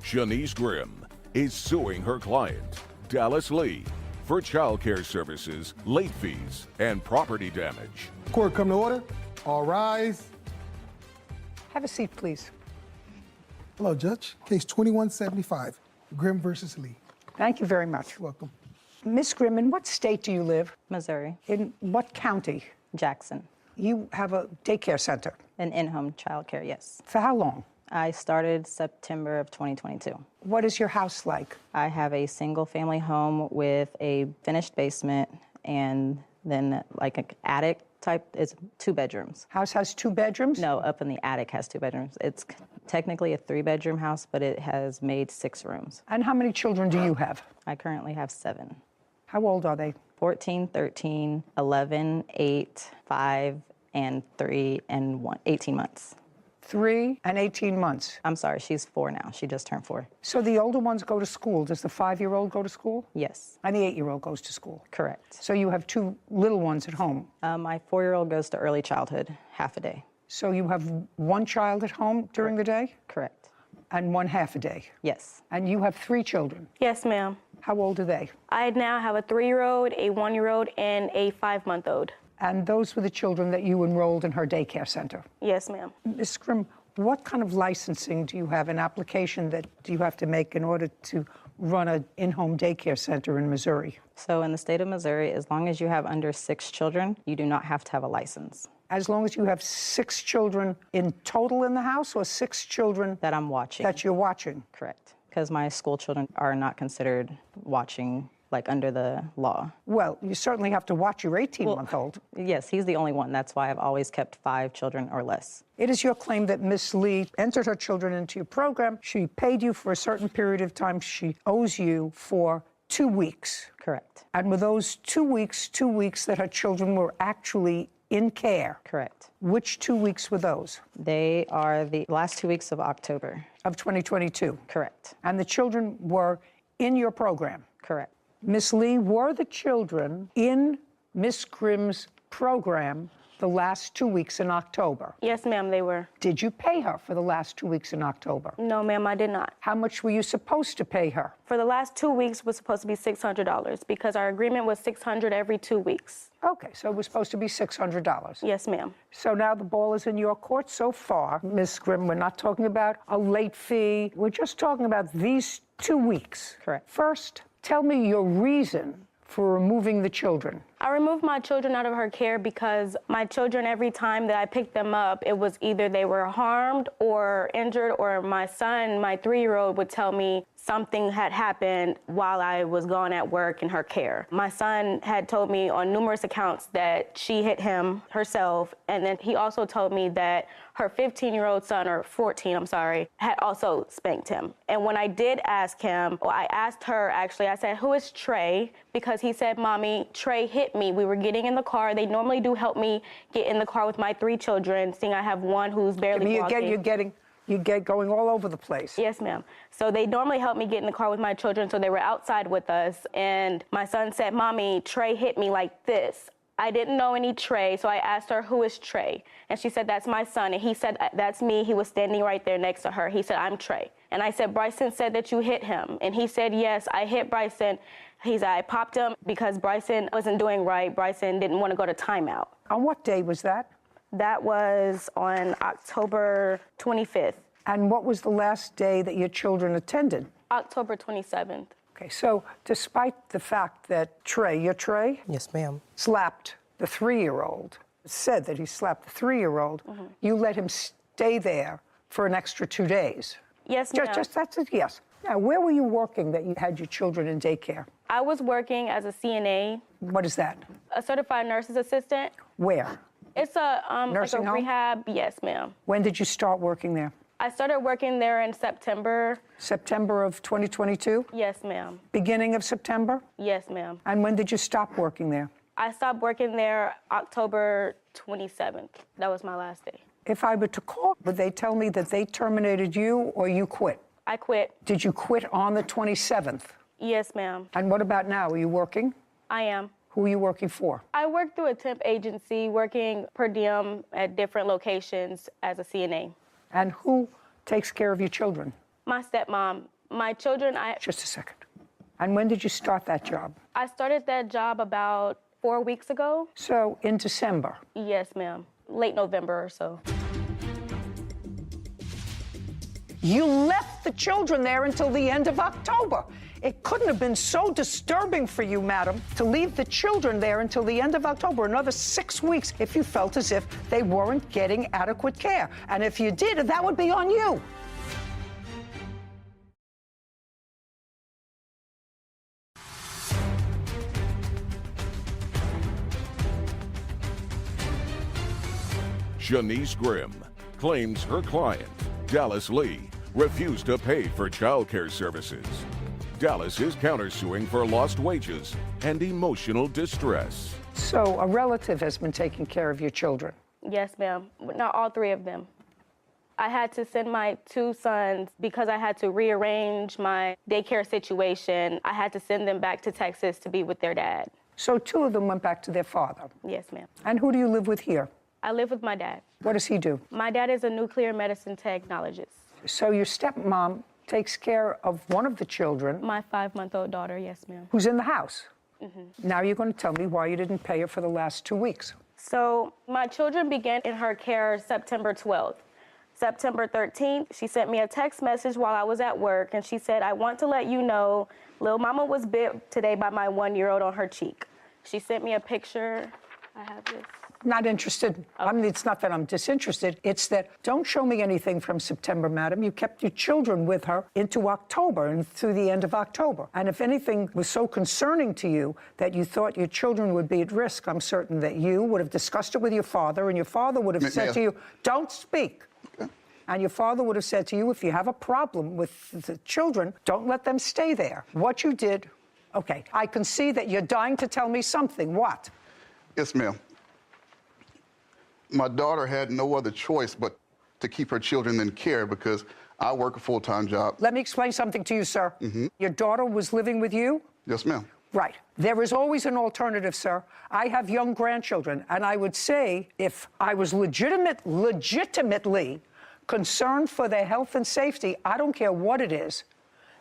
Shanice Grimm is suing her client, Dallas Lee, for child care services, late fees, and property damage. Court come to order. All rise. Have a seat, please. Hello, Judge. Case 2175, Grimm versus Lee. Thank you very much. Welcome. Miss Grimm, in what state do you live? Missouri. In what county? Jackson. You have a daycare center. An in-home childcare, yes. For how long? I started September of 2022. What is your house like? I have a single-family home with a finished basement and then like an attic type. It's 2 bedrooms. House has 2 bedrooms? No, up in the attic has 2 bedrooms. It's technically a 3-bedroom house, but it has made 6 rooms. And how many children do you have? I currently have 7. How old are they? 14, 13, 11, 8, 5, and 3, and 1, 18 months. 3 and 18 months. I'm sorry, she's 4 now. She just turned 4. So the older ones go to school. Does the 5-year-old go to school? Yes. And the 8-year-old goes to school? Correct. So you have 2 little ones at home. My 4-year-old goes to early childhood, half a day. So you have 1 child at home during the day? Correct. And 1 half a day? Yes. And you have 3 children? Yes, ma'am. How old are they? I now have a 3-year-old, a 1-year-old, and a 5-month-old. And those were the children that you enrolled in her daycare center? Yes, ma'am. Ms. Grimm, what kind of licensing do you have, an application that you have to make in order to run an in-home daycare center in Missouri? So in the state of Missouri, as long as you have under 6 children, you do not have to have a license. As long as you have 6 children in total in the house, or 6 children That I'm watching. that you're watching? Correct. Because my school children are not considered watching, like under the law. Well, you certainly have to watch your 18-month-old. Yes, he's the only one. That's why I've always kept 5 children or less. It is your claim that Miss Lee entered her children into your program. She paid you for a certain period of time. She owes you for 2 weeks. Correct. And were those 2 weeks that her children were actually in care? Correct. Which 2 weeks were those? They are the last 2 weeks of October. Of 2022? Correct. And the children were in your program? Correct. Miss Lee, were the children in Miss Grimm's program the last 2 weeks in October? Yes, ma'am, they were. Did you pay her for the last 2 weeks in October? No, ma'am, I did not. How much were you supposed to pay her? For the last 2 weeks was supposed to be $600 because our agreement was $600 every 2 weeks. Okay, so it was supposed to be $600. Yes, ma'am. So now the ball is in your court so far. Ms. Grimm, we're not talking about a late fee. We're just talking about these 2 weeks. Correct. First, tell me your reason for removing the children. I removed my children out of her care because my children, every time that I picked them up, it was either they were harmed or injured, or my son, my 3-year-old, would tell me something had happened while I was gone at work in her care. My son had told me on numerous accounts that she hit him herself, and then he also told me that her 15-year-old son, or 14, I'm sorry, had also spanked him. And when I did ask him, well, I asked her, actually, I said, who is Trey? Because he said, Mommy, Trey hit me. We were getting in the car. They normally do help me get in the car with my 3 children, seeing I have one who's barely walking. You get going all over the place. Yes, ma'am. So they normally help me get in the car with my children, so they were outside with us. And my son said, Mommy, Trey hit me like this. I didn't know any Trey, so I asked her, who is Trey? And she said, that's my son. And he said, that's me. He was standing right there next to her. He said, I'm Trey. And I said, Bryson said that you hit him. And he said, yes, I hit Bryson. He said, I popped him because Bryson wasn't doing right. Bryson didn't want to go to timeout. On what day was that? That was on October 25th. And what was the last day that your children attended? October 27th. Okay, so despite the fact that Trey, your Trey? Yes, ma'am. Slapped the 3-year-old, said that he slapped the 3-year-old, you let him stay there for an extra 2 days? Yes, ma'am. Just that's it, yes. Now, where were you working that you had your children in daycare? I was working as a CNA. What is that? A certified nurse's assistant. Where? It's a Nursing home? rehab. Yes, ma'am. When did you start working there? I started working there in September. September of 2022? Yes, ma'am. Beginning of September? Yes, ma'am. And when did you stop working there? I stopped working there October 27th. That was my last day. If I were to call, would they tell me that they terminated you or you quit? I quit. Did you quit on the 27th? Yes, ma'am. And what about now? Are you working? I am. Who are you working for? I work through a temp agency, working per diem at different locations as a CNA. And who takes care of your children? My stepmom, My children, Just a second. And when did you start that job? I started that job about 4 weeks ago. So in December. Yes, ma'am. Late November or so. You left the children there until the end of October. It couldn't have been so disturbing for you, madam, to leave the children there until the end of October, another 6 weeks, if you felt as if they weren't getting adequate care. And if you did, that would be on you. Shanice Grimm claims her client, Dallas Lee, refused to pay for child care services. Dallas is countersuing for lost wages and emotional distress. So a relative has been taking care of your children? Yes, ma'am. Not all 3 of them. I had to send my 2 sons because I had to rearrange my daycare situation. I had to send them back to Texas to be with their dad. So 2 of them went back to their father? Yes, ma'am. And who do you live with here? I live with my dad. What does he do? My dad is a nuclear medicine technologist. So your stepmom takes care of one of the children. My 5-month-old daughter, yes, ma'am. Who's in the house. Now you're going to tell me why you didn't pay her for the last 2 weeks. So my children began in her care September 12th. September 13th, she sent me a text message while I was at work, and she said, I want to let you know, Lil Mama was bit today by my 1-year-old on her cheek. She sent me a picture. I have this. Not interested. I mean, it's not that I'm disinterested. It's that don't show me anything from September, madam. You kept your children with her into October and through the end of October. And if anything was so concerning to you that you thought your children would be at risk, I'm certain that you would have discussed it with your father, and your father would have said to you, don't speak. Okay. And your father would have said to you, if you have a problem with the children, don't let them stay there. What you did, okay, I can see that you're dying to tell me something. What? Yes, ma'am. My daughter had no other choice but to keep her children in care because I work a full-time job. Let me explain something to you, sir. Your daughter was living with you? Yes, ma'am. Right. There is always an alternative, sir. I have young grandchildren, and I would say if I was legitimately concerned for their health and safety, I don't care what it is,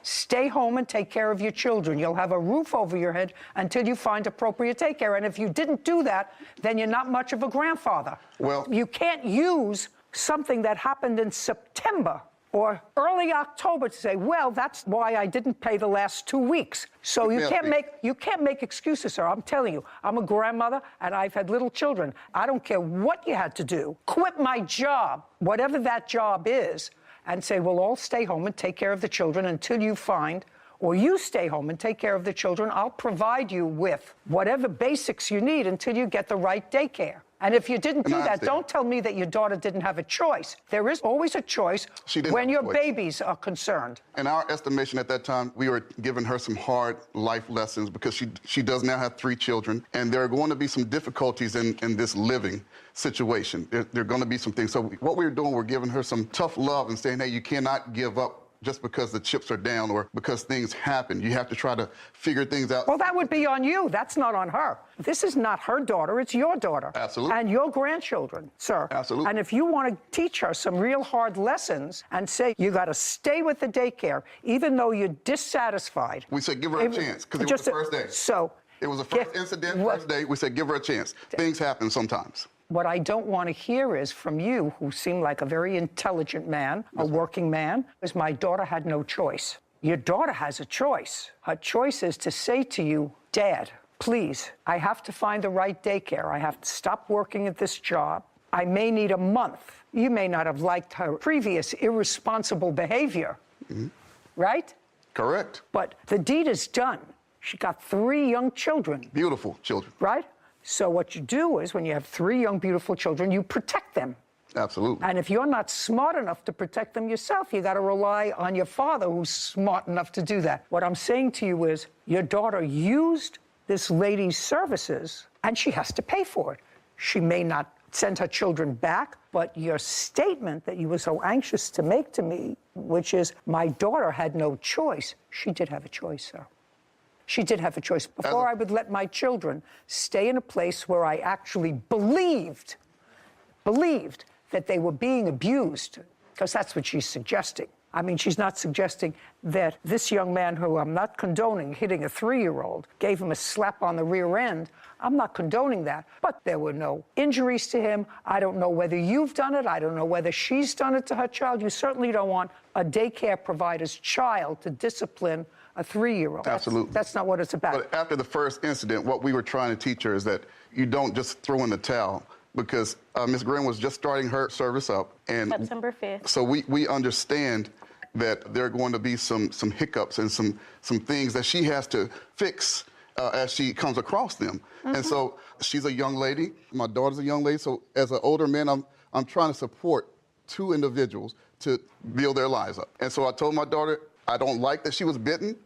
stay home and take care of your children. You'll have a roof over your head until you find appropriate daycare. And if you didn't do that, then you're not much of a grandfather. Well, you can't use something that happened in September or early October to say, well, that's why I didn't pay the last 2 weeks. So you can't make excuses, sir. I'm telling you, I'm a grandmother and I've had little children. I don't care what you had to do. Quit my job, whatever that job is, and say, we'll all stay home and take care of the children until you find, or you stay home and take care of the children. I'll provide you with whatever basics you need until you get the right daycare. And if you didn't do that, don't tell me that your daughter didn't have a choice. There is always a choice when your babies are concerned. In our estimation at that time, we were giving her some hard life lessons because she does now have 3 children, and there are going to be some difficulties in this living situation. There are going to be some things. So what we're doing, we're giving her some tough love and saying, hey, you cannot give up just because the chips are down or because things happen. You have to try to figure things out. Well, that would be on you. That's not on her. This is not her daughter. It's your daughter. Absolutely. And your grandchildren, sir. Absolutely. And if you want to teach her some real hard lessons and say you got to stay with the daycare, even though you're dissatisfied. We said give her a chance because it was the first day. So. It was the first incident, first day. We said give her a chance. Things happen sometimes. What I don't want to hear is from you, who seem like a very intelligent man, a working man, is my daughter had no choice. Your daughter has a choice. Her choice is to say to you, Dad, please, I have to find the right daycare. I have to stop working at this job. I may need a month. You may not have liked her previous irresponsible behavior, right? Correct. But the deed is done. She got 3 young children. Beautiful children. Right? So what you do is when you have 3 young, beautiful children, you protect them. Absolutely. And if you're not smart enough to protect them yourself, you got to rely on your father who's smart enough to do that. What I'm saying to you is your daughter used this lady's services, and she has to pay for it. She may not send her children back, but your statement that you were so anxious to make to me, which is my daughter had no choice, she did have a choice, sir. She did have a choice. Before I would let my children stay in a place where I actually believed that they were being abused, because that's what she's suggesting. I mean, she's not suggesting that this young man, who I'm not condoning hitting a 3-year-old, gave him a slap on the rear end. I'm not condoning that. But there were no injuries to him. I don't know whether you've done it. I don't know whether she's done it to her child. You certainly don't want a daycare provider's child to discipline a 3-year-old. Absolutely. That's not what it's about. But after the first incident, what we were trying to teach her is that you don't just throw in the towel, because Ms. Grimm was just starting her service up. And September 5th. So we understand that there are going to be some hiccups and some things that she has to fix as she comes across them. And so she's a young lady. My daughter's a young lady. So as an older man, I'm trying to support 2 individuals to build their lives up. And so I told my daughter, I don't like that she was bitten,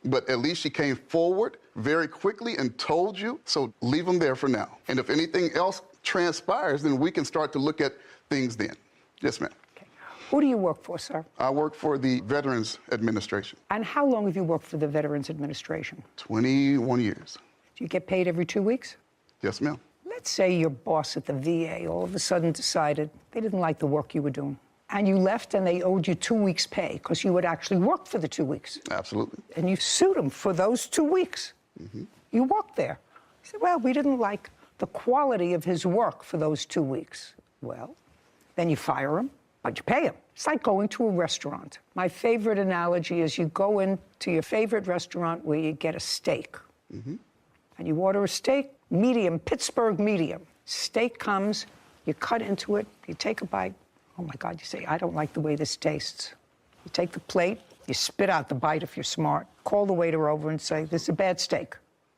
but at least she came forward very quickly and told you. So leave them there for now. And if anything else transpires, then we can start to look at things then. Yes, ma'am. Okay. Who do you work for, sir? I work for the Veterans Administration. And how long have you worked for the Veterans Administration? 21 years. Do you get paid every 2 weeks? Yes, ma'am. Let's say your boss at the VA all of a sudden decided they didn't like the work you were doing, and you left and they owed you 2 weeks' pay because you had actually worked for the 2 weeks. Absolutely. And you sued them for those 2 weeks. You worked there. You said, well, we didn't like the quality of his work for those 2 weeks. Well, then you fire him, but you pay him. It's like going to a restaurant. My favorite analogy is you go into your favorite restaurant where you get a steak. And you order a steak, medium, Pittsburgh medium. Steak comes, you cut into it, you take a bite. Oh my God, you say, I don't like the way this tastes. You take the plate, you spit out the bite if you're smart. Call the waiter over and say, this is a bad steak,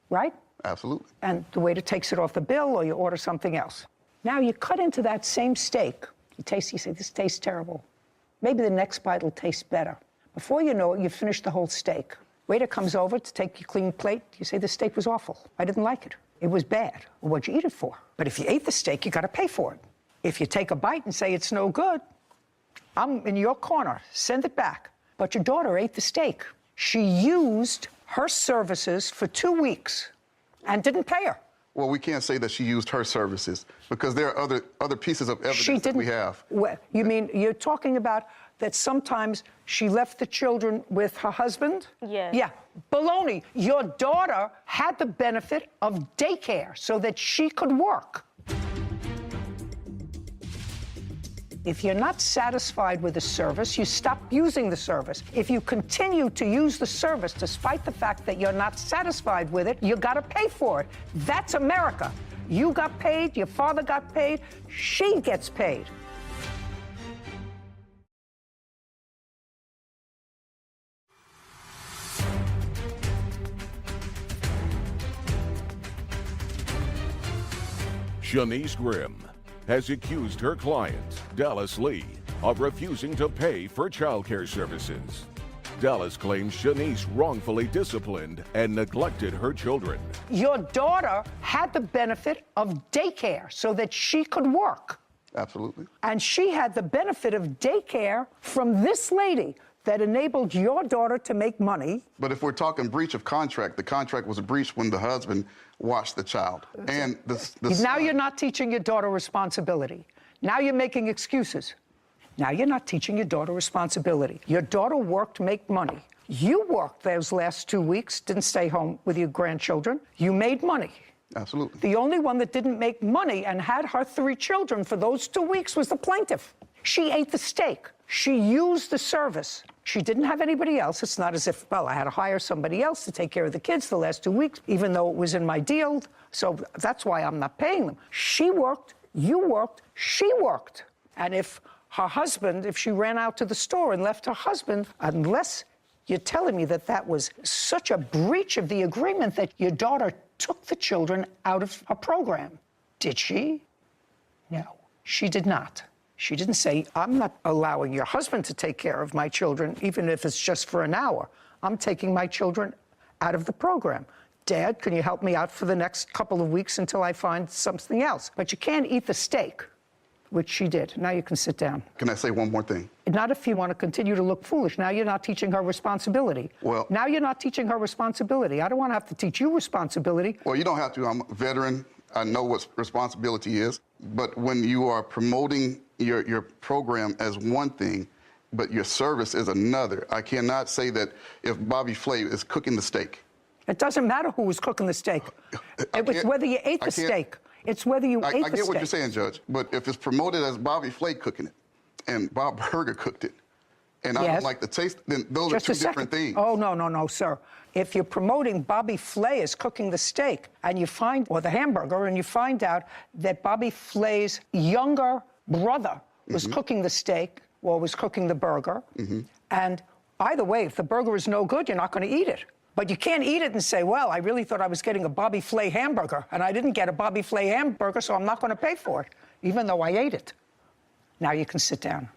right? Absolutely. And the waiter takes it off the bill, or you order something else. Now you cut into that same steak. You say, this tastes terrible. Maybe the next bite will taste better. Before you know it, you've finished the whole steak. Waiter comes over to take your clean plate. You say, the steak was awful. I didn't like it. It was bad. Well, what'd you eat it for? But if you ate the steak, you got to pay for it. If you take a bite and say it's no good, I'm in your corner. Send it back. But your daughter ate the steak. She used her services for 2 weeks and didn't pay her. Well, we can't say that she used her services because there are other pieces of evidence that we have. Well, you mean you're talking about that sometimes she left the children with her husband? Yes. Yeah. Baloney. Your daughter had the benefit of daycare so that she could work. If you're not satisfied with the service, you stop using the service. If you continue to use the service despite the fact that you're not satisfied with it, you gotta pay for it. That's America. You got paid, your father got paid, she gets paid. Shanice Grimm has accused her client, Dallas Lee, of refusing to pay for child care services. Dallas claims Shanice wrongfully disciplined and neglected her children. Your daughter had the benefit of daycare so that she could work. Absolutely. And she had the benefit of daycare from this lady that enabled your daughter to make money. But if we're talking breach of contract, the contract was breached when the husband watched the child. And Now you're not teaching your daughter responsibility. Now you're making excuses. Now you're not teaching your daughter responsibility. Your daughter worked to make money. You worked those last 2 weeks, didn't stay home with your grandchildren. You made money. Absolutely. The only one that didn't make money and had her 3 children for those 2 weeks was the plaintiff. She ate the steak. She used the service. She didn't have anybody else. It's not as if, well, I had to hire somebody else to take care of the kids the last 2 weeks, even though it was in my deal. So that's why I'm not paying them. She worked, you worked, she worked. And if her husband, if she ran out to the store and left her husband, unless you're telling me that that was such a breach of the agreement that your daughter took the children out of her program. Did she? No, she did not. She didn't say, I'm not allowing your husband to take care of my children, even if it's just for an hour. I'm taking my children out of the program. Dad, can you help me out for the next couple of weeks until I find something else? But you can't eat the steak, which she did. Now you can sit down. Can I say one more thing? Not if you want to continue to look foolish. Now you're not teaching her responsibility. Well, now you're not teaching her responsibility. I don't want to have to teach you responsibility. Well, you don't have to. I'm a veteran. I know what responsibility is. But when you are promoting your program as one thing but your service is another. I cannot say that if Bobby Flay is cooking the steak. It doesn't matter who was cooking the steak. It was whether you ate the steak. It's whether you ate the steak. I get what you're saying, Judge, but if it's promoted as Bobby Flay cooking it and Bob Burger cooked it, and I don't like the taste, then those are two different things. Oh, no, sir. If you're promoting Bobby Flay as cooking the steak and you find, or the hamburger, and you find out that Bobby Flay's younger brother was cooking the steak or was cooking the burger, and either way, if the burger is no good, you're not going to eat it. But you can't eat it and say, well, I really thought I was getting a Bobby Flay hamburger, and I didn't get a Bobby Flay hamburger, so I'm not going to pay for it, even though I ate it. Now you can sit down.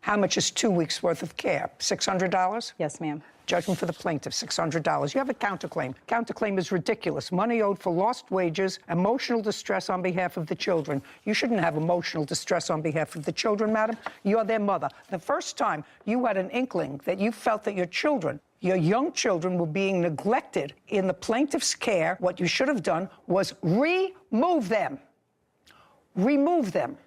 How much is 2 weeks' worth of care? $600? Yes, ma'am. Judgment for the plaintiff, $600. You have a counterclaim. Counterclaim is ridiculous. Money owed for lost wages, emotional distress on behalf of the children. You shouldn't have emotional distress on behalf of the children, madam. You're their mother. The first time you had an inkling that you felt that your children, your young children, were being neglected in the plaintiff's care, what you should have done was remove them. Remove them.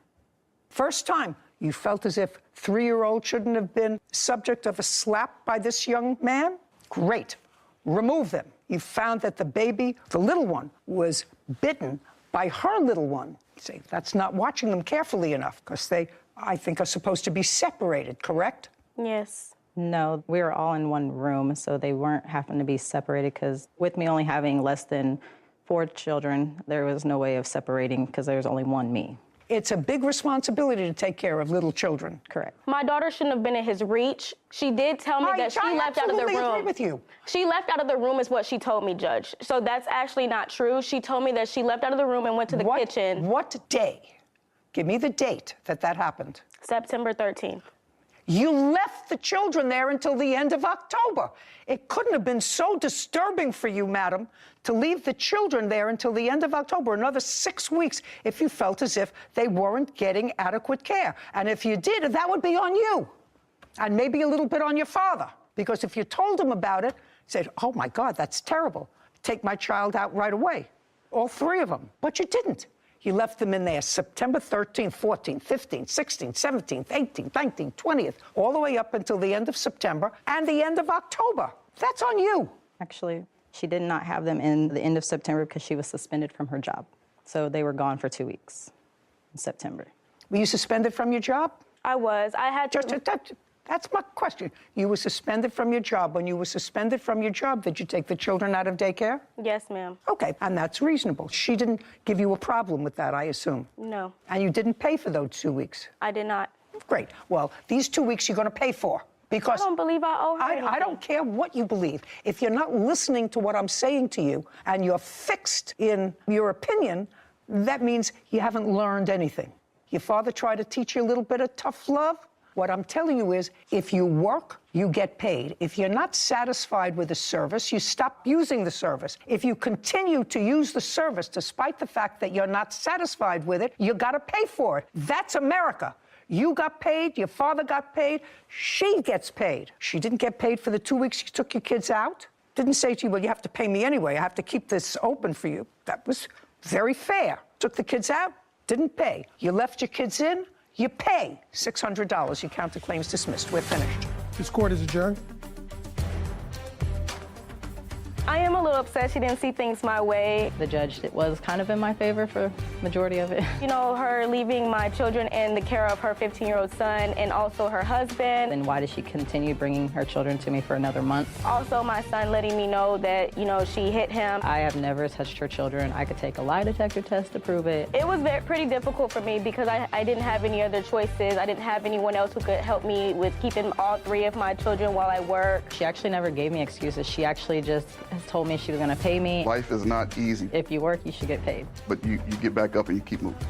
First time you felt as if 3-year-old shouldn't have been subject of a slap by this young man? Great. Remove them. You found that the baby, the little one, was bitten by her little one. You say, that's not watching them carefully enough, because they, I think, are supposed to be separated, correct? Yes. No, we were all in one room, so they weren't having to be separated, because with me only having less than 4 children, there was no way of separating because there was only one me. It's a big responsibility to take care of little children. Correct. My daughter shouldn't have been in his reach. She did tell me that she left out of the room. I agree with you. She left out of the room is what she told me, Judge. So that's actually not true. She told me that she left out of the room and went to the kitchen. What day? Give me the date that happened. September 13th. You left the children there until the end of October. It couldn't have been so disturbing for you, madam, to leave the children there until the end of October, another 6 weeks, if you felt as if they weren't getting adequate care. And if you did, that would be on you. And maybe a little bit on your father. Because if you told him about it, said, oh my God, that's terrible. Take my child out right away. All 3 of them. But you didn't. You left them in there September 13th, 14th, 15th, 16th, 17th, 18th, 19th, 20th, all the way up until the end of September and the end of October. That's on you. Actually, she did not have them in the end of September because she was suspended from her job. So they were gone for 2 weeks in September. Were you suspended from your job? I was. I had to... That's my question. You were suspended from your job. When you were suspended from your job, did you take the children out of daycare? Yes, ma'am. Okay, and that's reasonable. She didn't give you a problem with that, I assume. No. And you didn't pay for those 2 weeks? I did not. Great. Well, these 2 weeks you're going to pay for. Because I don't believe I owe her anything. I don't care what you believe. If you're not listening to what I'm saying to you and you're fixed in your opinion, that means you haven't learned anything. Your father tried to teach you a little bit of tough love? What I'm telling you is, if you work, you get paid. If you're not satisfied with the service, you stop using the service. If you continue to use the service despite the fact that you're not satisfied with it, you gotta pay for it. That's America. You got paid, your father got paid, she gets paid. She didn't get paid for the 2 weeks you took your kids out. Didn't say to you, well, you have to pay me anyway. I have to keep this open for you. That was very fair. Took the kids out, didn't pay. You left your kids in, you pay $600. Your counterclaim's dismissed. We're finished. This court is adjourned. I am a little upset she didn't see things my way. The judge was kind of in my favor for the majority of it. You know, her leaving my children in the care of her 15-year-old son and also her husband. Then why did she continue bringing her children to me for another month? Also, my son letting me know that, you know, she hit him. I have never touched her children. I could take a lie detector test to prove it. It was pretty difficult for me because I didn't have any other choices. I didn't have anyone else who could help me with keeping all 3 of my children while I work. She actually never gave me excuses. She actually just told me she was going to pay me. Life is not easy. If you work, you should get paid. But you get back up and you keep moving.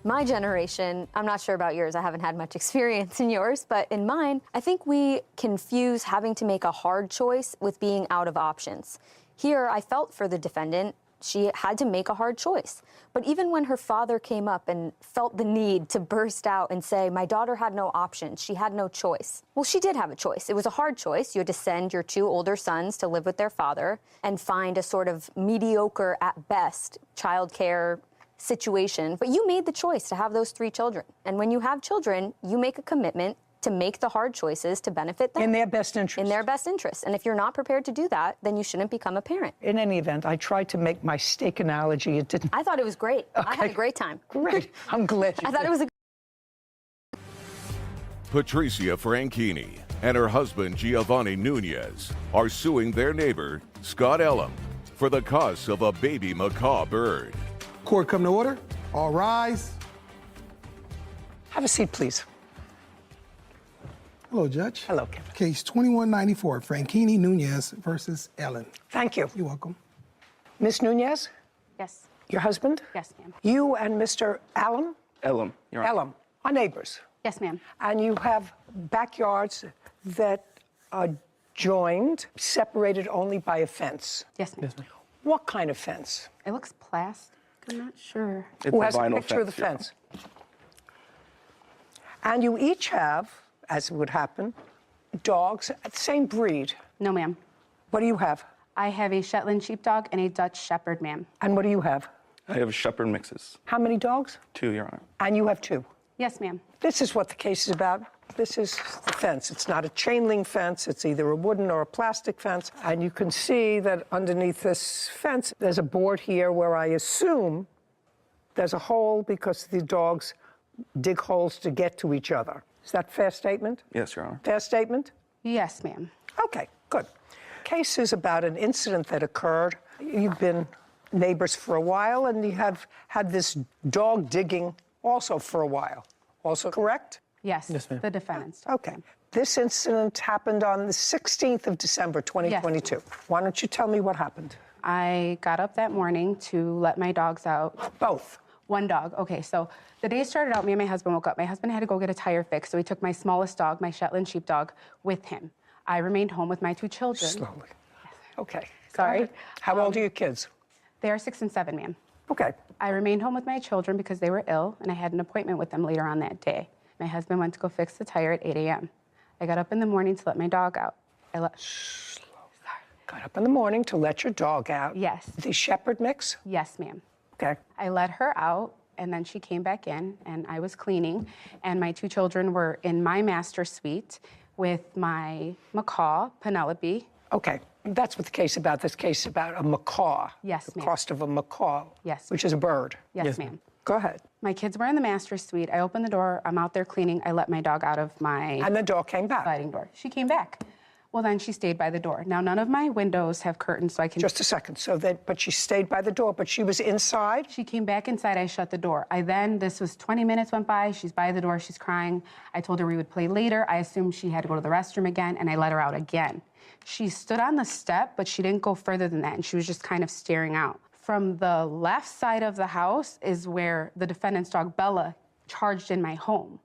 My generation, I'm not sure about yours, I haven't had much experience in yours, but in mine, I think we confuse having to make a hard choice with being out of options. Here, I felt for the defendant. She had to make a hard choice. But even when her father came up and felt the need to burst out and say, my daughter had no options, she had no choice. Well, she did have a choice. It was a hard choice. You had to send your 2 older sons to live with their father and find a sort of mediocre, at best, childcare situation, but you made the choice to have those 3 children. And when you have children, you make a commitment to make the hard choices to benefit them. In their best interest. In their best interest. And if you're not prepared to do that, then you shouldn't become a parent. In any event, I tried to make my steak analogy. It didn't. I thought it was great. Okay. I had a great time. Great. I'm glad you I thought did. it was a Patricia Franchini and her husband Giovanni Nunez are suing their neighbor, Scott Elam, for the cost of a baby macaw bird. Court come to order. All rise. Have a seat, please. Hello, Judge. Hello, Kevin. Case 2194, Franchini Nunez versus Ellen. Thank you. You're welcome. Miss Nunez, Yes. your husband? Yes, ma'am. You and Mr. Elam? Elam, Your Honor. Elam are neighbors. Yes, ma'am. And you have backyards that are joined, separated only by a fence. Yes, ma'am. What kind of fence? It looks plastic. I'm not sure. It's Who a has a vinyl picture of the Your Honor. fence? And you each have, as would happen, dogs, same breed. No, ma'am. What do you have? I have a Shetland sheepdog and a Dutch shepherd, ma'am. And what do you have? I have shepherd mixes. How many dogs? 2, Your Honor. And you have 2. Yes, ma'am. This is what the case is about. This is the fence. It's not a chain link fence. It's either a wooden or a plastic fence. And you can see that underneath this fence, there's a board here where I assume there's a hole because the dogs dig holes to get to each other. Is that a fair statement? Yes, Your Honor. Fair statement? Yes, ma'am. Okay, good. Case is about an incident that occurred. You've been neighbors for a while, and you have had this dog digging also for a while. Also correct? Yes, ma'am. the defendant's. Okay. This incident happened on the 16th of December, 2022. Why don't you tell me what happened? I got up that morning to let my dogs out. Both. One dog. Okay, so the day started out, me and my husband woke up. My husband had to go get a tire fixed, so he took my smallest dog, my Shetland sheepdog, with him. I remained home with my 2 children. Slowly. Okay. Sorry. Go ahead. How old are your kids? They are 6 and 7, ma'am. Okay. I remained home with my children because they were ill, and I had an appointment with them later on that day. My husband went to go fix the tire at 8 a.m. I got up in the morning to let my dog out. Got up in the morning to let your dog out. Yes. The shepherd mix? Yes, ma'am. Okay. I let her out, and then she came back in, and I was cleaning, and my 2 children were in my master suite with my macaw, Penelope. Okay. That's what the case about. This case is about a macaw. Yes, The ma'am. cost of a macaw. Yes, Which is a bird. Yes, ma'am. Go ahead. My kids were in the master suite. I opened the door. I'm out there cleaning. I let my dog out of my And the dog came back. sliding door. She came back. Well, then she stayed by the door. Now, none of my windows have curtains, so I can... Just a second. So that, but she stayed by the door, but she was inside? She came back inside. I shut the door. This was 20 minutes went by. She's by the door. She's crying. I told her we would play later. I assumed she had to go to the restroom again, and I let her out again. She stood on the step, but she didn't go further than that, and she was just kind of staring out. From the left side of the house is where the defendant's dog, Bella, charged in my home.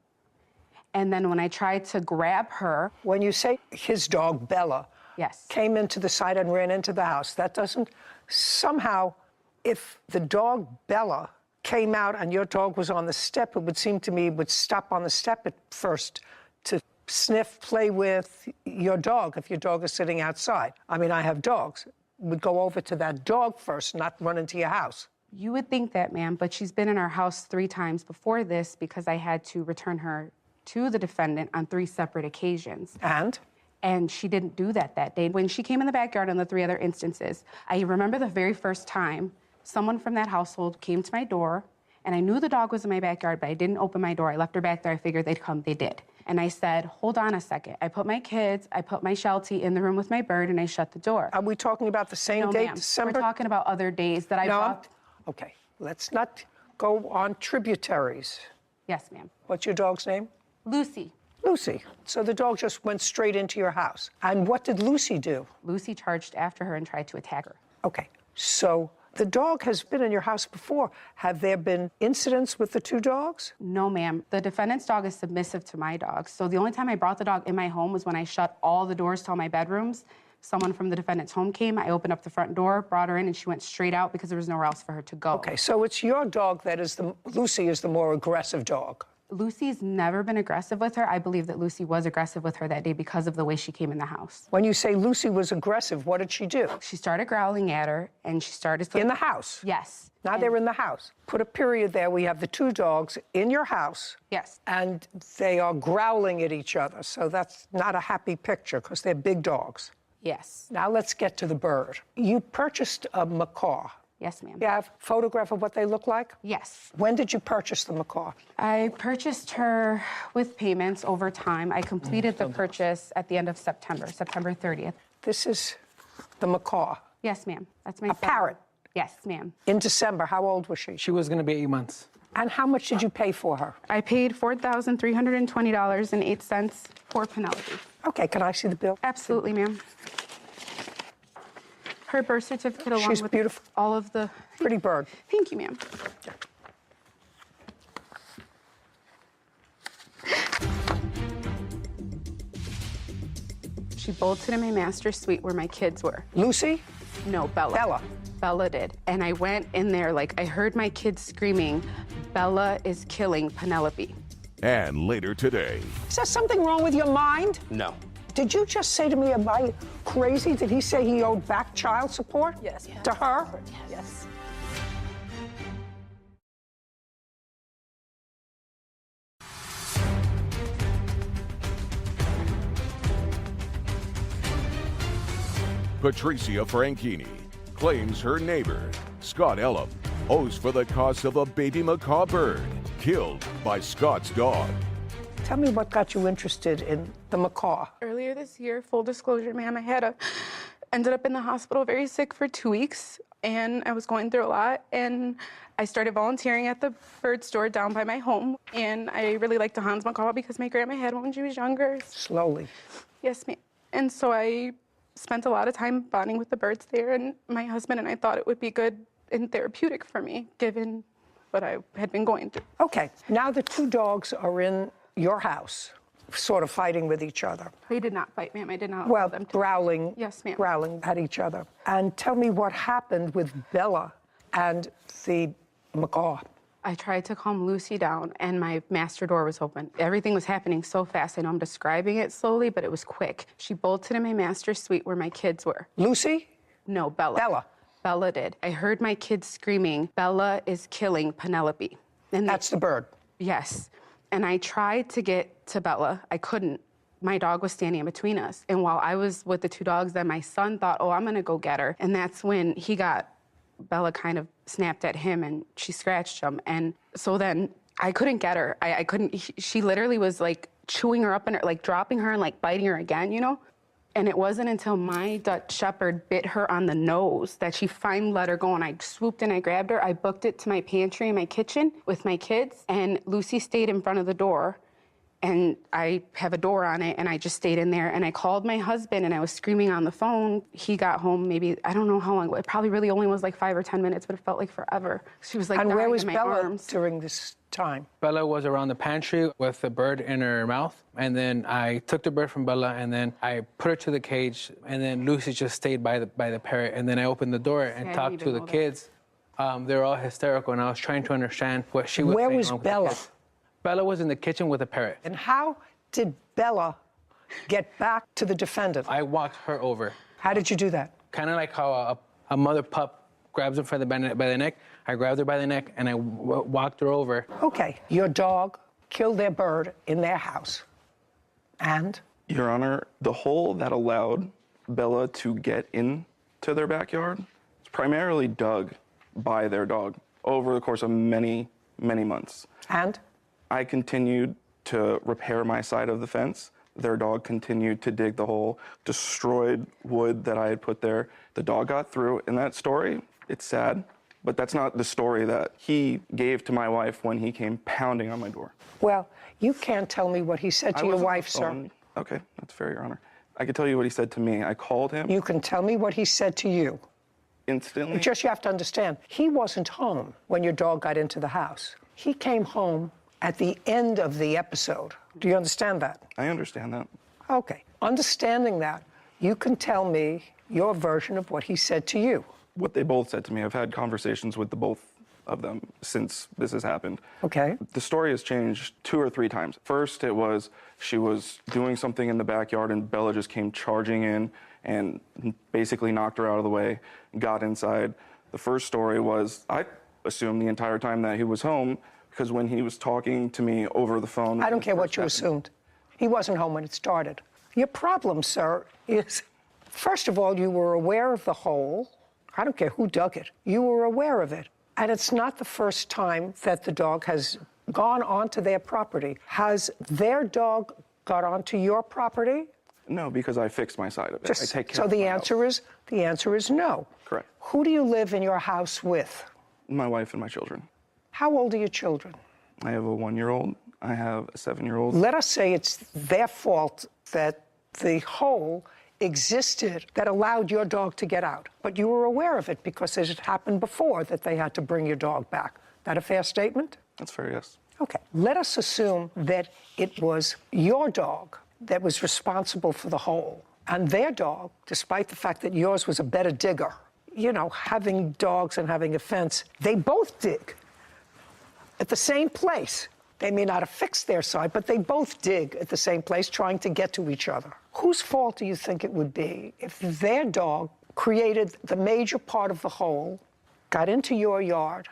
And then when I tried to grab her... When you say his dog, Bella, Yes. came into the side and ran into the house, that doesn't... Somehow, if the dog, Bella, came out and your dog was on the step, it would seem to me would stop on the step at first to sniff, play with your dog if your dog is sitting outside. I mean, I have dogs. Would go over to that dog first, not run into your house. You would think that, ma'am, but she's been in our house 3 times before this because I had to return her to the defendant on 3 separate occasions. And she didn't do that day. When she came in the backyard on the 3 other instances, I remember the very first time someone from that household came to my door, and I knew the dog was in my backyard, but I didn't open my door. I left her back there. I figured they'd come. They did. And I said, hold on a second. I put my kids, I put my Sheltie in the room with my bird, and I shut the door. Are we talking about the same No, date, ma'am. December? We're talking about other days that I No, brought. okay. Let's not go on tributaries. Yes, ma'am. What's your dog's name? Lucy. Lucy. So the dog just went straight into your house. And what did Lucy do? Lucy charged after her and tried to attack her. Okay. So the dog has been in your house before. Have there been incidents with the 2 dogs? No, ma'am. The defendant's dog is submissive to my dog. So the only time I brought the dog in my home was when I shut all the doors to all my bedrooms. Someone from the defendant's home came. I opened up the front door, brought her in, and she went straight out because there was nowhere else for her to go. Okay, so it's your dog that is Lucy is the more aggressive dog. Lucy's never been aggressive with her. I believe that Lucy was aggressive with her that day because of the way she came in the house. When you say Lucy was aggressive, what did she do? She started growling at her, and she started... In the house? Yes. Now they're in the house. Put a period there. We have the two dogs in your house. Yes. And they are growling at each other. So that's not a happy picture because they're big dogs. Yes. Now let's get to the bird. You purchased a macaw. Yes, ma'am. You have a photograph of what they look like? Yes. When did you purchase the macaw? I purchased her with payments over time. I completed the purchase at the end of September 30th. This is the macaw. Yes, ma'am. That's my A parrot. Yes, ma'am. In December, how old was she? She was going to be 8 months. And how much did you pay for her? I paid $4,320.08 for Penelope. Okay, can I see the bill? Absolutely, ma'am. Her birth certificate along She's with beautiful. all of the... Pretty bird. Thank you, ma'am. She bolted in my master suite where my kids were. Lucy? No, Bella. Bella. Bella did. And I went in there, like, I heard my kids screaming, Bella is killing Penelope. And later today. Is there something wrong with your mind? No. Did you just say to me, am I crazy? Did he say he owed back child support? Yes. To her? Yes. Patricia Franchini claims her neighbor, Scott Ellum, owes for the cost of a baby macaw bird killed by Scott's dog. Tell me what got you interested in the macaw. Earlier this year, full disclosure, ma'am, ended up in the hospital very sick for 2 weeks, and I was going through a lot, and I started volunteering at the bird store down by my home, and I really liked the Hans macaw because my grandma had one when she was younger. Slowly. Yes, ma'am. And so I spent a lot of time bonding with the birds there, and my husband and I thought it would be good and therapeutic for me, given what I had been going through. Okay, now the two dogs are in your house, sort of fighting with each other. They did not fight, ma'am. I did not allow Well, them to. growling. Yes, ma'am. Growling at each other. And tell me what happened with Bella and the macaw. I tried to calm Lucy down, and my master door was open. Everything was happening so fast. I know I'm describing it slowly, but it was quick. She bolted in my master suite where my kids were. Lucy? No, Bella. Bella. Bella did. I heard my kids screaming, Bella is killing Penelope. And That's the bird. Yes. And I tried to get to Bella. I couldn't. My dog was standing in between us. And while I was with the two dogs, then my son thought, oh, I'm going to go get her. And that's when Bella kind of snapped at him and she scratched him. And so then I couldn't get her. I couldn't. She literally was like chewing her up and like dropping her and like biting her again, you know? And it wasn't until my Dutch Shepherd bit her on the nose that she finally let her go. And I swooped and I grabbed her. I booked it to my pantry in my kitchen with my kids. And Lucy stayed in front of the door. And I have a door on it, and I just stayed in there. And I called my husband, and I was screaming on the phone. He got home maybe, I don't know how long. It probably really only was like 5 or 10 minutes, but it felt like forever. She was like And where dying was in my Bella arms. during this time? Bella was around the pantry with the bird in her mouth. And then I took the bird from Bella, and then I put her to the cage. And then Lucy just stayed by the parrot. And then I opened the door and talked to the kids. They were all hysterical, and I was trying to understand what she was saying. Where was Bella? Bella was in the kitchen with a parrot. And how did Bella get back to the defendant? I walked her over. How did you do that? Kind of like how a mother pup grabs her by the neck. I grabbed her by the neck, and I walked her over. Okay, your dog killed their bird in their house. And? Your Honor, the hole that allowed Bella to get into their backyard is primarily dug by their dog over the course of many, many months. And? I continued to repair my side of the fence. Their dog continued to dig the hole, destroyed wood that I had put there. The dog got through. In that story, it's sad, but that's not the story that he gave to my wife when he came pounding on my door. Well, you can't tell me what he said to your wife, sir. Okay, that's fair, Your Honor. I can tell you what he said to me. I called him. You can tell me what he said to you. Instantly? Just you have to understand, he wasn't home when your dog got into the house. He came home at the end of the episode. Do you understand that? I understand that. Okay. Understanding that, you can tell me your version of what he said to you. What they both said to me. I've had conversations with the both of them since this has happened. Okay. The story has changed 2 or 3 times. First, it was she was doing something in the backyard and Bella just came charging in and basically knocked her out of the way, got inside. The first story was, I assumed the entire time that he was home because when he was talking to me over the phone. I don't care what you assumed. He wasn't home when it started. Your problem, sir, is, first of all, you were aware of the hole. I don't care who dug it. You were aware of it. And it's not the first time that the dog has gone onto their property. Has their dog got onto your property? No, because I fixed my side of it. I take care so of the my answer house. is the answer is no. Correct. Who do you live in your house with? My wife and my children. How old are your children? I have a 1-year-old. I have a 7-year-old. Let us say it's their fault that the hole existed that allowed your dog to get out. But you were aware of it because it had happened before that they had to bring your dog back. That a fair statement? That's fair, yes. Okay. Let us assume that it was your dog that was responsible for the hole. And their dog, despite the fact that yours was a better digger, you know, having dogs and having a fence, they both dig at the same place. They may not have fixed their side, but they both dig at the same place, trying to get to each other. Whose fault do you think it would be if their dog created the major part of the hole, got into your yard,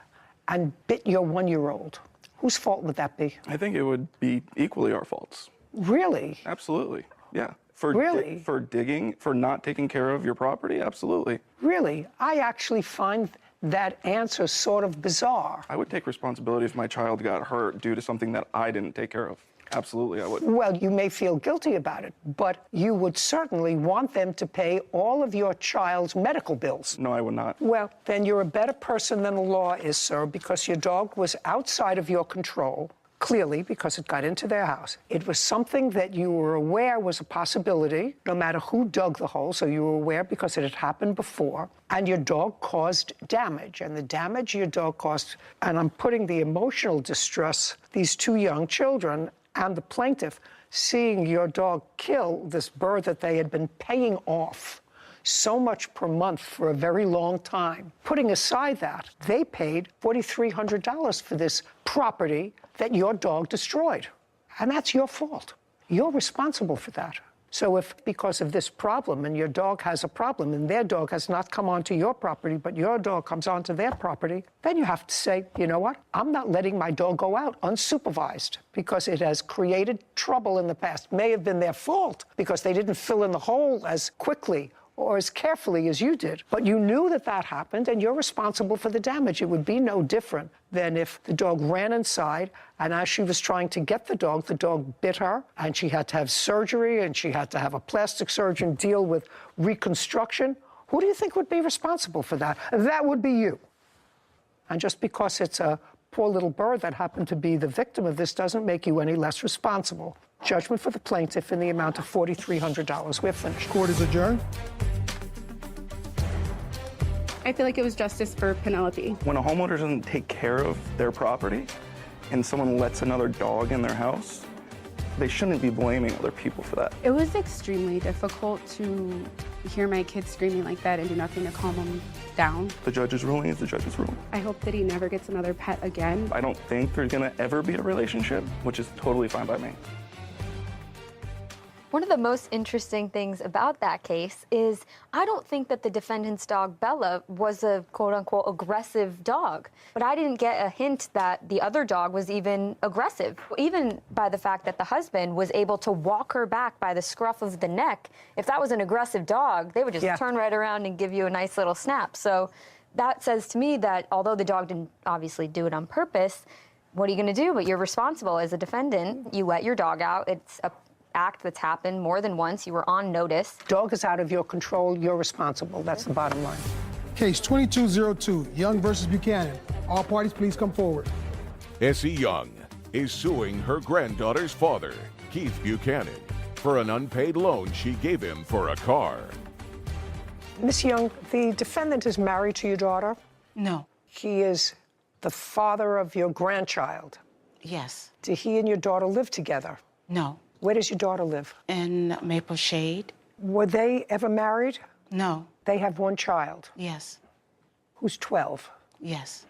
and bit your 1-year-old? Whose fault would that be? I think it would be equally our faults. Really? Absolutely, yeah. Really? For digging, for not taking care of your property, absolutely. Really? I actually find that answer sort of bizarre. I would take responsibility if my child got hurt due to something that I didn't take care of. Absolutely, I would. Well, you may feel guilty about it, but you would certainly want them to pay all of your child's medical bills. No, I would not. Well, then you're a better person than the law is, sir, because your dog was outside of your control, clearly, because it got into their house. It was something that you were aware was a possibility, no matter who dug the hole, so you were aware because it had happened before, and your dog caused damage, and the damage your dog caused, and I'm putting the emotional distress, these 2 young children, and the plaintiff seeing your dog kill this bird that they had been paying off so much per month for a very long time. Putting aside that, they paid $4,300 for this property that your dog destroyed. And that's your fault. You're responsible for that. So if, because of this problem, and your dog has a problem, and their dog has not come onto your property, but your dog comes onto their property, then you have to say, you know what? I'm not letting my dog go out unsupervised because it has created trouble in the past. May have been their fault because they didn't fill in the hole as quickly or as carefully as you did. But you knew that that happened, and you're responsible for the damage. It would be no different than if the dog ran inside, and as she was trying to get the dog bit her, and she had to have surgery, and she had to have a plastic surgeon deal with reconstruction. Who do you think would be responsible for that? That would be you. And just because it's a poor little bird that happened to be the victim of this doesn't make you any less responsible. Judgment for the plaintiff in the amount of $4,300. We're finished. Court is adjourned. I feel like it was justice for Penelope. When a homeowner doesn't take care of their property and someone lets another dog in their house, they shouldn't be blaming other people for that. It was extremely difficult to hear my kids screaming like that and do nothing to calm them down. The judge's ruling is the judge's ruling. I hope that he never gets another pet again. I don't think there's gonna ever be a relationship, which is totally fine by me. One of the most interesting things about that case is I don't think that the defendant's dog, Bella, was a quote-unquote aggressive dog. But I didn't get a hint that the other dog was even aggressive. Even by the fact that the husband was able to walk her back by the scruff of the neck. If that was an aggressive dog, they would just turn right around and give you a nice little snap. So that says to me that although the dog didn't obviously do it on purpose, what are you going to do? But you're responsible as a defendant. You let your dog out. It's a act that's happened more than once. You were on notice. Dog is out of your control. You're responsible. That's the bottom line. Case 2202, Young versus Buchanan. All parties, please come forward. Essie Young is suing her granddaughter's father, Keith Buchanan, for an unpaid loan she gave him for a car. Miss Young, the defendant is married to your daughter? No. He is the father of your grandchild? Yes. Do he and your daughter live together? No. Where does your daughter live? In Maple Shade. Were they ever married? No. They have one child? Yes. Who's 12? Yes.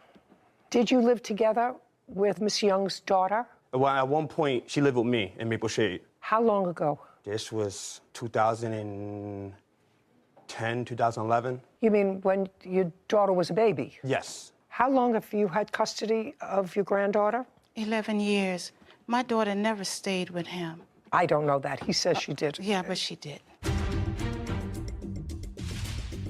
Did you live together with Miss Young's daughter? Well, at one point, she lived with me in Maple Shade. How long ago? This was 2010, 2011. You mean when your daughter was a baby? Yes. How long have you had custody of your granddaughter? 11 years. My daughter never stayed with him. I don't know that. He says she did. Yeah, but she did.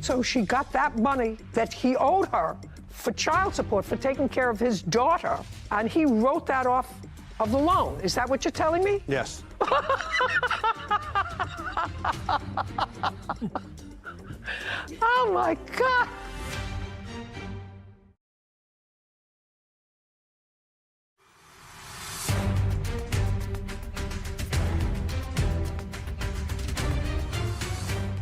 So she got that money that he owed her for child support, for taking care of his daughter, and he wrote that off of the loan. Is that what you're telling me? Yes. Oh, my God.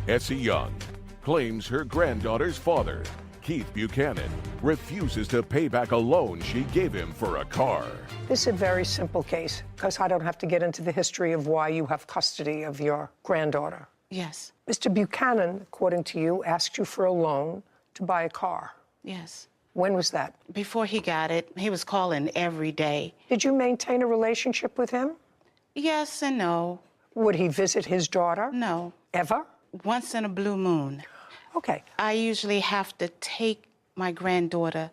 Essie Young claims her granddaughter's father, Keith Buchanan, refuses to pay back a loan she gave him for a car. This is a very simple case, because I don't have to get into the history of why you have custody of your granddaughter. Yes. Mr. Buchanan, according to you, asked you for a loan to buy a car. Yes. When was that? Before he got it, he was calling every day. Did you maintain a relationship with him? Yes and no. Would he visit his daughter? No. Ever? Once in a blue moon. Okay. I usually have to take my granddaughter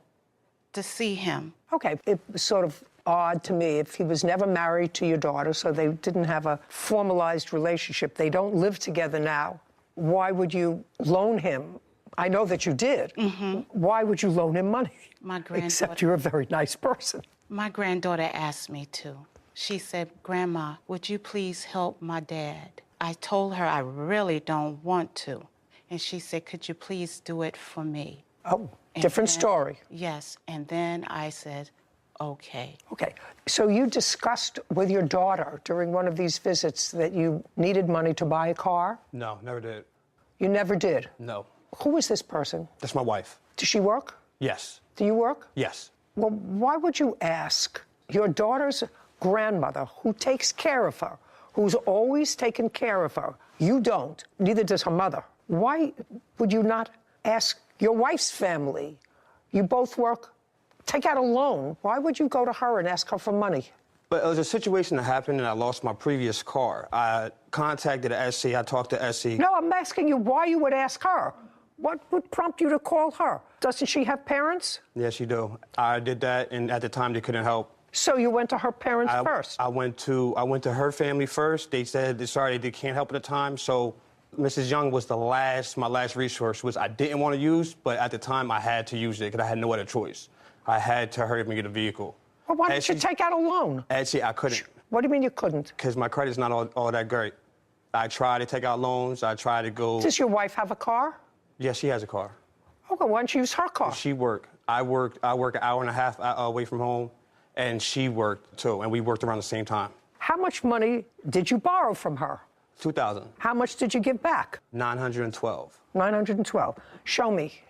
to see him. Okay. It was sort of odd to me if he was never married to your daughter, so they didn't have a formalized relationship. They don't live together now. Why would you loan him? I know that you did. Mm-hmm. Why would you loan him money? My granddaughter. Except you're a very nice person. My granddaughter asked me to. She said, Grandma, would you please help my dad? I told her I really don't want to. And she said, could you please do it for me? Oh, different story. Yes, and then I said, okay. Okay, so you discussed with your daughter during one of these visits that you needed money to buy a car? No, never did. You never did? No. Who is this person? That's my wife. Does she work? Yes. Do you work? Yes. Well, why would you ask your daughter's grandmother, who takes care of her, who's always taken care of her? You don't, neither does her mother. Why would you not ask your wife's family? You both work, take out a loan. Why would you go to her and ask her for money? But it was a situation that happened and I lost my previous car. I contacted Essie, I talked to Essie. No, I'm asking you why you would ask her. What would prompt you to call her? Doesn't she have parents? Yes, she do. I did that, and at the time they couldn't help. So you went to her parents first? I went to her family first. They said, sorry, they can't help at the time. So Mrs. Young was my last resource, which I didn't want to use, but at the time I had to use it because I had no other choice. I had to hurry up and get a vehicle. Well, why didn't you take out a loan? Actually, I couldn't. What do you mean you couldn't? Because my credit's not all that great. I tried to take out loans. I tried to go. Does your wife have a car? Yes, she has a car. Okay, why don't you use her car? She worked. I work an hour and a half away from home, and she worked too, and we worked around the same time. How much money did you borrow from her? $2,000. How much did you give back? $912. $912. Show me.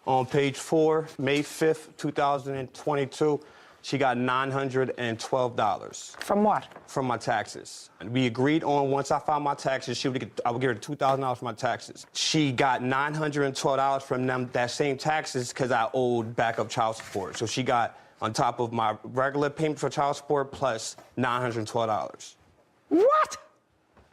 On page 4, May 5th, 2022, she got $912. From what? From my taxes. And we agreed on once I filed my taxes, I would give her $2,000 for my taxes. She got $912 from them, that same taxes, because I owed backup child support. So she got on top of my regular payment for child support plus $912. What?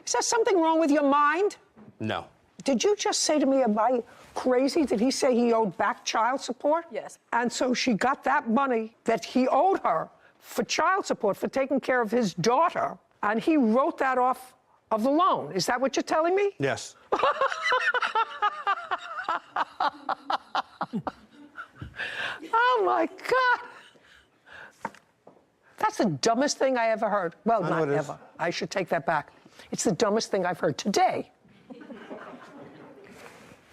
Is there something wrong with your mind? No. Did you just say to me, am I crazy? Did he say he owed back child support? Yes. And so she got that money that he owed her for child support, for taking care of his daughter, and he wrote that off of the loan. Is that what you're telling me? Yes. Oh, my God. That's the dumbest thing I ever heard. Well, not ever. I should take that back. It's the dumbest thing I've heard today.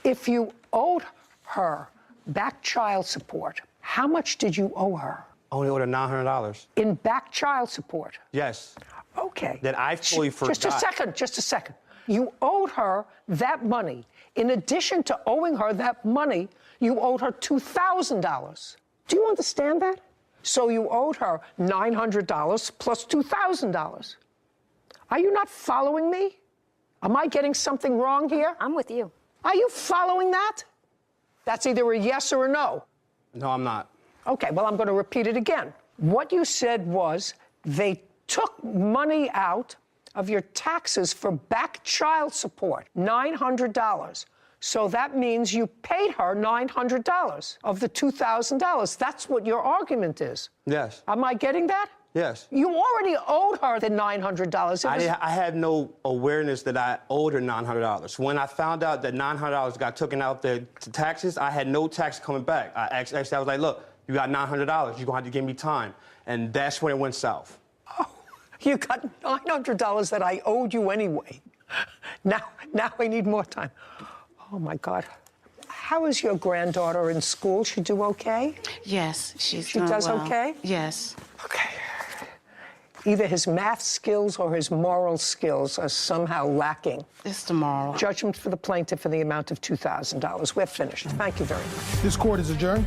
If you owed her back child support, how much did you owe her? I only owed her $900. In back child support? Yes. Okay. That I fully forgot. Just a second. You owed her that money. In addition to owing her that money, you owed her $2,000. Do you understand that? So you owed her $900 plus $2,000. Are you not following me? Am I getting something wrong here? I'm with you. Are you following that? That's either a yes or a no. No, I'm not. Okay, well, I'm going to repeat it again. What you said was they took money out of your taxes for back child support, $900. So that means you paid her $900 of the $2,000. That's what your argument is. Yes. Am I getting that? Yes. You already owed her the $900. I had no awareness that I owed her $900. When I found out that $900 got taken out the taxes, I had no tax coming back. I was like, look, you got $900. You're going to have to give me time. And that's when it went south. Oh, you got $900 that I owed you anyway. Now I need more time. Oh, my God. How is your granddaughter in school? She do okay? Yes, she does well. Okay? Yes. Okay. Either his math skills or his moral skills are somehow lacking. It's the moral. Judgment for the plaintiff in the amount of $2,000. We're finished. Thank you very much. This court is adjourned.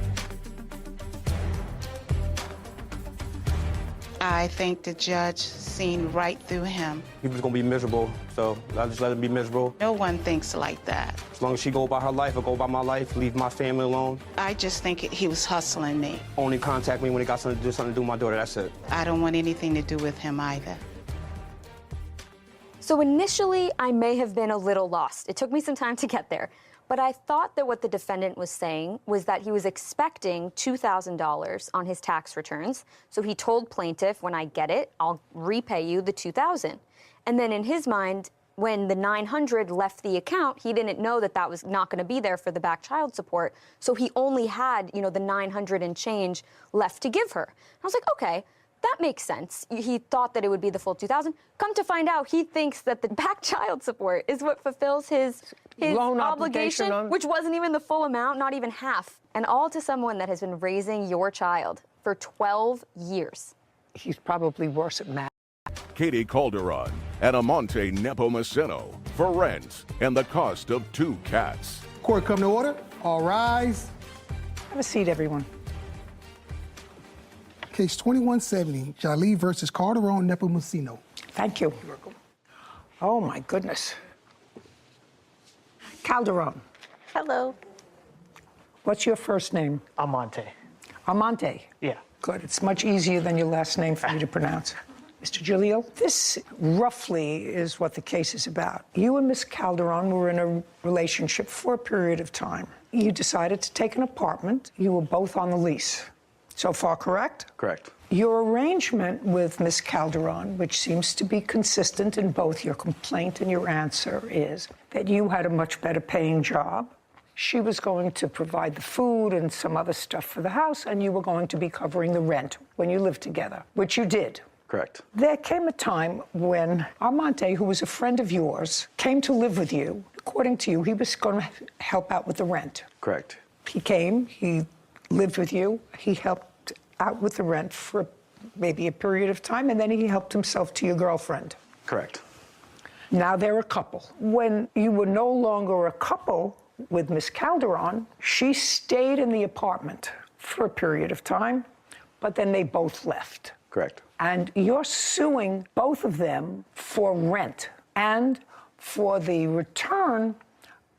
I think the judge seen right through him. He was going to be miserable, so I just let him be miserable. No one thinks like that. As long as she go about her life, I go about my life, leave my family alone. I just think he was hustling me. Only contact me when he got something to do with my daughter, that's it. I don't want anything to do with him either. So initially, I may have been a little lost. It took me some time to get there. But I thought that what the defendant was saying was that he was expecting $2,000 on his tax returns. So he told plaintiff, when I get it, I'll repay you the $2,000. And then in his mind, when the $900 left the account, he didn't know that that was not going to be there for the back child support. So he only had, the $900 and change left to give her. I was like, okay, that makes sense. He thought that it would be the full $2,000. Come to find out, he thinks that the back child support is what fulfills his loan obligation, which wasn't even the full amount, not even half. And all to someone that has been raising your child for 12 years. He's probably worse at math. Katie Calderon and Amante Nepomuceno for rent and the cost of 2 cats. Court come to order. All rise. Have a seat, everyone. Case 2170, Judy versus Calderon Nepomuceno. Thank you. You're welcome. Oh, my goodness. Calderon. Hello. What's your first name? Amante. Amante. Yeah. Good. It's much easier than your last name for me to pronounce. Mr. Giglio, this roughly is what the case is about. You and Miss Calderon were in a relationship for a period of time. You decided to take an apartment. You were both on the lease. So far, correct? Correct. Your arrangement with Miss Calderon, which seems to be consistent in both your complaint and your answer, is that you had a much better paying job. She was going to provide the food and some other stuff for the house, and you were going to be covering the rent when you lived together, which you did. Correct. There came a time when Amante, who was a friend of yours, came to live with you. According to you, he was going to help out with the rent. Correct. He came, he lived with you, he helped out with the rent for maybe a period of time, and then he helped himself to your girlfriend. Correct. Now they're a couple. When you were no longer a couple with Miss Calderon, she stayed in the apartment for a period of time, but then they both left. Correct. And you're suing both of them for rent and for the return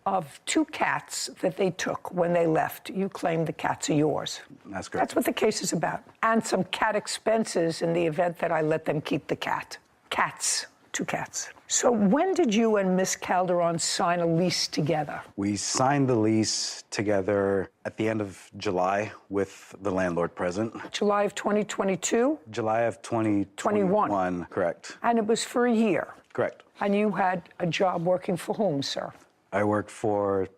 of 2 cats that they took when they left. You claim the cats are yours. That's correct. That's what the case is about. And some cat expenses in the event that I let them keep the cat. Cats, 2 cats. So when did you and Miss Calderon sign a lease together? We signed the lease together at the end of July with the landlord present. July of 2022? July of 2021. Correct. And it was for a year? Correct. And you had a job working for whom, sir? I worked for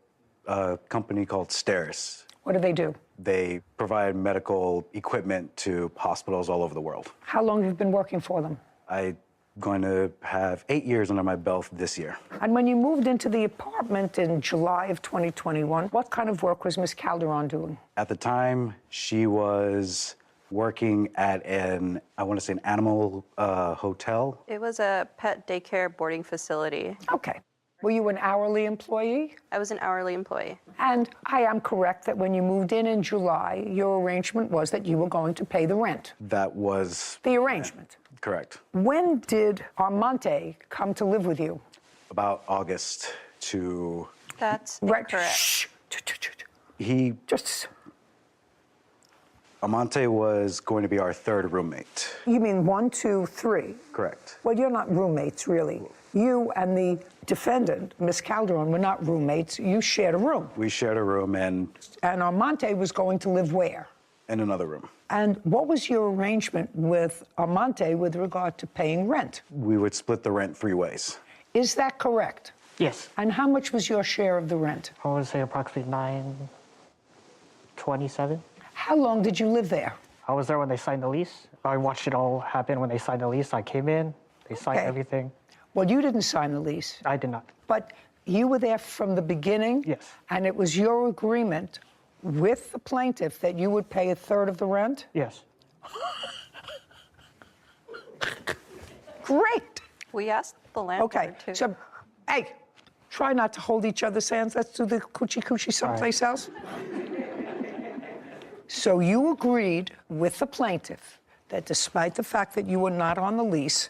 a company called Steris. What do they do? They provide medical equipment to hospitals all over the world. How long have you been working for them? I'm going to have 8 years under my belt this year. And when you moved into the apartment in July of 2021, what kind of work was Miss Calderon doing? At the time, she was working at an animal hotel. It was a pet daycare boarding facility. Okay. Were you an hourly employee? I was an hourly employee. And I am correct that when you moved in July, your arrangement was that you were going to pay the rent. That was the arrangement. Correct. When did Armante come to live with you? About August to... That's right. correct. Shh. Amante was going to be our third roommate. You mean 1, 2, 3? Correct. Well, you're not roommates, really. You and the defendant, Miss Calderon, were not roommates. You shared a room. We shared a room and Amante was going to live where? in another room. And what was your arrangement with Amante with regard to paying rent? We would split the rent 3 ways. Is that correct? Yes. And how much was your share of the rent? I would say approximately $927. How long did you live there? I was there when they signed the lease. I watched it all happen when they signed the lease. I came in, they signed everything. Well, you didn't sign the lease. I did not. But you were there from the beginning? Yes. And it was your agreement with the plaintiff that you would pay 1/3 of the rent? Yes. Great. We asked the landlord Okay, to. so, hey, try not to hold each other's hands. Let's do the coochie someplace else. So you agreed with the plaintiff that despite the fact that you were not on the lease,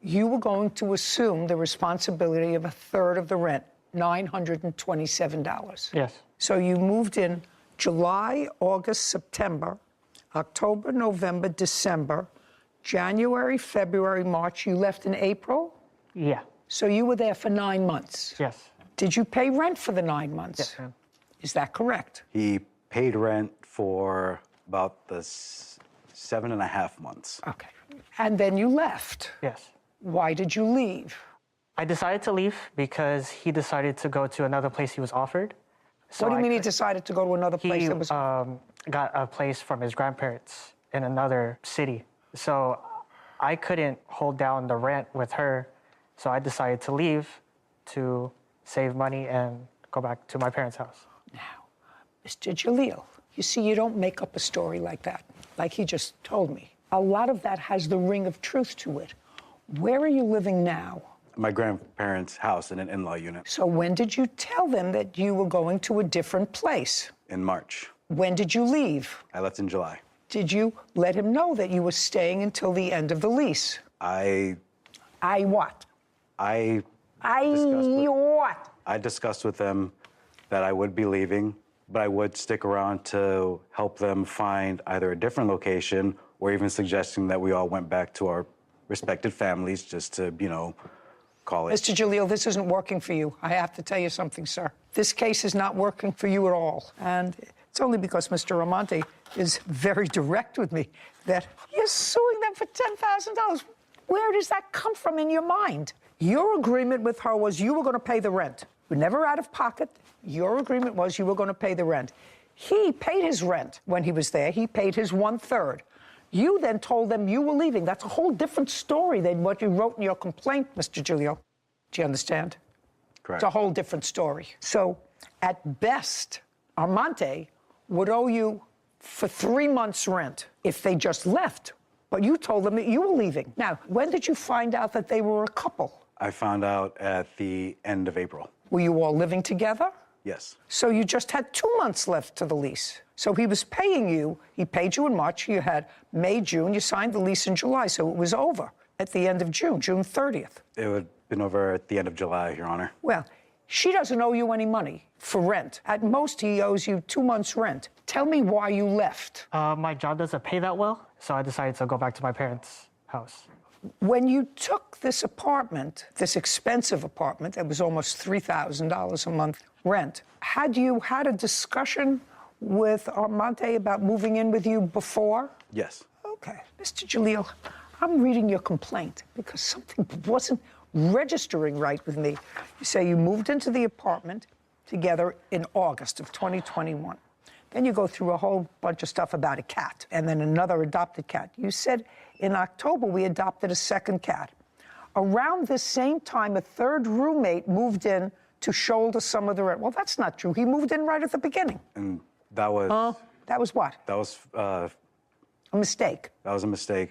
you were going to assume the responsibility of 1/3 of the rent, $927. Yes. So you moved in July, August, September, October, November, December, January, February, March. You left in April? Yeah. So you were there for 9 months? Yes. Did you pay rent for the 9 months? Yes, ma'am. Is that correct? He paid rent for about the 7.5 months. Okay. And then you left? Yes. Why did you leave? I decided to leave because he decided to go to another place he was offered. So What do you mean he decided to go to another place? He that was... got a place from his grandparents in another city. So I couldn't hold down the rent with her. So I decided to leave to save money and go back to my parents' house. Now, Mr. Jalil, you see, you don't make up a story like that, like he just told me. A lot of that has the ring of truth to it. Where are you living now? My grandparents' house in an in-law unit. So when did you tell them that you were going to a different place? In March. When did you leave? I left in July. Did you let him know that you were staying until the end of the lease? I what? What? I discussed with them that I would be leaving, but I would stick around to help them find either a different location or even suggesting that we all went back to our respected families just to, call it. Mr. Jalil, this isn't working for you. I have to tell you something, sir. This case is not working for you at all. And it's only because Mr. Ramonte is very direct with me that you're suing them for $10,000. Where does that come from in your mind? Your agreement with her was you were going to pay the rent. You were never out of pocket. Your agreement was you were going to pay the rent. He paid his rent when he was there. He paid his 1/3. You then told them you were leaving. That's a whole different story than what you wrote in your complaint, Mr. Giulio. Do you understand? Correct. It's a whole different story. So, at best, Armante would owe you for 3 months' rent if they just left. But you told them that you were leaving. Now, when did you find out that they were a couple? I found out at the end of April. Were you all living together? Yes. So you just had 2 months left to the lease. So he was paying you. He paid you in March. You had May, June. You signed the lease in July. So it was over at the end of June, June 30th. It would have been over at the end of July, Your Honor. Well, she doesn't owe you any money for rent. At most, he owes you 2 months' rent. Tell me why you left. My job doesn't pay that well, so I decided to go back to my parents' house. When you took this apartment, this expensive apartment that was almost $3,000 a month rent, had you had a discussion with Armante about moving in with you before? Yes. Okay. Mr. Jalil, I'm reading your complaint because something wasn't registering right with me. You say you moved into the apartment together in August of 2021. Then you go through a whole bunch of stuff about a cat and then another adopted cat. You said in October we adopted a second cat. Around this same time, a third roommate moved in to shoulder some of the rent. Well, that's not true. He moved in right at the beginning. And that was... That was what? That was... a mistake. That was a mistake.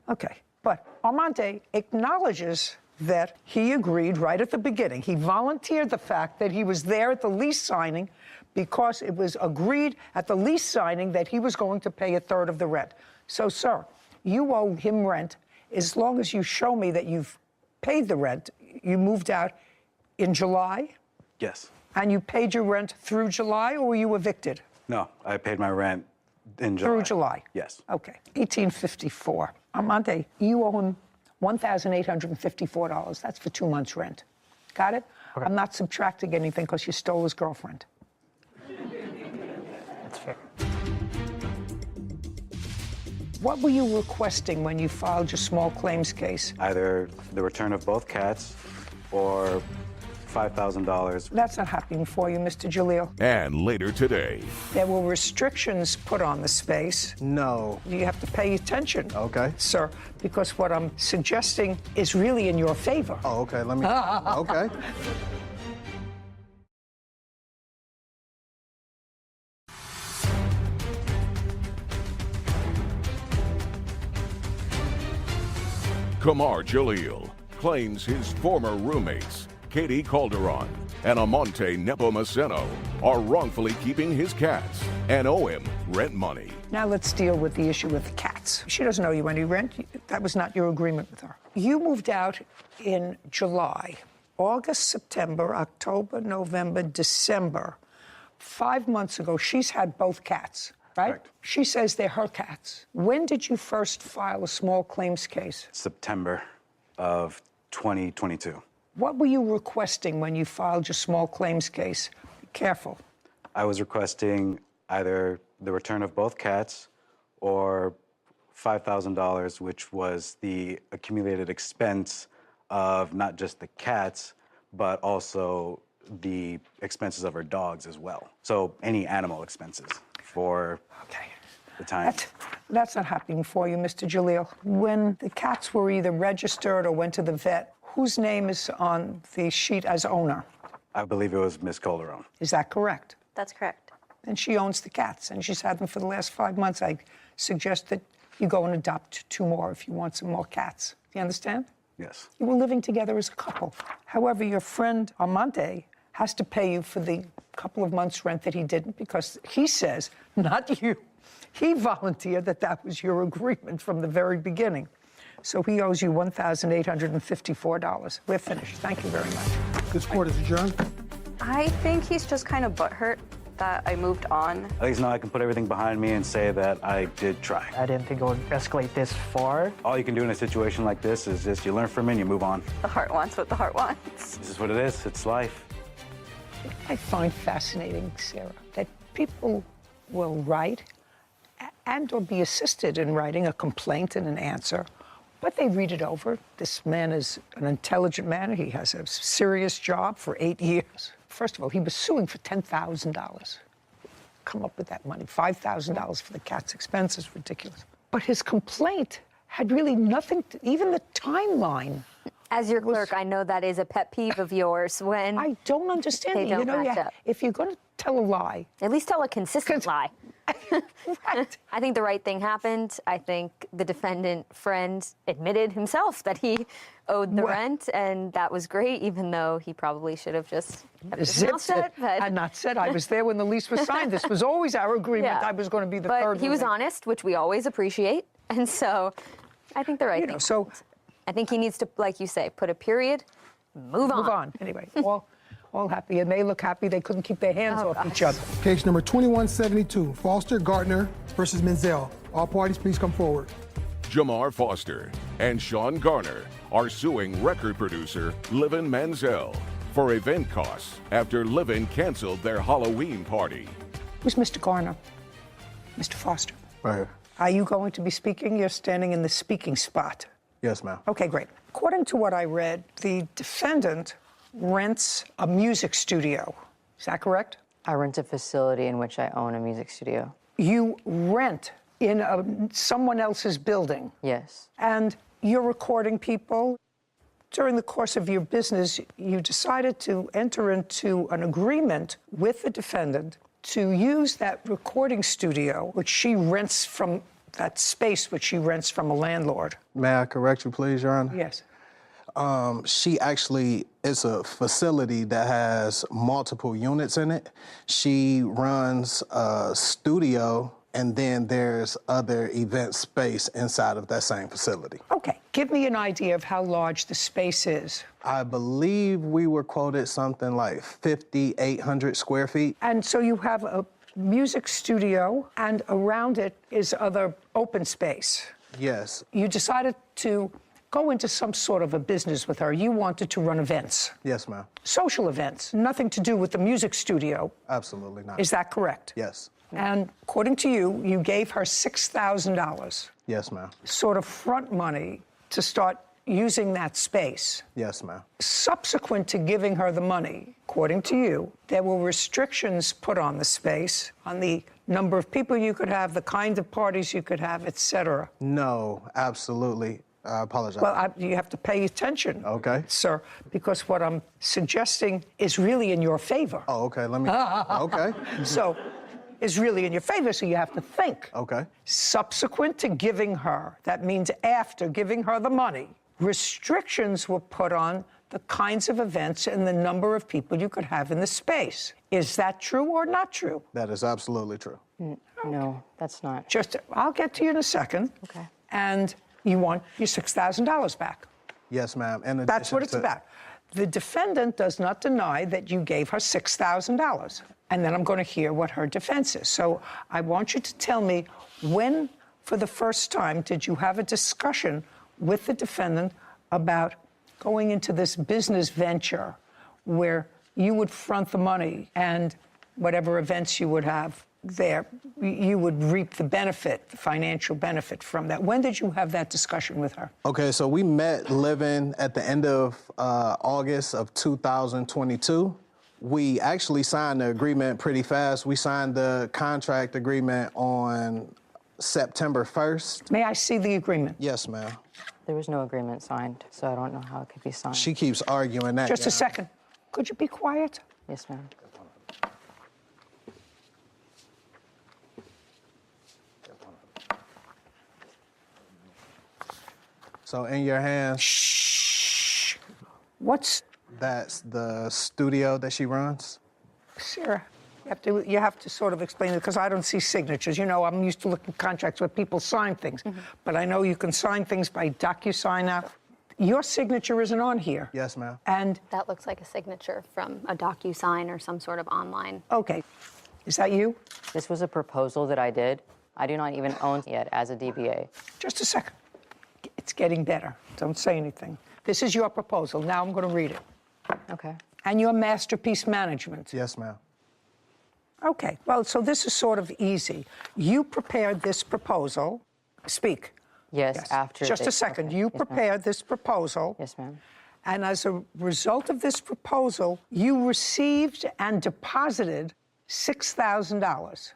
Okay. But Armante acknowledges that he agreed right at the beginning. He volunteered the fact that he was there at the lease signing because it was agreed at the lease signing that he was going to pay 1/3 of the rent. So, sir, you owe him rent as long as you show me that you've paid the rent. You moved out in July? Yes. And you paid your rent through July, or were you evicted? No, I paid my rent in July. Through July? Yes. Okay. 1854. Amante, you owe him $1,854. That's for 2 months' rent. Got it? Okay. I'm not subtracting anything because you stole his girlfriend. That's fair. What were you requesting when you filed your small claims case? Either the return of both cats or $5,000. That's not happening for you, Mr. Jalil. And later today, There were restrictions put on the space. No. You have to pay attention. Okay. Sir, because what I'm suggesting is really in your favor. Oh, okay. Let me. Okay. Kamar Jalil claims his former roommates, Katie Calderon and Amante Nepomuceno, are wrongfully keeping his cats and owe him rent money. Now let's deal with the issue with the cats. She doesn't owe you any rent. That was not your agreement with her. You moved out in July. August, September, October, November, December. 5 months ago, she's had both cats, right? Correct. She says they're her cats. When did you first file a small claims case? September of 2022. What were you requesting when you filed your small claims case? Be careful. I was requesting either the return of both cats or $5,000, which was the accumulated expense of not just the cats, but also the expenses of her dogs as well. So any animal expenses for the time. That's not happening for you, Mr. Jalil. When the cats were either registered or went to the vet, whose name is on the sheet as owner? I believe it was Miss Calderon. Is that correct? That's correct. And she owns the cats, and she's had them for the last 5 months. I suggest that you go and adopt 2 more if you want some more cats. Do you understand? Yes. You were living together as a couple. However, your friend Amante has to pay you for the couple of months' rent that he didn't, because he says, not you, he volunteered that was your agreement from the very beginning. So he owes you $1,854. We're finished. Thank you very much. This court is adjourned. I think he's just kind of butthurt that I moved on. At least now I can put everything behind me and say that I did try. I didn't think it would escalate this far. All you can do in a situation like this is just you learn from it and you move on. The heart wants what the heart wants. This is what it is. It's life. I find fascinating, Sarah, that people will write and or be assisted in writing a complaint and an answer, but they read it over. This man is an intelligent man. He has a serious job for 8 years. First of all, he was suing for $10,000. Come up with that money. $5,000 for the cat's expenses, ridiculous. But his complaint had really nothing to, even the timeline. As your clerk, I know that is a pet peeve of yours when I don't understand they it. don't You know, match up. if you're going to tell a lie, at least tell a consistent lie. right. I think the right thing happened. I think the defendant friend admitted himself that he owed the rent, and that was great, even though he probably should have just kept his mouth shut. And not said, I was there when the lease was signed. This was always our agreement. Yeah. I was going to be the But third he was roommate. honest, which we always appreciate, and so I think the right thing. So I think he needs to, like you say, put a period, move on. Move on. Anyway, all happy, and they look happy. They couldn't keep their hands off each other. Case number 2172, Foster Gardner versus Menzel. All parties, please come forward. Jamar Foster and Sean Garner are suing record producer Livin Manziel for event costs after Livin canceled their Halloween party. Who's Mr. Garner? Mr. Foster. Right here. Are you going to be speaking? You're standing in the speaking spot. Yes, ma'am. Okay, great. According to what I read, the defendant rents a music studio. Is that correct? I rent a facility in which I own a music studio. You rent in someone else's building. Yes. And you're recording people. During the course of your business, you decided to enter into an agreement with the defendant to use that recording studio, which she rents from that space, which she rents from a landlord. May I correct you, please, Your Honor? Yes. She actually is a facility that has multiple units in it. She runs a studio, and then there's other event space inside of that same facility. Okay, Give me an idea of how large the space is. I believe we were quoted something like 5,800 square feet. And so you have a music studio, and around it is other open space. Yes. You decided to go into some sort of a business with her. You wanted to run events. Yes, ma'am. Social events, nothing to do with the music studio. Absolutely not. Is that correct? Yes. And according to you, you gave her $6,000. Yes, ma'am. Sort of front money to start using that space. Yes, ma'am. Subsequent to giving her the money, according to you, there were restrictions put on the space, on the number of people you could have, the kind of parties you could have, etc. No, absolutely. I apologize. Well, you have to pay attention, okay, sir, because what I'm suggesting is really in your favor. Oh, okay. Let me. Okay. So, is really in your favor, so you have to think. Okay. Subsequent to giving her, that means after giving her the money, restrictions were put on the kinds of events and the number of people you could have in the space. Is that true or not true? That is absolutely true. No, that's not. I'll get to you in a second. Okay. And you want your $6,000 back. Yes, ma'am. And that's what it's about. The defendant does not deny that you gave her $6,000. And then I'm going to hear what her defense is. So I want you to tell me when, for the first time, did you have a discussion with the defendant about going into this business venture where you would front the money and whatever events you would have there, you would reap the benefit, the financial benefit from that. When did you have that discussion with her? Okay, so we met living at the end of August of 2022. We actually signed the agreement pretty fast. We signed the contract agreement on September 1st. May I see the agreement? Yes, ma'am. There was no agreement signed, so I don't know how it could be signed. She keeps arguing that. Just a second. Could you be quiet? Yes, ma'am. So in your hands. Shh. What's? That's the studio that she runs. Sarah, you have to sort of explain it because I don't see signatures. You know, I'm used to looking at contracts where people sign things, but I know you can sign things by DocuSign now. Your signature isn't on here. Yes, ma'am. And that looks like a signature from a DocuSign or some sort of online. Okay. Is that you? This was a proposal that I did. I do not even own it yet as a DBA. Just a second. It's getting better. Don't say anything. This is your proposal. Now I'm going to read it. Okay. And your masterpiece management. Yes, ma'am. Okay. Well, so this is sort of easy. You prepared this proposal. Speak. Yes, after. Just a second. You prepared this proposal. Yes, ma'am. And as a result of this proposal, you received and deposited $6,000.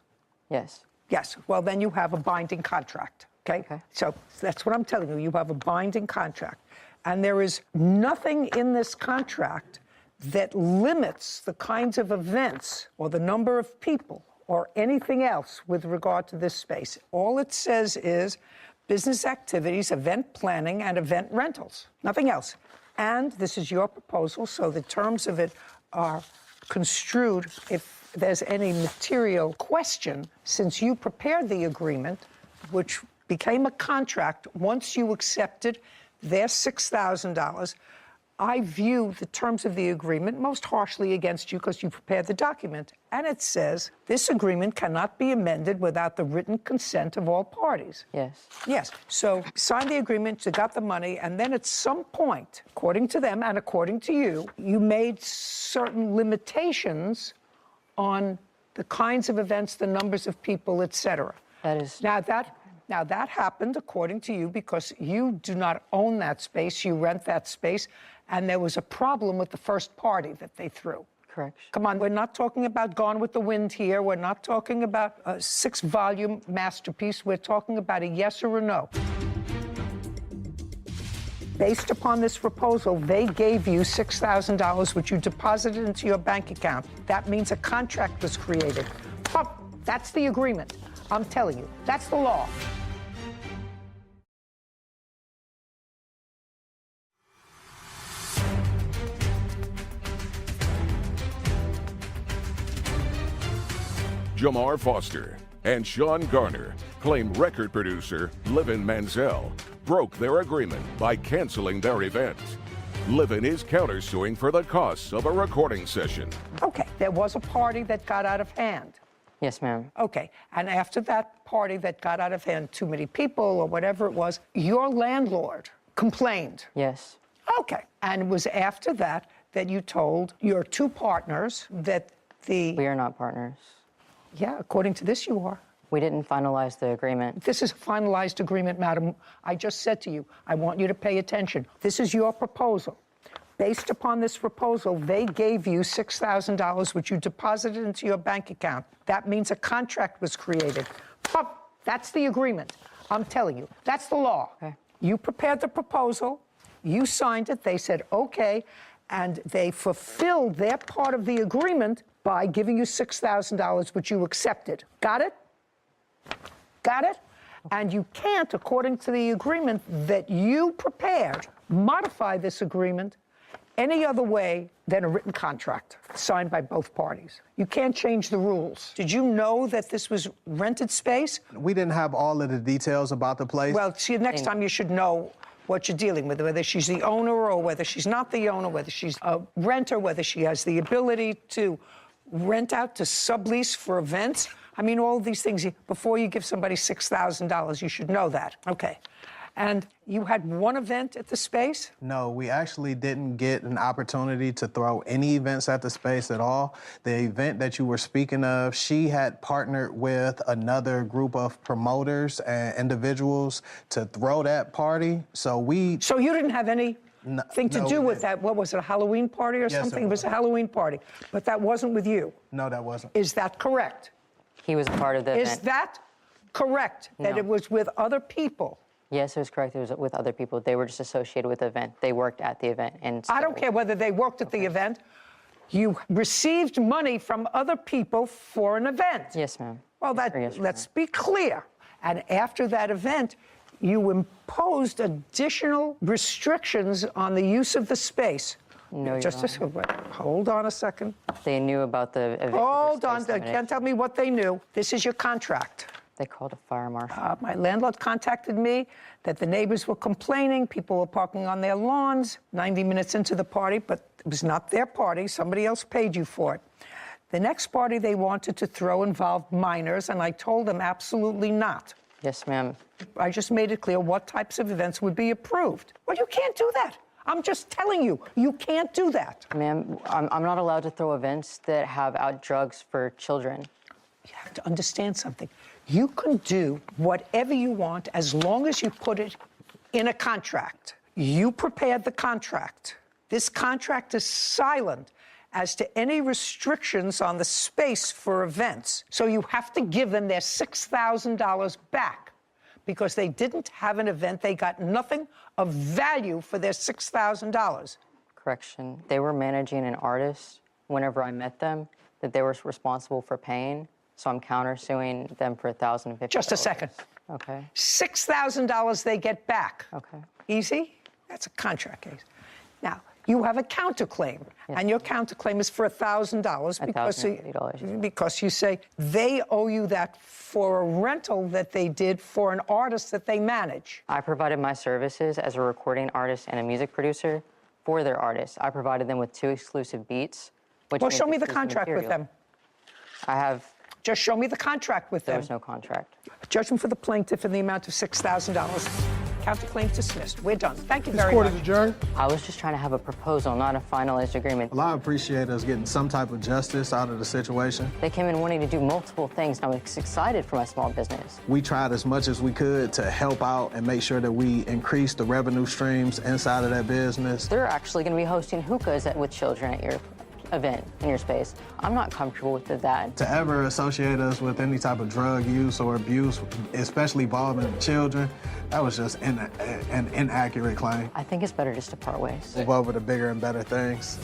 Yes. Yes. Well, then you have a binding contract. Okay? So that's what I'm telling you. You have a binding contract. And there is nothing in this contract that limits the kinds of events or the number of people or anything else with regard to this space. All it says is business activities, event planning, and event rentals. Nothing else. And this is your proposal, so the terms of it are construed if there's any material question, since you prepared the agreement, which became a contract once you accepted their $6,000. I view the terms of the agreement most harshly against you because you prepared the document. And it says this agreement cannot be amended without the written consent of all parties. Yes. Yes. So signed the agreement, you got the money, and then at some point, according to them and according to you, you made certain limitations on the kinds of events, the numbers of people, et cetera. That is. Now, that happened, according to you, because you do not own that space, you rent that space, and there was a problem with the first party that they threw. Correct. Come on, we're not talking about Gone with the Wind here. We're not talking about a 6-volume masterpiece. We're talking about a yes or a no. Based upon this proposal, they gave you $6,000, which you deposited into your bank account. That means a contract was created. That's the agreement. I'm telling you, that's the law. Jamar Foster, and Sean Garner claim record producer Livin Manziel broke their agreement by canceling their event. Livin is countersuing for the costs of a recording session. Okay, there was a party that got out of hand. Yes, ma'am. Okay, and after that party that got out of hand, too many people or whatever it was, your landlord complained. Yes. Okay, and it was after that that you told your two partners that the... We are not partners. Yeah, according to this, you are. We didn't finalize the agreement. This is a finalized agreement, madam. I just said to you, I want you to pay attention. This is your proposal. Based upon this proposal, they gave you $6,000, which you deposited into your bank account. That means a contract was created. That's the agreement. I'm telling you, that's the law. Okay. You prepared the proposal, you signed it, they said, okay, and they fulfilled their part of the agreement by giving you $6,000, which you accepted. Got it? Got it? And you can't, according to the agreement that you prepared, modify this agreement any other way than a written contract signed by both parties. You can't change the rules. Did you know that this was rented space? We didn't have all of the details about the place. Well, see, next time you should know what you're dealing with, whether she's the owner or whether she's not the owner, whether she's a renter, whether she has the ability to rent out to sublease for events. I mean, all these things. Before you give somebody $6,000, you should know that. Okay. And you had one event at the space? No, we actually didn't get an opportunity to throw any events at the space at all. The event that you were speaking of, she had partnered with another group of promoters and individuals to throw that party. So you didn't have anything to do with that? What was it, a Halloween party or something? It was a Halloween party, but that wasn't with you? No, that wasn't. Is that correct? He was a part of the event. Is that correct, that it was with other people? Yes, it was correct. It was with other people. They were just associated with the event. They worked at the event. And I don't care whether they worked at the event. You received money from other people for an event. Yes, ma'am. Well, let's be clear. And after that event, you imposed additional restrictions on the use of the space. No, hold on a second. They knew about the event. Hold on. They can't tell me what they knew. This is your contract. They called a fire marshal. My landlord contacted me that the neighbors were complaining. People were parking on their lawns 90 minutes into the party, but it was not their party. Somebody else paid you for it. The next party they wanted to throw involved minors, and I told them absolutely not. Yes, ma'am. I just made it clear what types of events would be approved. Well, you can't do that. I'm just telling you, you can't do that. Ma'am, I'm not allowed to throw events that have out drugs for children. You have to understand something. You can do whatever you want as long as you put it in a contract. You prepared the contract. This contract is silent as to any restrictions on the space for events. So you have to give them their $6,000 back because they didn't have an event. They got nothing of value for their $6,000. Correction. They were managing an artist whenever I met them that they were responsible for paying. So I'm countersuing them for $1,050. Just a second. Okay. $6,000 they get back. Okay. Easy? That's a contract case. Now, you have a counterclaim, and your counterclaim is for $1,000 because you say they owe you that for a rental that they did for an artist that they manage. I provided my services as a recording artist and a music producer for their artists. I provided them with 2 exclusive beats. Well, show me the contract with them. I have. Just show me the contract with them. There was no contract. Judgment for the plaintiff in the amount of $6,000. Counterclaim dismissed. We're done. Thank you very Court much. is adjourned. I was just trying to have a proposal, not a finalized agreement. Well, I appreciate us getting some type of justice out of the situation. They came in wanting to do multiple things, and I was excited for my small business. We tried as much as we could to help out and make sure that we increase the revenue streams inside of that business. They're actually going to be hosting hookahs with children at your event in your space. I'm not comfortable with that. To ever associate us with any type of drug use or abuse, especially involving children, that was just an inaccurate claim. I think it's better just to part ways. Move over to bigger and better things.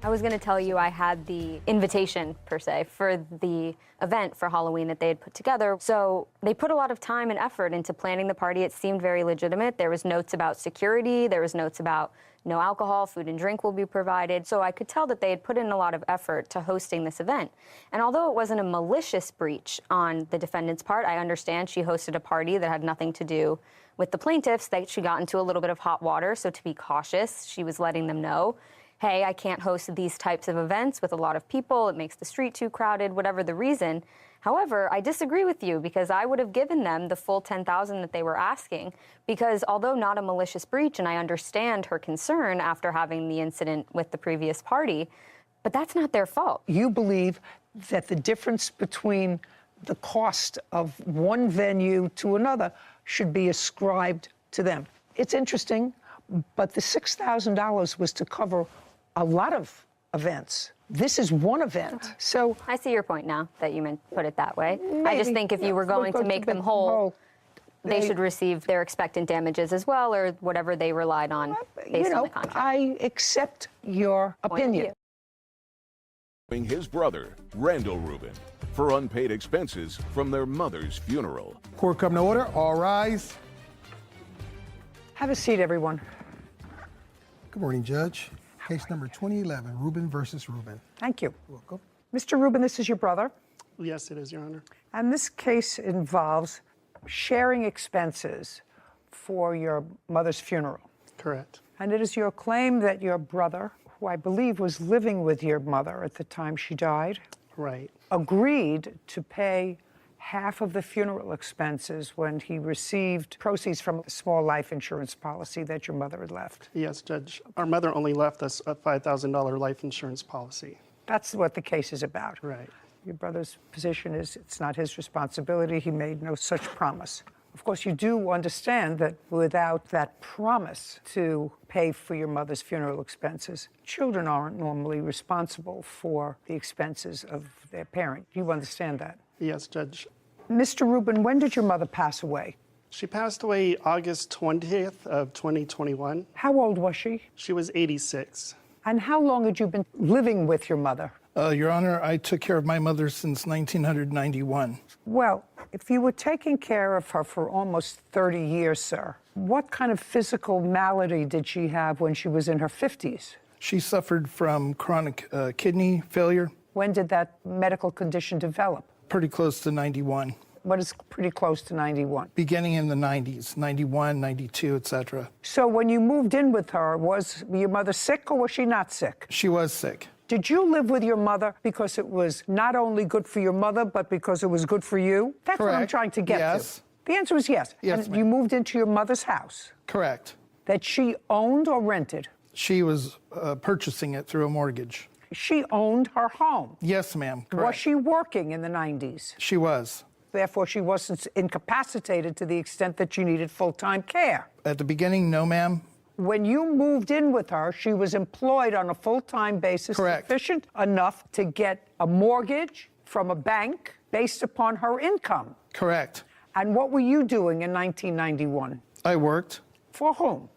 I was going to tell you I had the invitation, per se, for the event for Halloween that they had put together. So they put a lot of time and effort into planning the party. It seemed very legitimate. There was notes about security. There was notes about no alcohol, food and drink will be provided. So I could tell that they had put in a lot of effort to hosting this event. And although it wasn't a malicious breach on the defendant's part, I understand she hosted a party that had nothing to do with the plaintiffs, that she got into a little bit of hot water. So to be cautious, she was letting them know, hey, I can't host these types of events with a lot of people. It makes the street too crowded, whatever the reason. However, I disagree with you because I would have given them the full $10,000 that they were asking, because although not a malicious breach, and I understand her concern after having the incident with the previous party, but that's not their fault. You believe that the difference between the cost of one venue to another should be ascribed to them. It's interesting, but the $6,000 was to cover a lot of events. This is one event. So I see your point now that you put it that way. I maybe, just think if you were going to make them whole, they should receive their expectant damages as well, or whatever they relied on based on the contract. I accept your opinion. His brother, Randall Rubin, for unpaid expenses from their mother's funeral. Court come to order. All rise. Have a seat, everyone. Good morning, Judge. Case number 2011, Rubin versus Rubin. Thank you. Welcome. Mr. Rubin, this is your brother. Yes, it is, Your Honor. And this case involves sharing expenses for your mother's funeral. Correct. And it is your claim that your brother, who I believe was living with your mother at the time she died, right, agreed to pay half of the funeral expenses when he received proceeds from a small life insurance policy that your mother had left. Yes, Judge. Our mother only left us a $5,000 life insurance policy. That's what the case is about. Right. Your brother's position is it's not his responsibility. He made no such promise. Of course, you do understand that without that promise to pay for your mother's funeral expenses, children aren't normally responsible for the expenses of their parent. You understand that? Yes, Judge. Mr. Rubin, when did your mother pass away? She passed away August 20th of 2021. How old was she? She was 86. And how long had you been living with your mother? Your Honor, I took care of my mother since 1991. Well, if you were taking care of her for almost 30 years, sir, what kind of physical malady did she have when she was in her 50s? She suffered from chronic kidney failure. When did that medical condition develop? Pretty close to 91. What is pretty close to 91? Beginning in the 90s, 91, 92, etc. So when you moved in with her, was your mother sick or was she not sick? She was sick. Did you live with your mother because it was not only good for your mother, but because it was good for you? That's Correct. what I'm trying to get Yes. to. The answer is yes. Yes, and you moved into your mother's house? Correct. That she owned or rented? She was purchasing it through a mortgage. She owned her home? Yes, ma'am. Correct. Was she working in the 90s? She was. Therefore, she wasn't incapacitated to the extent that she needed full-time care. At the beginning, no, ma'am. When you moved in with her, she was employed on a full-time basis, correct, sufficient enough to get a mortgage from a bank based upon her income. Correct. And what were you doing in 1991? I worked. For whom?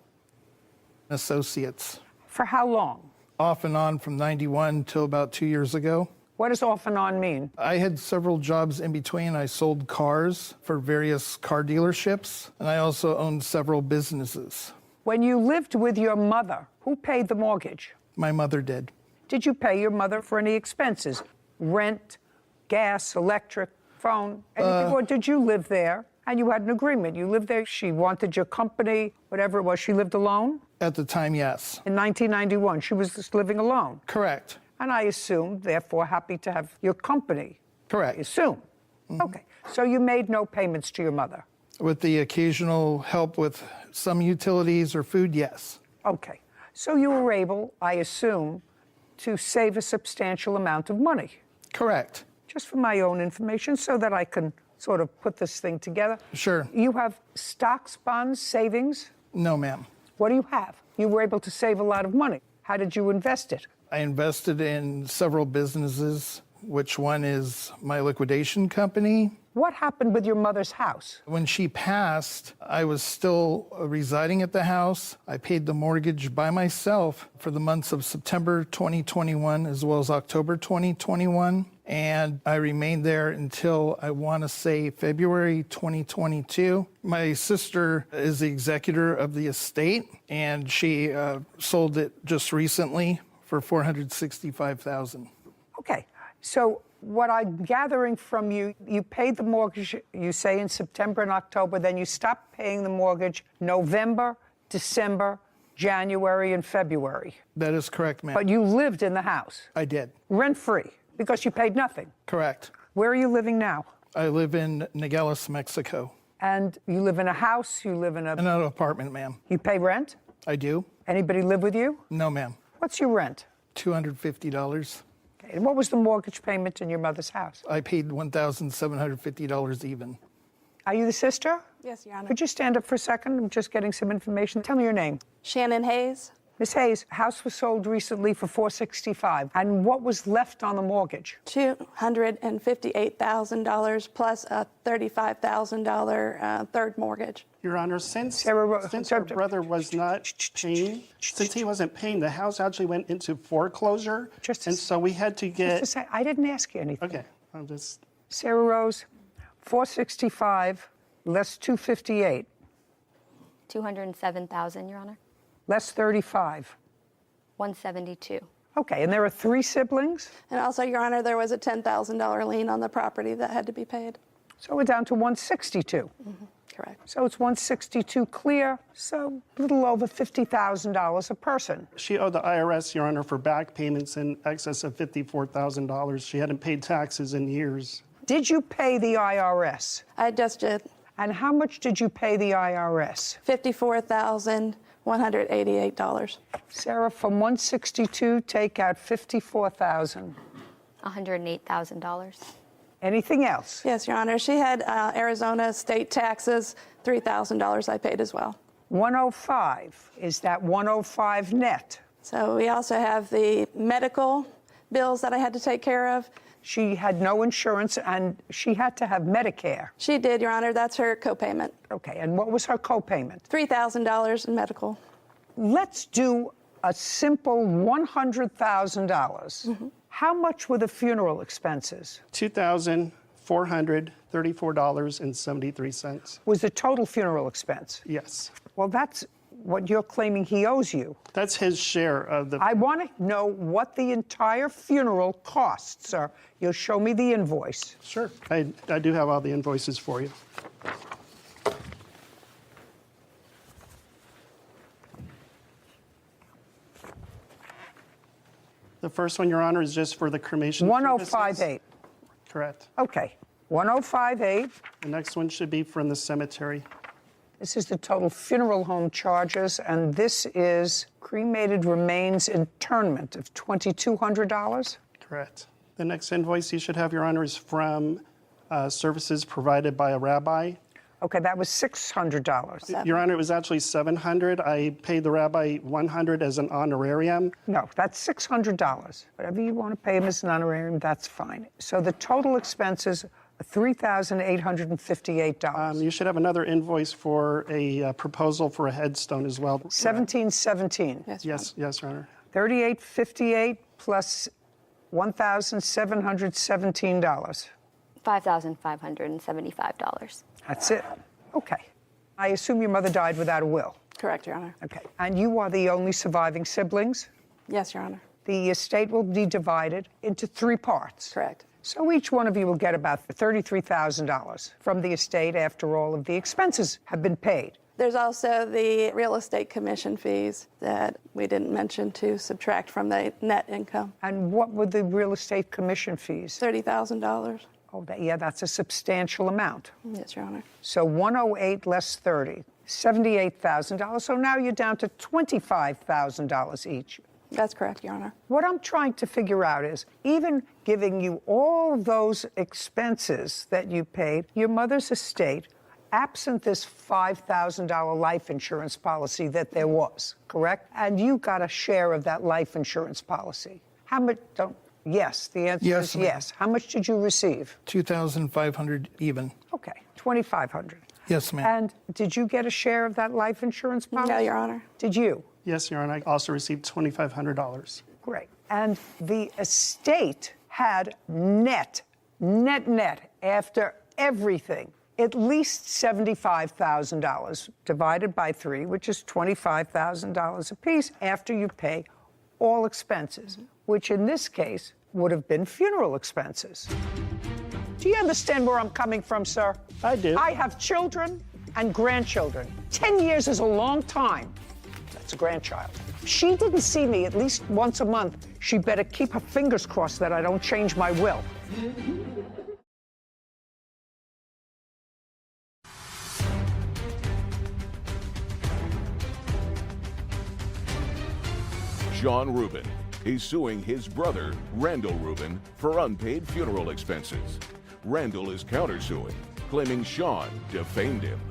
Associates. For how long? Off and on from 91 till about 2 years ago. What does off and on mean? I had several jobs in between. I sold cars for various car dealerships, and I also owned several businesses. When you lived with your mother, who paid the mortgage? My mother did. Did you pay your mother for any expenses? Rent, gas, electric, phone, anything? Or did you live there and you had an agreement? You lived there, she wanted your company, whatever it was. She lived alone? At the time, yes. In 1991, she was just living alone? Correct. And I assume, therefore, happy to have your company? Correct. I assume. Mm-hmm. Okay. So you made no payments to your mother? With the occasional help with some utilities or food, yes. Okay. So you were able, I assume, to save a substantial amount of money? Correct. Just for my own information, so that I can sort of put this thing together. Sure. You have stocks, bonds, savings? No, ma'am. What do you have? You were able to save a lot of money. How did you invest it? I invested in several businesses, which one is my liquidation company. What happened with your mother's house? When she passed, I was still residing at the house. I paid the mortgage by myself for the months of September 2021 as well as October 2021. and I remained there until I want to say February 2022. My sister is the executor of the estate, and she sold it just recently for $465,000. Okay, so what I'm gathering from you, you paid the mortgage, you say in September and October, then you stopped paying the mortgage November, December, January, and February. That is correct, ma'am. But you lived in the house? I did. Rent-free, because you paid nothing? Correct. Where are you living now? I live in Nogales, Mexico. And you live in a house, you live in In an apartment, ma'am. You pay rent? I do. Anybody live with you? No, ma'am. What's your rent? $250. Okay. And what was the mortgage payment in your mother's house? I paid $1,750 even. Are you the sister? Yes, Your Honor. Could you stand up for a second? I'm just getting some information. Tell me your name. Shannon Hayes. Miss Hayes, house was sold recently for $465,000. And what was left on the mortgage? $258,000 plus a $35,000 third mortgage. Your Honor, since her brother was not paying, since he wasn't paying, the house actually went into foreclosure, and so we had to get... Just to say, I didn't ask you anything. Okay, I'm just... Sarah Rose, $465,000 less $258,000. $207,000, Your Honor. Less $35,000. $172,000. Okay, and there are 3 siblings? And also, Your Honor, there was a $10,000 lien on the property that had to be paid. So we're down to $162,000. Correct. So it's $162,000 clear, so a little over $50,000 a person. She owed the IRS, Your Honor, for back payments in excess of $54,000. She hadn't paid taxes in years. Did you pay the IRS? I just did. And how much did you pay the IRS? $54,188. Sarah, from $162,000, take out $54,000. $108,000. Anything else? Yes, Your Honor. She had Arizona state taxes, $3,000 I paid as well. 105. Is that 105 net? So we also have the medical bills that I had to take care of. She had no insurance, and she had to have Medicare. She did, Your Honor. That's her copayment. Okay, and what was her copayment? $3,000 in medical. Let's do a simple $100,000. How much were the funeral expenses? $2,434.73. Was the total funeral expense? Yes. Well, that's what you're claiming he owes you. That's his share of the... I want to know what the entire funeral cost, sir. You'll show me the invoice. Sure. I do have all the invoices for you. The first one, Your Honor, is just for the cremation services. 1058. Correct. Okay. 1058. The next one should be from the cemetery. This is the total funeral home charges, and this is cremated remains internment of $2,200. Correct. The next invoice you should have, Your Honor, is from services provided by a rabbi. Okay, that was $600. Your Honor, it was actually $700. I paid the rabbi $100 as an honorarium. No, that's $600. Whatever you want to pay him as an honorarium, that's fine. So the total expenses are $3,858. You should have another invoice for a proposal for a headstone as well. 1717. Yes, Your Honor. 3858 plus $1,717. $5,575. That's it. Okay. I assume your mother died without a will. Correct, Your Honor. Okay. And you are the only surviving siblings? Yes, Your Honor. The estate will be divided into 3 parts. Correct. So each one of you will get about $33,000 from the estate after all of the expenses have been paid. There's also the real estate commission fees that we didn't mention to subtract from the net income. And what were the real estate commission fees? $30,000. Oh, yeah, that's a substantial amount. Yes, Your Honor. So 108 less 30, $78,000. So now you're down to $25,000 each. That's correct, Your Honor. What I'm trying to figure out is, even giving you all those expenses that you paid, your mother's estate, absent this $5,000 life insurance policy that there was, correct? And you got a share of that life insurance policy. How much? Yes, the answer is yes. How much did you receive? $2,500 even. Okay, $2,500. Yes, ma'am. And did you get a share of that life insurance policy? No, Your Honor. Did you? Yes, Your Honor. I also received $2,500. Great. And the estate had net, after everything, at least $75,000 divided by 3, which is $25,000 apiece after you pay all expenses, which in this case would have been funeral expenses. Do you understand where I'm coming from, sir? I do. I have children and grandchildren. 10 years is a long time. That's a grandchild. If she didn't see me at least once a month, she better keep her fingers crossed that I don't change my will. Sean Rubin. He's suing his brother, Randall Rubin, for unpaid funeral expenses. Randall is countersuing, claiming Sean defamed him.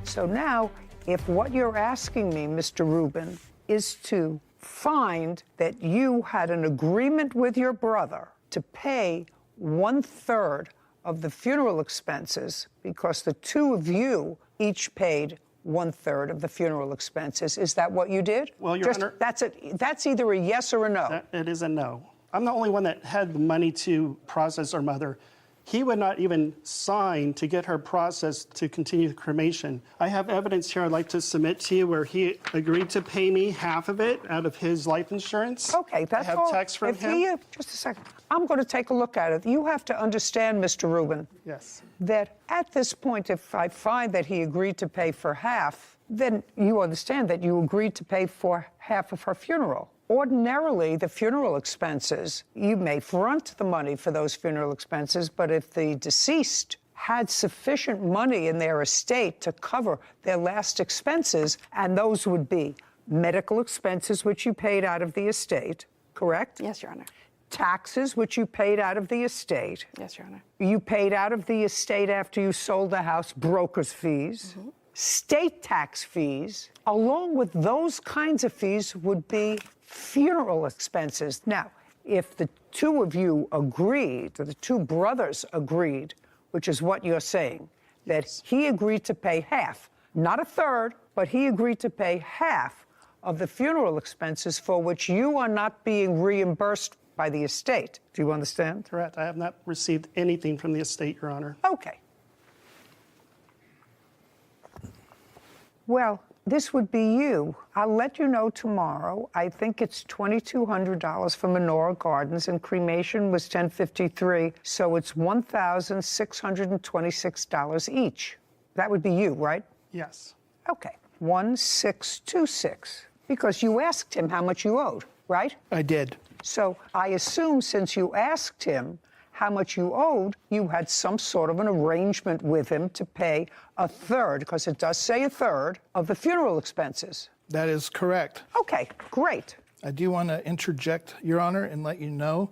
So now, if what you're asking me, Mr. Rubin, is to find that you had an agreement with your brother to pay 1/3 of the funeral expenses because the two of you each paid 1/3 of the funeral expenses. Is that what you did? Well, Your Honor, that's either a yes or a no. It is a no. I'm the only one that had the money to process our mother. He would not even sign to get her processed to continue the cremation. I have evidence here I'd like to submit to you where he agreed to pay me half of it out of his life insurance. Okay, that's all. I have text from him. Just a second. I'm going to take a look at it. You have to understand, Mr. Rubin, Yes. that at this point, if I find that he agreed to pay for half, then you understand that you agreed to pay for half of her funeral. Ordinarily, the funeral expenses, you may front the money for those funeral expenses, but if the deceased had sufficient money in their estate to cover their last expenses, and those would be medical expenses, which you paid out of the estate, correct? Yes, Your Honor. Taxes, which you paid out of the estate. Yes, Your Honor. You paid out of the estate after you sold the house, broker's fees. State tax fees, along with those kinds of fees, would be funeral expenses. Now, if the two of you agreed, or the two brothers agreed, which is what you're saying, that he agreed to pay half, not 1/3, but he agreed to pay half of the funeral expenses for which you are not being reimbursed by the estate. Do you understand? Correct. I have not received anything from the estate, Your Honor. Okay. Well, this would be you. I'll let you know tomorrow. I think it's $2,200 for Menorah Gardens, and cremation was $1,053, so it's $1,626 each. That would be you, right? Yes. Okay. 1,626. Because you asked him how much you owed, right? I did. So I assume since you asked him how much you owed, you had some sort of an arrangement with him to pay 1/3, because it does say 1/3 of the funeral expenses. That is correct. Okay, great. I do want to interject, Your Honor, and let you know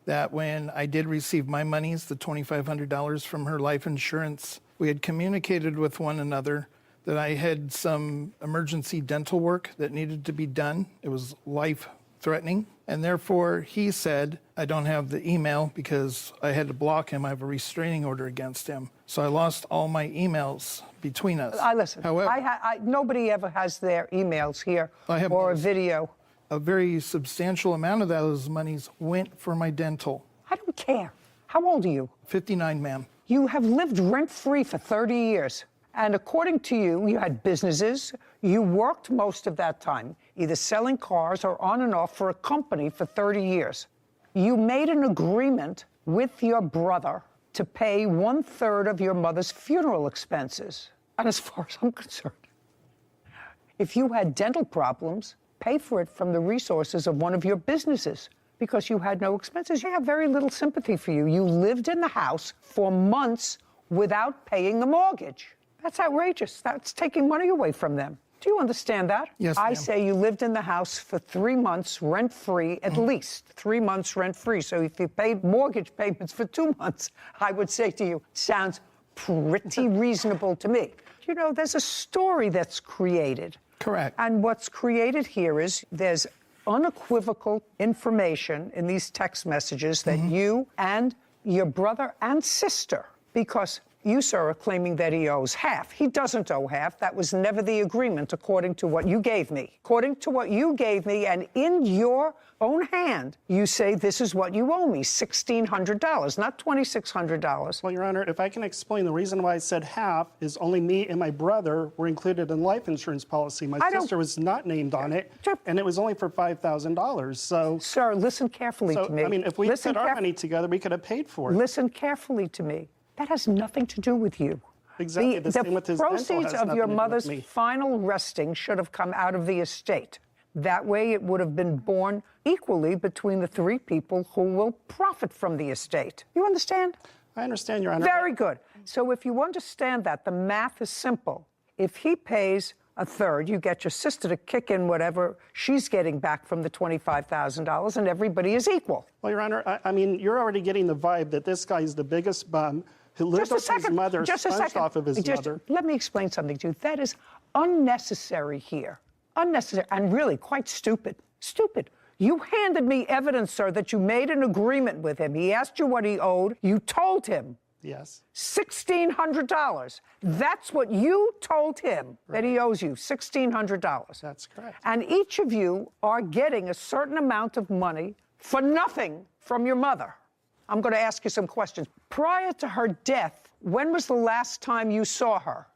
that when I did receive my monies, the $2,500 from her life insurance, we had communicated with one another that I had some emergency dental work that needed to be done. It was life-threatening. And therefore, he said, I don't have the email because I had to block him. I have a restraining order against him. So I lost all my emails between us. Listen, However, nobody ever has their emails here or a video. A very substantial amount of those monies went for my dental. I don't care. How old are you? 59, ma'am. You have lived rent-free for 30 years. And according to you, you had businesses. You worked most of that time, either selling cars or on and off for a company for 30 years. You made an agreement with your brother to pay 1/3 of your mother's funeral expenses. And as far as I'm concerned, if you had dental problems, pay for it from the resources of one of your businesses, because you had no expenses. You have very little sympathy for you. You lived in the house for months without paying the mortgage. That's outrageous. That's taking money away from them. Do you understand that? Yes, I ma'am. say you lived in the house for 3 months rent-free, at least 3 months rent-free. So if you paid mortgage payments for 2 months, I would say to you, sounds pretty reasonable to me. You know, there's a story that's created. Correct. And what's created here is there's unequivocal information in these text messages that you and your brother and sister, because You, sir, are claiming that he owes half. He doesn't owe half. That was never the agreement, according to what you gave me. According to what you gave me, and in your own hand, you say this is what you owe me, $1,600, not $2,600. Well, Your Honor, if I can explain, the reason why I said half is only me and my brother were included in life insurance policy. My sister was not named on it, and it was only for $5,000. So, sir, listen carefully to me. I mean, if we put our money together, we could have paid for it. Listen carefully to me. That has nothing to do with you. Exactly. The same with his dental has proceeds of nothing your to do with mother's me. final resting should have come out of the estate. That way, it would have been borne equally between the three people who will profit from the estate. You understand? I understand, Your Honor. Very good. So if you understand that, the math is simple. If he pays a third, you get your sister to kick in whatever she's getting back from the $25,000, and everybody is equal. Well, Your Honor, I mean, you're already getting the vibe that this guy is the biggest bum who lived off his mother, sponged off of his mother. Let me explain something to you. That is unnecessary here. Unnecessary and really quite stupid. Stupid. You handed me evidence, sir, that you made an agreement with him. He asked you what he owed. You told him. Yes. $1,600. That's what you told him, that he owes you, $1,600. That's correct. And each of you are getting a certain amount of money for nothing from your mother. I'm going to ask you some questions. Prior to her death, when was the last time you saw her?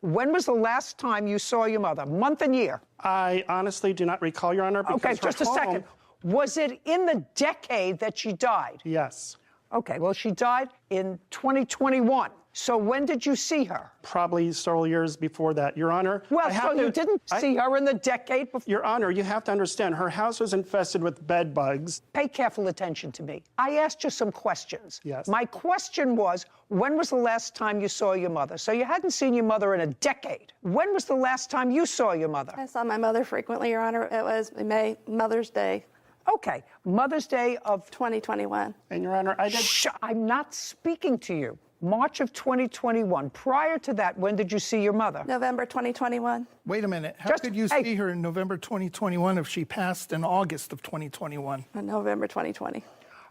When was the last time you saw your mother? Month and year? I honestly do not recall, Your Honor. Okay, just a second. Was it in the decade that she died? Yes. Okay, well, she died in 2021. So when did you see her? Probably several years before that, Your Honor. Well, so you didn't see her in the decade before? Your Honor, you have to understand, her house was infested with bed bugs. Pay careful attention to me. I asked you some questions. Yes. My question was, when was the last time you saw your mother? So you hadn't seen your mother in a decade. When was the last time you saw your mother? I saw my mother frequently, Your Honor. It was in May, Mother's Day. Okay, Mother's Day of 2021. And Your Honor, I did... Shh, I'm not speaking to you. March of 2021. Prior to that, when did you see your mother? November 2021. Wait a minute. How could you see her in November 2021 if she passed in August of 2021? November 2020.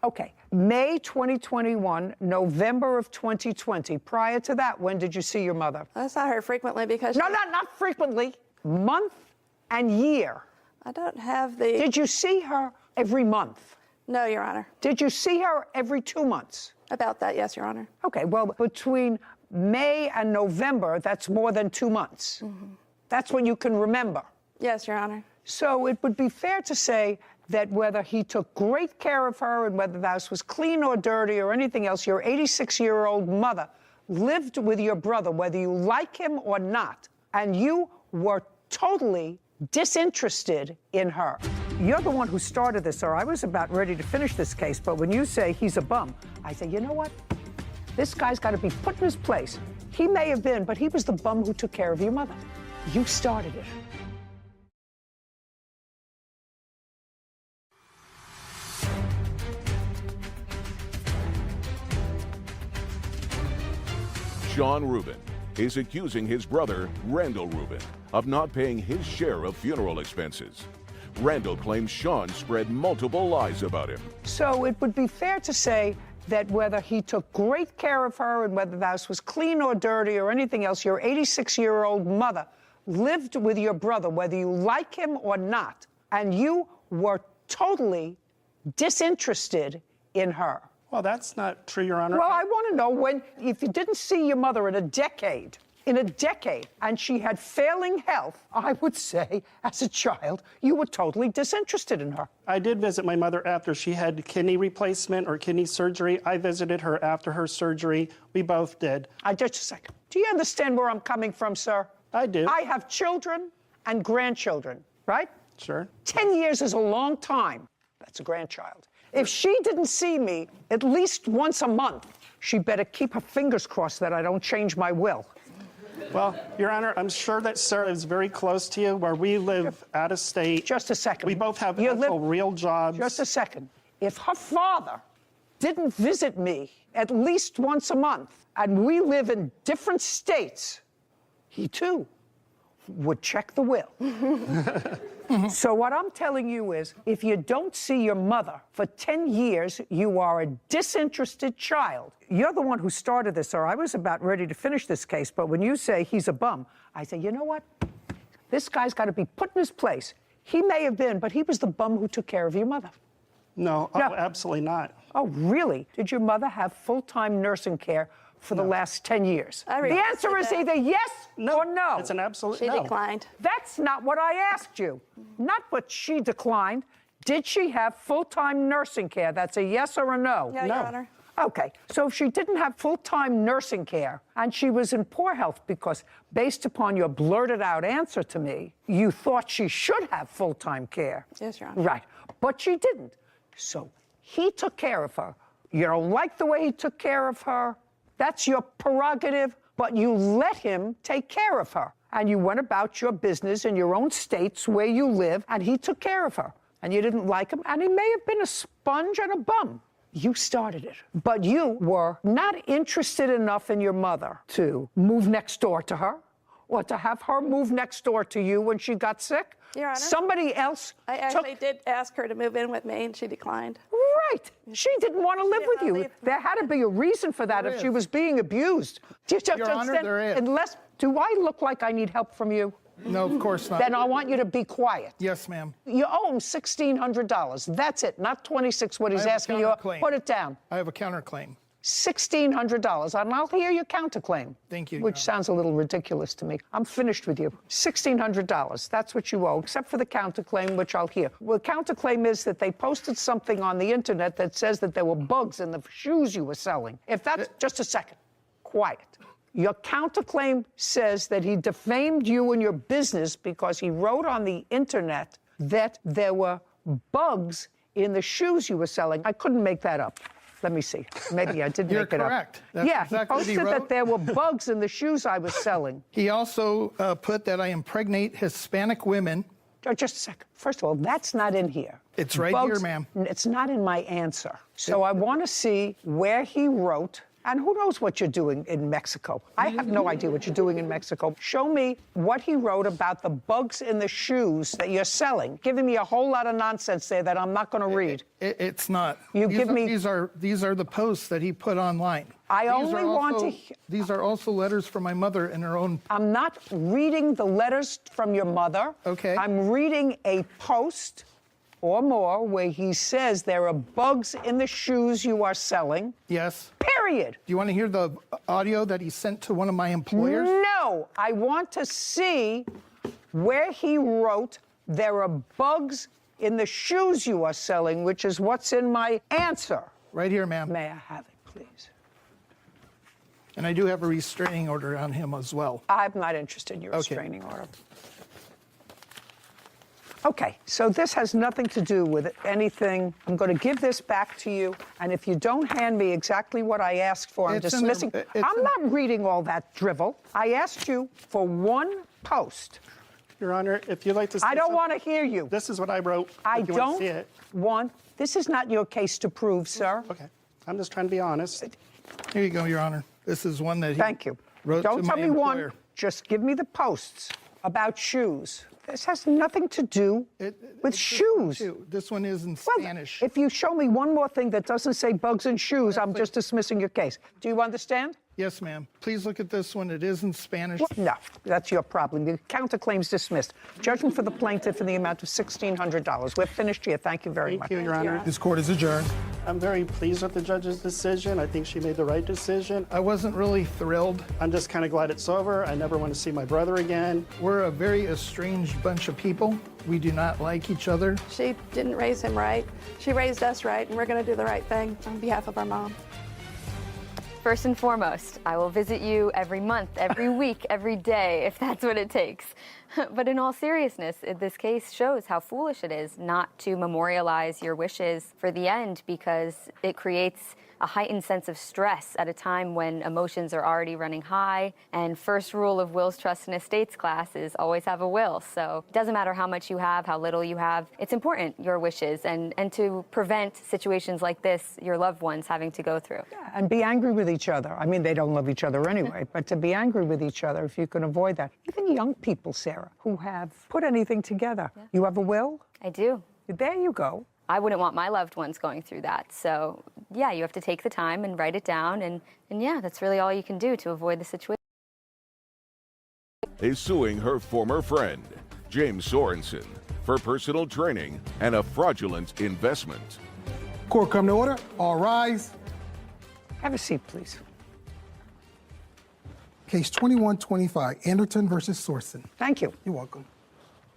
Okay, May 2021, November of 2020. Prior to that, when did you see your mother? I saw her frequently because... No, not frequently. Month and year. I don't have the... Did you see her every month? No, Your Honor. Did you see her every 2 months? About that, yes, Your Honor. Okay, well, between May and November, that's more than 2 months. That's when you can remember. Yes, Your Honor. So it would be fair to say that whether he took great care of her and whether the house was clean or dirty or anything else, your 86-year-old mother lived with your brother, whether you like him or not, and you were totally disinterested in her. You're the one who started this, sir. I was about ready to finish this case, but when you say he's a bum, I say, you know what? This guy's got to be put in his place. He may have been, but he was the bum who took care of your mother. You started it. Sean Rubin is accusing his brother, Randall Rubin, of not paying his share of funeral expenses. Randall claims Sean spread multiple lies about him. So it would be fair to say that whether he took great care of her and whether the house was clean or dirty or anything else, your 86-year-old mother lived with your brother, whether you like him or not, and you were totally disinterested in her. Well, that's not true, Your Honor. Well, I want to know if you didn't see your mother in a decade, and she had failing health, I would say, as a child, you were totally disinterested in her. I did visit my mother after she had kidney replacement or kidney surgery. I visited her after her surgery. We both did. Just a second. Do you understand where I'm coming from, sir? I do. I have children and grandchildren, right? Sure. 10 years is a long time. That's a grandchild. If she didn't see me at least once a month, she better keep her fingers crossed that I don't change my will. Well, Your Honor, I'm sure that Sarah is very close to you, where we live out of state. Just a second. We both have real jobs. Just a second. If her father didn't visit me at least once a month, and we live in different states, he too would check the will. So what I'm telling you is, if you don't see your mother for 10 years, you are a disinterested child. You're the one who started this, or I was about ready to finish this case, but when you say he's a bum, I say, you know what? This guy's got to be put in his place. He may have been, but he was the bum who took care of your mother. No, No. Oh, absolutely not. Oh, really? Did your mother have full-time nursing care for the last 10 years? The answer is either yes or no. It's an absolute She no. declined. That's not what I asked you. Not what she declined. Did she have full-time nursing care? That's a yes or a no? Yeah, Your Honor. Okay, so if she didn't have full-time nursing care and she was in poor health because, based upon your blurted-out answer to me, you thought she should have full-time care. Yes, Your Honor. Right, but she didn't. So he took care of her. You don't like the way he took care of her. That's your prerogative, but you let him take care of her. And you went about your business in your own states where you live, and he took care of her. And you didn't like him, and he may have been a sponge and a bum. You started it. But you were not interested enough in your mother to move next door to her or to have her move next door to you when she got sick. Your Honor. Somebody else I actually did ask her to move in with me, and she declined. Right. She didn't want to live with you. There had to be a reason for that if she was being abused. Your Honor, there is. Unless, do I look like I need help from you? No, of course not. Then I want you to be quiet. Yes, ma'am. You owe him $1,600. That's it, not $26. What he's asking you. Put it down. I have a counterclaim. $1,600, and I'll hear your counterclaim. Thank you, Which sounds a little ridiculous to me. I'm finished with you. $1,600. That's what you owe, except for the counterclaim, which I'll hear. Well, the counterclaim is that they posted something on the internet that says that there were bugs in the shoes you were selling. If that's just a second, quiet. Your counterclaim says that he defamed you and your business because he wrote on the internet that there were bugs in the shoes you were selling. I couldn't make that up. Let me see. Maybe I did You're make it correct. up. That's Yeah, exactly he what posted he that wrote. there were bugs in the shoes I was selling. He also put that I impregnate Hispanic women. Just a second. First of all, that's not in here. It's right here, ma'am. It's not in my answer. So I want to see where he wrote. And who knows what you're doing in Mexico? I have no idea what you're doing in Mexico. Show me what he wrote about the bugs in the shoes that you're selling. Giving me a whole lot of nonsense there that I'm not going to read. It's not. You give me. These are the posts that he put online. I These only are want also- to. These are also letters from my mother in her own. I'm not reading the letters from your mother. Okay. I'm reading a post or more where he says there are bugs in the shoes you are selling. Yes. Period. Do you want to hear the audio that he sent to one of my employers? No, I want to see where he wrote there are bugs in the shoes you are selling, which is what's in my answer. Right here, ma'am. May I have it, please? And I do have a restraining order on him as well. I'm not interested in your Okay. restraining order. Okay, so this has nothing to do with anything. I'm going to give this back to you, and if you don't hand me exactly what I asked for, I'm It's in the- dismissing. it's I'm in- not reading all that drivel. I asked you for one post. Your Honor, if you'd like to say I don't something- want to hear you. This is what I wrote. I if you want to see don't it. want. This is not your case to prove, sir. Okay. I'm just trying to be honest. Here you go, Your Honor. This is one that he Thank you. wrote Don't to tell my me employer. one. Just give me the posts about shoes. This has nothing to do with shoes. This one is in Well, Spanish. if you show me one more thing that doesn't say bugs and shoes, I'm just dismissing your case. Do you understand? Yes, ma'am. Please look at this one. It is in Spanish. No, that's your problem. The counterclaim's dismissed. Judgment for the plaintiff in the amount of $1,600. We're finished here. Thank you very much. Thank you, Your Honor. This court is adjourned. I'm very pleased with the judge's decision. I think she made the right decision. I wasn't really thrilled. I'm just kind of glad it's over. I never want to see my brother again. We're a very estranged bunch of people. We do not like each other. She didn't raise him right. She raised us right, and we're going to do the right thing on behalf of our mom. First and foremost, I will visit you every month, every week, every day, if that's what it takes. But in all seriousness, this case shows how foolish it is not to memorialize your wishes for the end, because it creates a heightened sense of stress at a time when emotions are already running high. And first rule of wills, trusts, and estates class is always have a will. So it doesn't matter how much you have, how little you have. It's important, your wishes, and to prevent situations like this, your loved ones having to go through. And be angry with each other. I mean, they don't love each other anyway, but to be angry with each other, if you can avoid that. Even young people, Sarah. here who have put anything together. Yeah. You have a will? I do. There you go. I wouldn't want my loved ones going through that. So, yeah, you have to take the time and write it down. And yeah, that's really all you can do to avoid the situation. Is suing her former friend, James Sorensen, for personal training and a fraudulent investment. Court come to order. All rise. Have a seat, please. Case 2125, Anderton versus Sorensen. Thank you. You're welcome.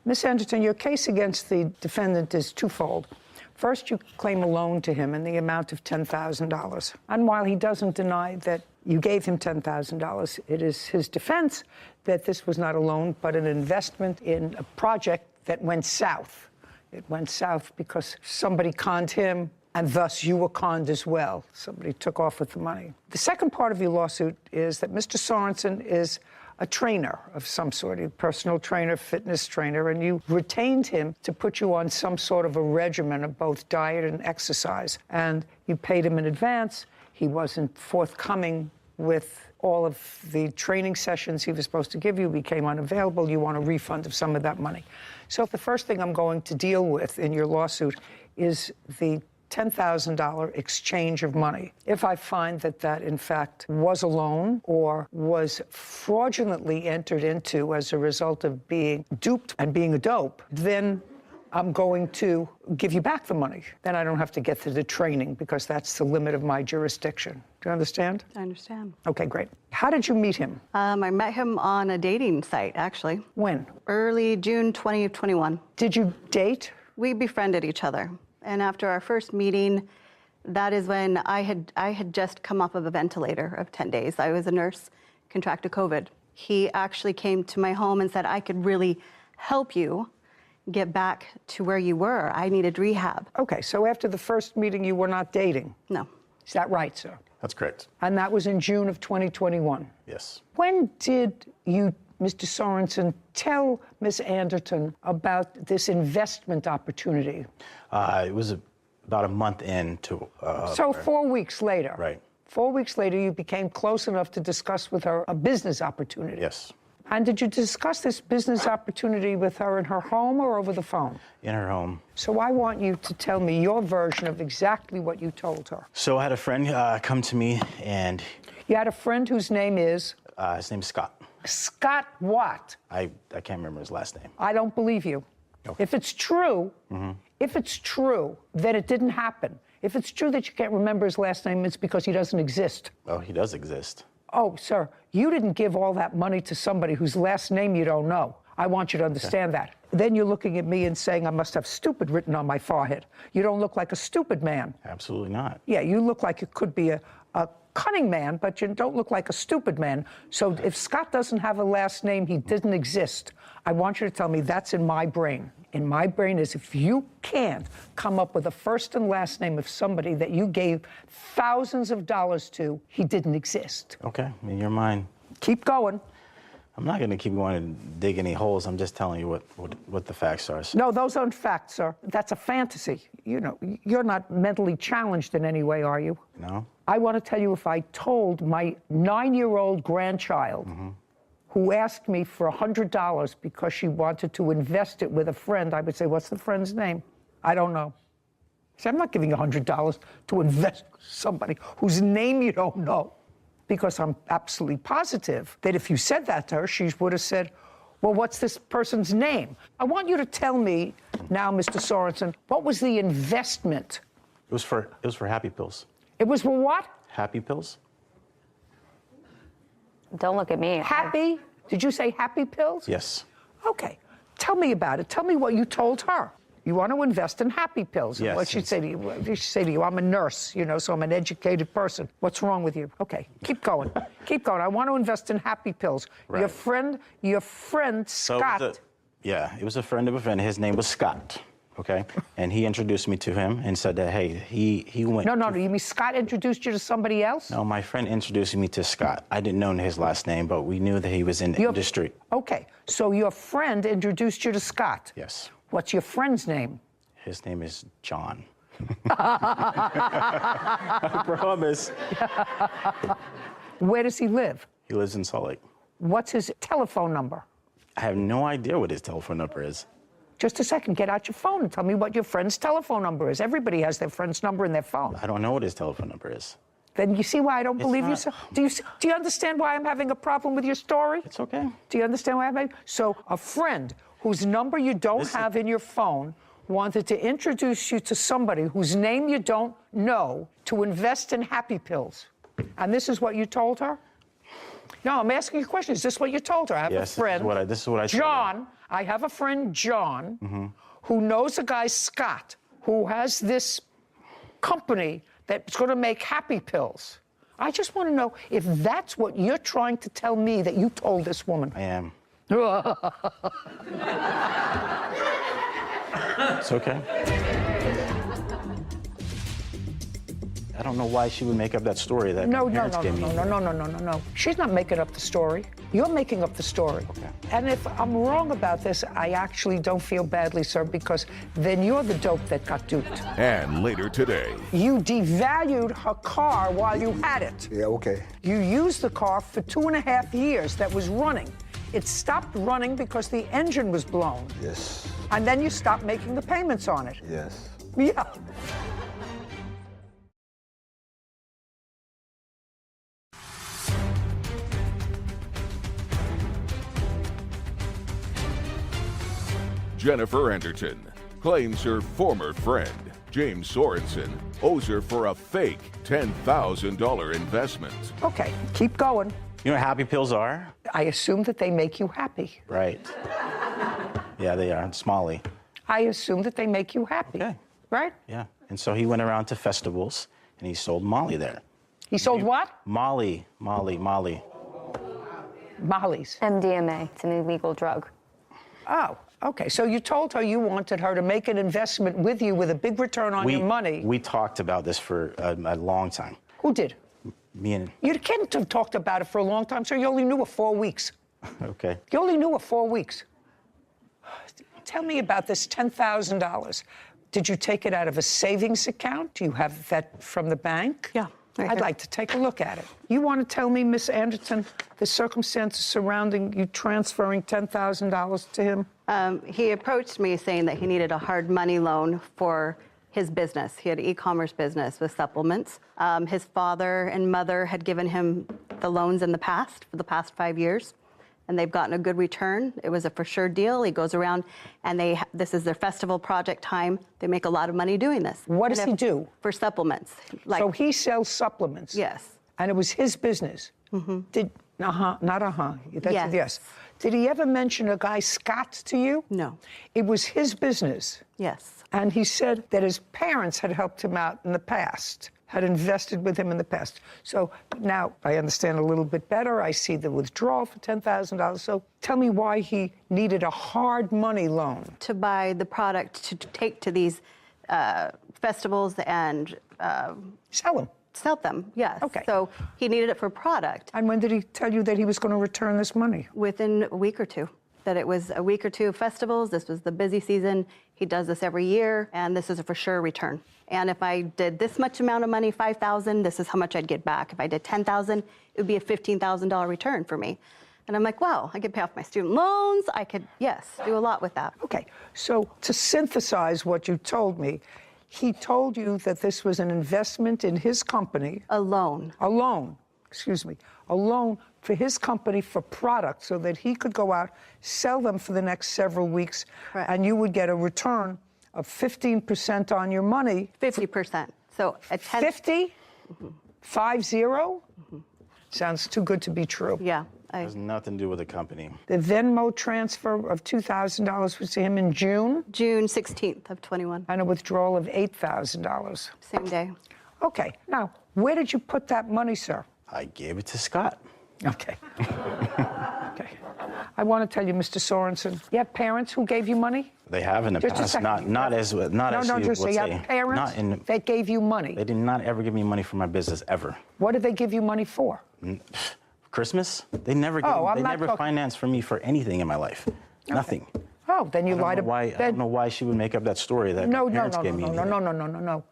Ms. Anderton, your case against the defendant is twofold. First, you claim a loan to him in the amount of $10,000. And while he doesn't deny that you gave him $10,000, it is his defense that this was not a loan, but an investment in a project that went south. It went south because somebody conned him, and thus you were conned as well. Somebody took off with the money. The second part of your lawsuit is that Mr. Sorensen is a trainer of some sort, a personal trainer, fitness trainer, and you retained him to put you on some sort of a regimen of both diet and exercise. And you paid him in advance. He wasn't forthcoming with all of the training sessions he was supposed to give you, became unavailable. You want a refund of some of that money. So the first thing I'm going to deal with in your lawsuit is the $10,000 exchange of money. If I find that that, in fact, was a loan or was fraudulently entered into as a result of being duped and being a dope, then I'm going to give you back the money. Then I don't have to get to the training because that's the limit of my jurisdiction. Do you understand? I understand. Okay, great. How did you meet him? I met him on a dating site, actually. When? Early June 2021. Did you date? We befriended each other. And after our first meeting, that is when I had just come off of a ventilator of 10 days. I was a nurse, contracted COVID. He actually came to my home and said, I could really help you get back to where you were. I needed rehab. Okay, so after the first meeting, you were not dating? No. Is that right, sir? That's correct. And that was in June of 2021? Yes. When did you, Mr. Sorensen, tell Ms. Anderton about this investment opportunity? It was about a month into... So 4 weeks later? Right. 4 weeks later, you became close enough to discuss with her a business opportunity? Yes. And did you discuss this business opportunity with her in her home or over the phone? In her home. So I want you to tell me your version of exactly what you told her. So I had a friend come to me and... You had a friend whose name is? His name's Scott. Scott what? I can't remember his last name. I don't believe you. Okay. If it's true, then it didn't happen. If it's true that you can't remember his last name, it's because he doesn't exist. Oh, he does exist. Oh, sir, you didn't give all that money to somebody whose last name you don't know. I want you to understand that. Then you're looking at me and saying I must have stupid written on my forehead. You don't look like a stupid man. Absolutely not. Yeah, you look like you could be a cunning man, but you don't look like a stupid man. So if Scott doesn't have a last name, he didn't exist. I want you to tell me that's in my brain. In my brain is if you can't come up with a first and last name of somebody that you gave thousands of dollars to, he didn't exist. Okay, in your mind. Keep going. I'm not going to keep going and dig any holes. I'm just telling you what the facts are. No, those aren't facts, sir. That's a fantasy. You know, you're not mentally challenged in any way, are you? No. I want to tell you, if I told my 9-year-old grandchild who asked me for $100 because she wanted to invest it with a friend, I would say, what's the friend's name? I don't know. See, I'm not giving you $100 to invest with somebody whose name you don't know, because I'm absolutely positive that if you said that to her, she would have said, well, what's this person's name? I want you to tell me now, Mr. Sorensen, what was the investment? It was for Happy Pills. It was for what? Happy Pills. Don't look at me. Happy? Did you say Happy Pills? Yes. Okay. Tell me about it. Tell me what you told her. You want to invest in Happy Pills. Yes. What she'd say to you? She'd say to you, I'm a nurse, you know, so I'm an educated person. What's wrong with you? Okay, keep going. Keep going. I want to invest in Happy Pills. Right. Your friend Scott. It was a friend of a friend. His name was Scott. Okay, and he introduced me to him and said that, hey, he went. No, you mean Scott introduced you to somebody else? No, my friend introduced me to Scott. I didn't know his last name, but we knew that he was in the industry. Okay, so your friend introduced you to Scott. Yes. What's your friend's name? His name is John. I promise. Where does he live? He lives in Salt Lake. What's his telephone number? I have no idea what his telephone number is. Just a second, get out your phone and tell me what your friend's telephone number is. Everybody has their friend's number in their phone. I don't know what his telephone number is. Then you see why I don't believe you, not. sir? Do you understand why I'm having a problem with your story? It's okay. Do you understand why I'm having? So a friend whose number you don't have in your phone wanted to introduce you to somebody whose name you don't know to invest in happy pills. And this is what you told her? No, I'm asking you a question. Is this what you told her? I have a friend. This is what I John, I have a friend, John, who knows a guy, Scott, who has this company that's going to make happy pills. I just want to know if that's what you're trying to tell me that you told this woman. I am. It's okay. I don't know why she would make up that story that No. She's not making up the story. You're making up the story. Okay. And if I'm wrong about this, I actually don't feel badly, sir, because then you're the dope that got duped. And later today. You devalued her car while you had it. Yeah, okay. You used the car for 2.5 years that was running. It stopped running because the engine was blown. Yes. And then you stopped making the payments on it. Yes. Yeah. Jennifer Anderton claims her former friend, James Sorensen, owes her for a fake $10,000 investment. Okay, keep going. You know what happy pills are? I assume that they make you happy. Right. Yeah, they are. It's Molly. I assume that they make you happy. Okay. Right? Yeah. And so he went around to festivals and he sold Molly there. He sold what? Molly. Molly's. MDMA. It's an illegal drug. Oh, okay. So you told her you wanted her to make an investment with you with a big return on your money. We talked about this for a long time. Who did? Me and... You can't have talked about it for a long time, sir. You only knew her 4 weeks. Okay. You only knew her 4 weeks. Tell me about this $10,000. Did you take it out of a savings account? Do you have that from the bank? Yeah. Right I'd here. like to take a look at it. You want to tell me, Miss Anderton, the circumstances surrounding you transferring $10,000 to him? He approached me saying that he needed a hard money loan for his business. He had an e-commerce business with supplements. His father and mother had given him the loans in the past, for the past 5 years, and they've gotten a good return. It was a for sure deal. He goes around and this is their festival project time. They make a lot of money doing this. What does he do? For supplements. So he sells supplements? Yes. And it was his business? Mm-hmm. Yes. Did he ever mention a guy, Scott, to you? No. It was his business? Yes. And he said that his parents had helped him out in the past, had invested with him in the past. So now I understand a little bit better. I see the withdrawal for $10,000. So tell me why he needed a hard money loan. To buy the product to take to these festivals and... Sell them. Sell them, yes. Okay. So he needed it for product. And when did he tell you that he was going to return this money? Within a week or two. That it was a week or two of festivals. This was the busy season. He does this every year, and this is a for sure return. And if I did this much amount of money, $5,000, this is how much I'd get back. If I did $10,000, it would be a $15,000 return for me. And I'm like, wow, I could pay off my student loans. I could, yes, do a lot with that. Okay, so to synthesize what you told me, he told you that this was an investment in his company. A loan. A loan, excuse me. A loan for his company for products so that he could go out, sell them for the next several weeks, Correct. and you would get a return of 15% on your money. 50%. So a 10... 50? 50? Sounds too good to be true. Yeah. It has nothing to do with the company. The Venmo transfer of $2,000 was to him in June? June 16th of 21. And a withdrawal of $8,000. Same day. Okay. Now, where did you put that money, sir? I gave it to Scott. Okay. Okay. I want to tell you, Mr. Sorensen, you have parents who gave you money? They have in the Just a past, second. not as you would Just so you say. have parents that gave you money. They did not ever give me money for my business ever. What did they give you money for? Christmas? They never financed for me for anything in my life. Okay. Nothing. Oh, then you lied about I don't know why she would make up that story that my parents gave me. No.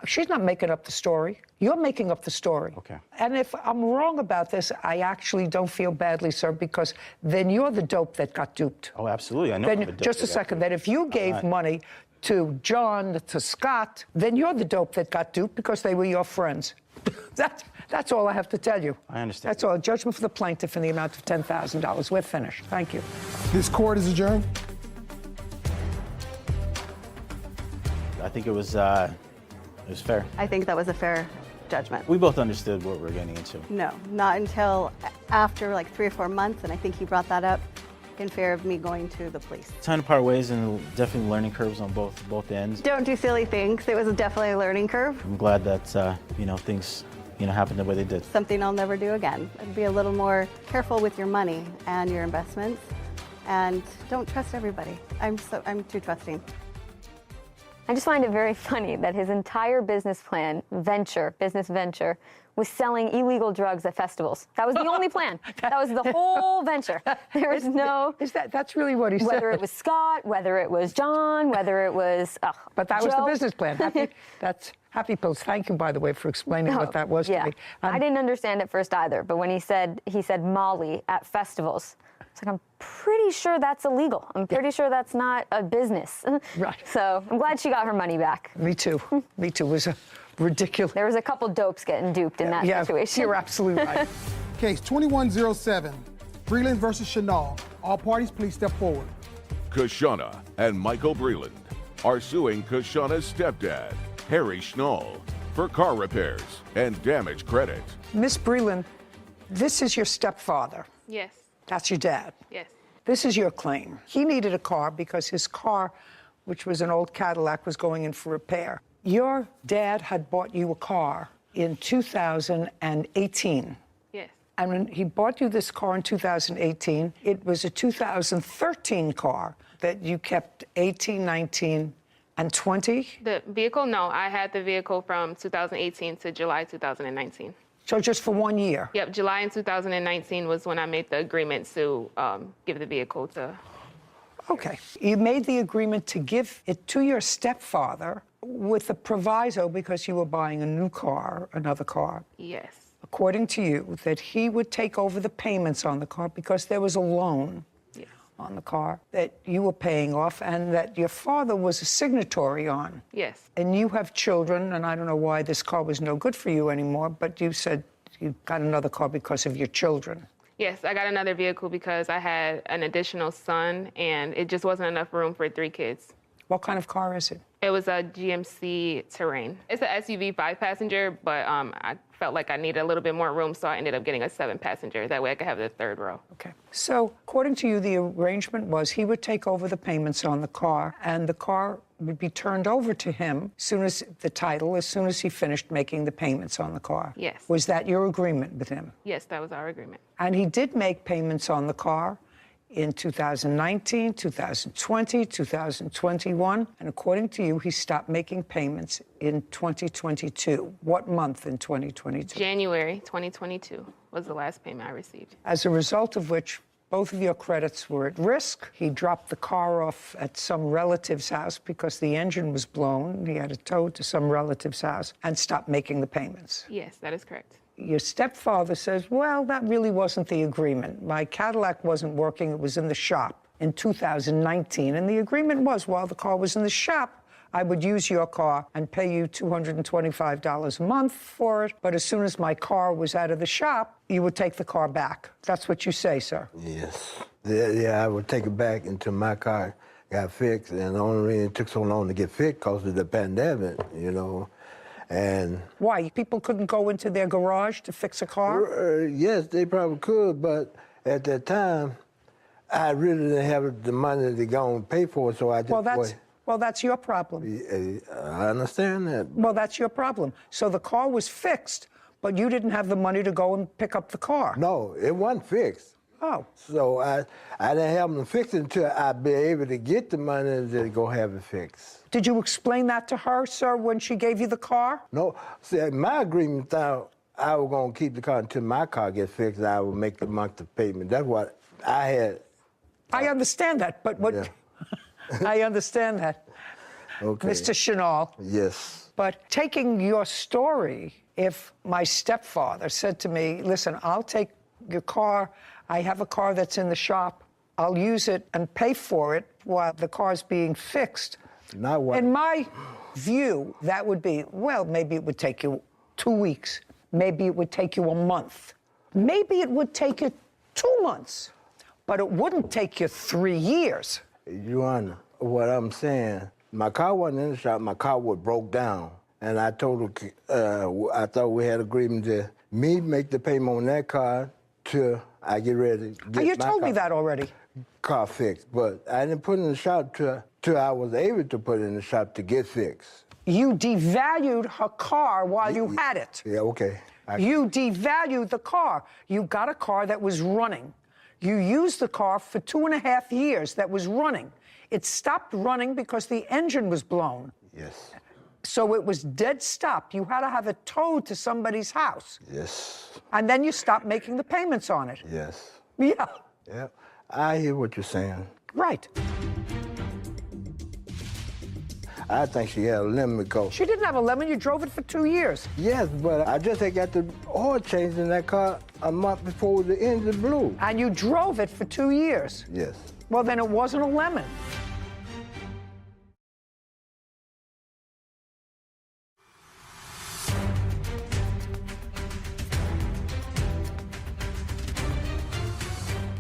She's not making up the story. You're making up the story. Okay. And if I'm wrong about this, I actually don't feel badly, sir, because then you're the dope that got duped. Oh, absolutely. I know. Then, just a second, that if you gave money to John, to Scott, then you're the dope that got duped because they were your friends. That's all I have to tell you. I understand. That's all. A judgment for the plaintiff in the amount of $10,000. We're finished. Thank you. This court is adjourned. I think it was fair. I think that was a fair judgment. We both understood what we were getting into. No, not until after like 3 or 4 months, and I think he brought that up in fear of me going to the police. Time to part ways, and definitely learning curves on both ends. Don't do silly things. It was definitely a learning curve. I'm glad that things happened the way they did. Something I'll never do again. Be a little more careful with your money and your investments, and don't trust everybody. I'm too trusting. I just find it very funny that his entire business venture, was selling illegal drugs at festivals. That was the only plan. That was the whole venture. There was no... That's really what he said. Whether it was Scott, whether it was John, whether it was But that Joe. was the business plan. That's Happy Pills. Thank you, by the way, for explaining what that was to me. I didn't understand at first either, but when he said Molly at festivals, it's like, I'm pretty sure that's illegal. I'm pretty sure that's not a business. Right. So I'm glad she got her money back. Me too. Me too. It was ridiculous. There was a couple dopes getting duped in that situation. You're absolutely right. Case 2107, Breland versus Chenal. All parties, please step forward. Kashana and Michael Breland are suing Kashana's stepdad, Harry Schnall, for car repairs and damage credit. Miss Breland, this is your stepfather. Yes. That's your dad. Yes. This is your claim. He needed a car because his car, which was an old Cadillac, was going in for repair. Your dad had bought you a car in 2018. Yes. And when he bought you this car in 2018, it was a 2013 car that you kept 18, 19, and 20? The vehicle? No, I had the vehicle from 2018 to July 2019. So just for 1 year? Yep, July in 2019 was when I made the agreement to give the vehicle to... Okay. You made the agreement to give it to your stepfather with the proviso, because you were buying a new car, another car. Yes. According to you, that he would take over the payments on the car because there was a loan on the car that you were paying off and that your father was a signatory on. Yes. And you have children, and I don't know why this car was no good for you anymore, but you said you got another car because of your children. Yes, I got another vehicle because I had an additional son, and it just wasn't enough room for 3 kids. What kind of car is it? It was a GMC Terrain. It's an SUV 5-passenger, but I felt like I needed a little bit more room, so I ended up getting a 7-passenger. That way I could have the 3rd row. Okay. So according to you, the arrangement was he would take over the payments on the car, and the car would be turned over to him as soon as he finished making the payments on the car. Yes. Was that your agreement with him? Yes, that was our agreement. And he did make payments on the car in 2019, 2020, 2021, and according to you, he stopped making payments in 2022. What month in 2022? January 2022 was the last payment I received. As a result of which, both of your credits were at risk. He dropped the car off at some relative's house because the engine was blown. He had it towed to some relative's house and stopped making the payments. Yes, that is correct. Your stepfather says, well, that really wasn't the agreement. My Cadillac wasn't working. It was in the shop in 2019. And the agreement was, while the car was in the shop, I would use your car and pay you $225 a month for it. But as soon as my car was out of the shop, you would take the car back. That's what you say, sir. Yes. Yeah, I would take it back until my car got fixed. And the only reason it took so long to get fixed because of the pandemic, you know. And why? People couldn't go into their garage to fix a car? Yes, they probably could, but at that time, I really didn't have the money to go and pay for it, so I just... Well, that's your problem. I understand that. Well, that's your problem. So the car was fixed, but you didn't have the money to go and pick up the car. No, it wasn't fixed. Oh. So I didn't have them fixed until I'd be able to get the money to go have it fixed. Did you explain that to her, sir, when she gave you the car? No. See, my agreement thought I was going to keep the car until my car gets fixed, and I would make the monthly payment. That's what I had. I understand that, but what... Yeah. I understand that. Okay. Mr. Chenal. Yes. But taking your story, if my stepfather said to me, listen, I'll take your car, I have a car that's in the shop, I'll use it and pay for it while the car's being fixed. Not what? In my view, that would be, well, maybe it would take you 2 weeks. Maybe it would take you a month. Maybe it would take you 2 months. But it wouldn't take you 3 years. Your Honor, what I'm saying, my car wasn't in the shop, my car was broke down. And I told her, I thought we had agreement to me make the payment on that car till I get ready to get You told me that already. Car fixed, but I didn't put it in the shop till I was able to put it in the shop to get fixed. You devalued her car while you had it. Yeah, okay. You devalued the car. You got a car that was running. You used the car for 2.5 years that was running. It stopped running because the engine was blown. Yes. So it was dead stop. You had to have it towed to somebody's house. Yes. And then you stopped making the payments on it. Yes. Yeah. Yeah. I hear what you're saying. Right. I think she had a lemon because... She didn't have a lemon. You drove it for 2 years. Yes, but I just had got the oil changed in that car a month before the engine blew. And you drove it for 2 years. Yes. Well, then it wasn't a lemon.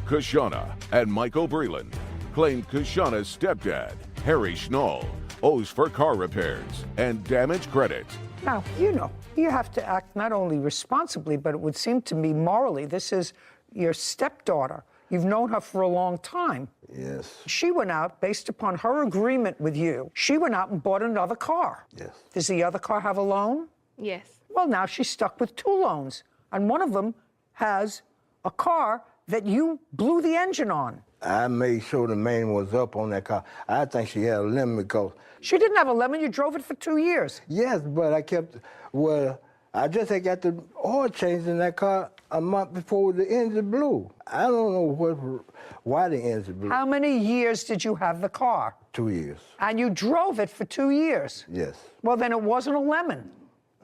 Kashana and Michael Breland claim Kashana's stepdad, Harry Schnall, owes for car repairs and damage credit. Now, you have to act not only responsibly, but it would seem to me morally. This is your stepdaughter. You've known her for a long time. Yes. She went out, based upon her agreement with you, she went out and bought another car. Yes. Does the other car have a loan? Yes. Well, now she's stuck with 2 loans. And one of them has a car that you blew the engine on. I made sure the main was up on that car. I think she had a lemon because... She didn't have a lemon. You drove it for 2 years. Yes, but I kept... Well, I just had got the oil changed in that car a month before the engine blew. I don't know why the engine blew. How many years did you have the car? 2 years. And you drove it for 2 years. Yes. Well, then it wasn't a lemon.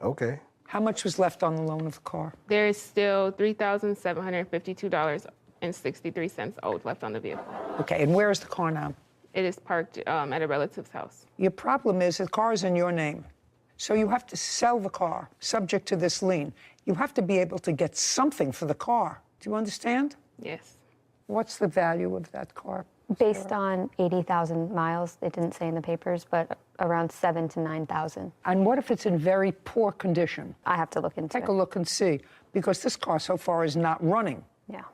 Okay. How much was left on the loan of the car? There is still $3,752.63 owed left on the vehicle. Okay, and where is the car now? It is parked at a relative's house. Your problem is the car is in your name. So you have to sell the car, subject to this lien. You have to be able to get something for the car. Do you understand? Yes. What's the value of that car? Based on 80,000 miles, it didn't say in the papers, but around 7,000 to 9,000. And what if it's in very poor condition? I have to look into it. Take a look and see, because this car so far is not running. Yeah.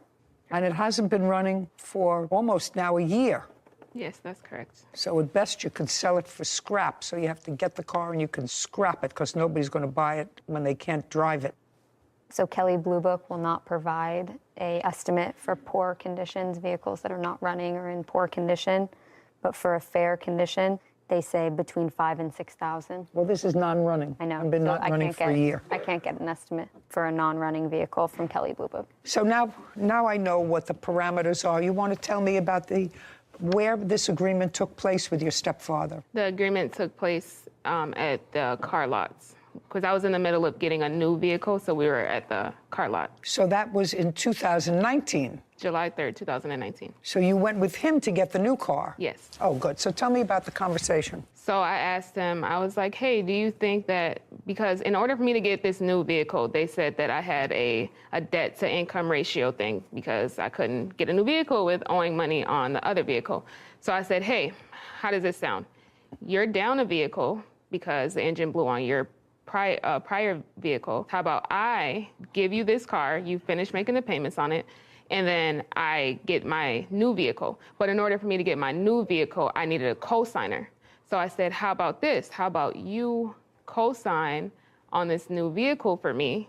And it hasn't been running for almost now a year. Yes, that's correct. So at best you can sell it for scrap. So you have to get the car and you can scrap it because nobody's going to buy it when they can't drive it. So Kelley Blue Book will not provide an estimate for poor conditions, vehicles that are not running or in poor condition. But for a fair condition, they say between 5,000 and 6,000. Well, this is non-running. I know. I've been So not running for a year. I can't get an estimate for a non-running vehicle from Kelley Blue Book. So now I know what the parameters are. You want to tell me about where this agreement took place with your stepfather? The agreement took place at the car lots, because I was in the middle of getting a new vehicle, so we were at the car lot. So that was in 2019? July 3rd, 2019. So you went with him to get the new car? Yes. Oh, good. So tell me about the conversation. So I asked him, I was like, hey, do you think that, because in order for me to get this new vehicle, they said that I had a debt to income ratio thing because I couldn't get a new vehicle with owing money on the other vehicle. So I said, hey, how does this sound? You're down a vehicle because the engine blew on your prior vehicle. How about I give you this car, you finish making the payments on it, and then I get my new vehicle. But in order for me to get my new vehicle, I needed a co-signer. So I said, how about this? How about you co-sign on this new vehicle for me?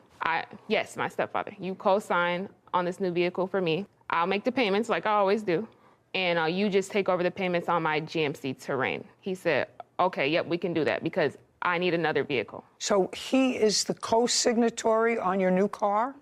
Yes, my stepfather. You co-sign on this new vehicle for me. I'll make the payments like I always do. And you just take over the payments on my GMC Terrain. He said, okay, yep, we can do that because I need another vehicle. So he is the co-signatory on your new car?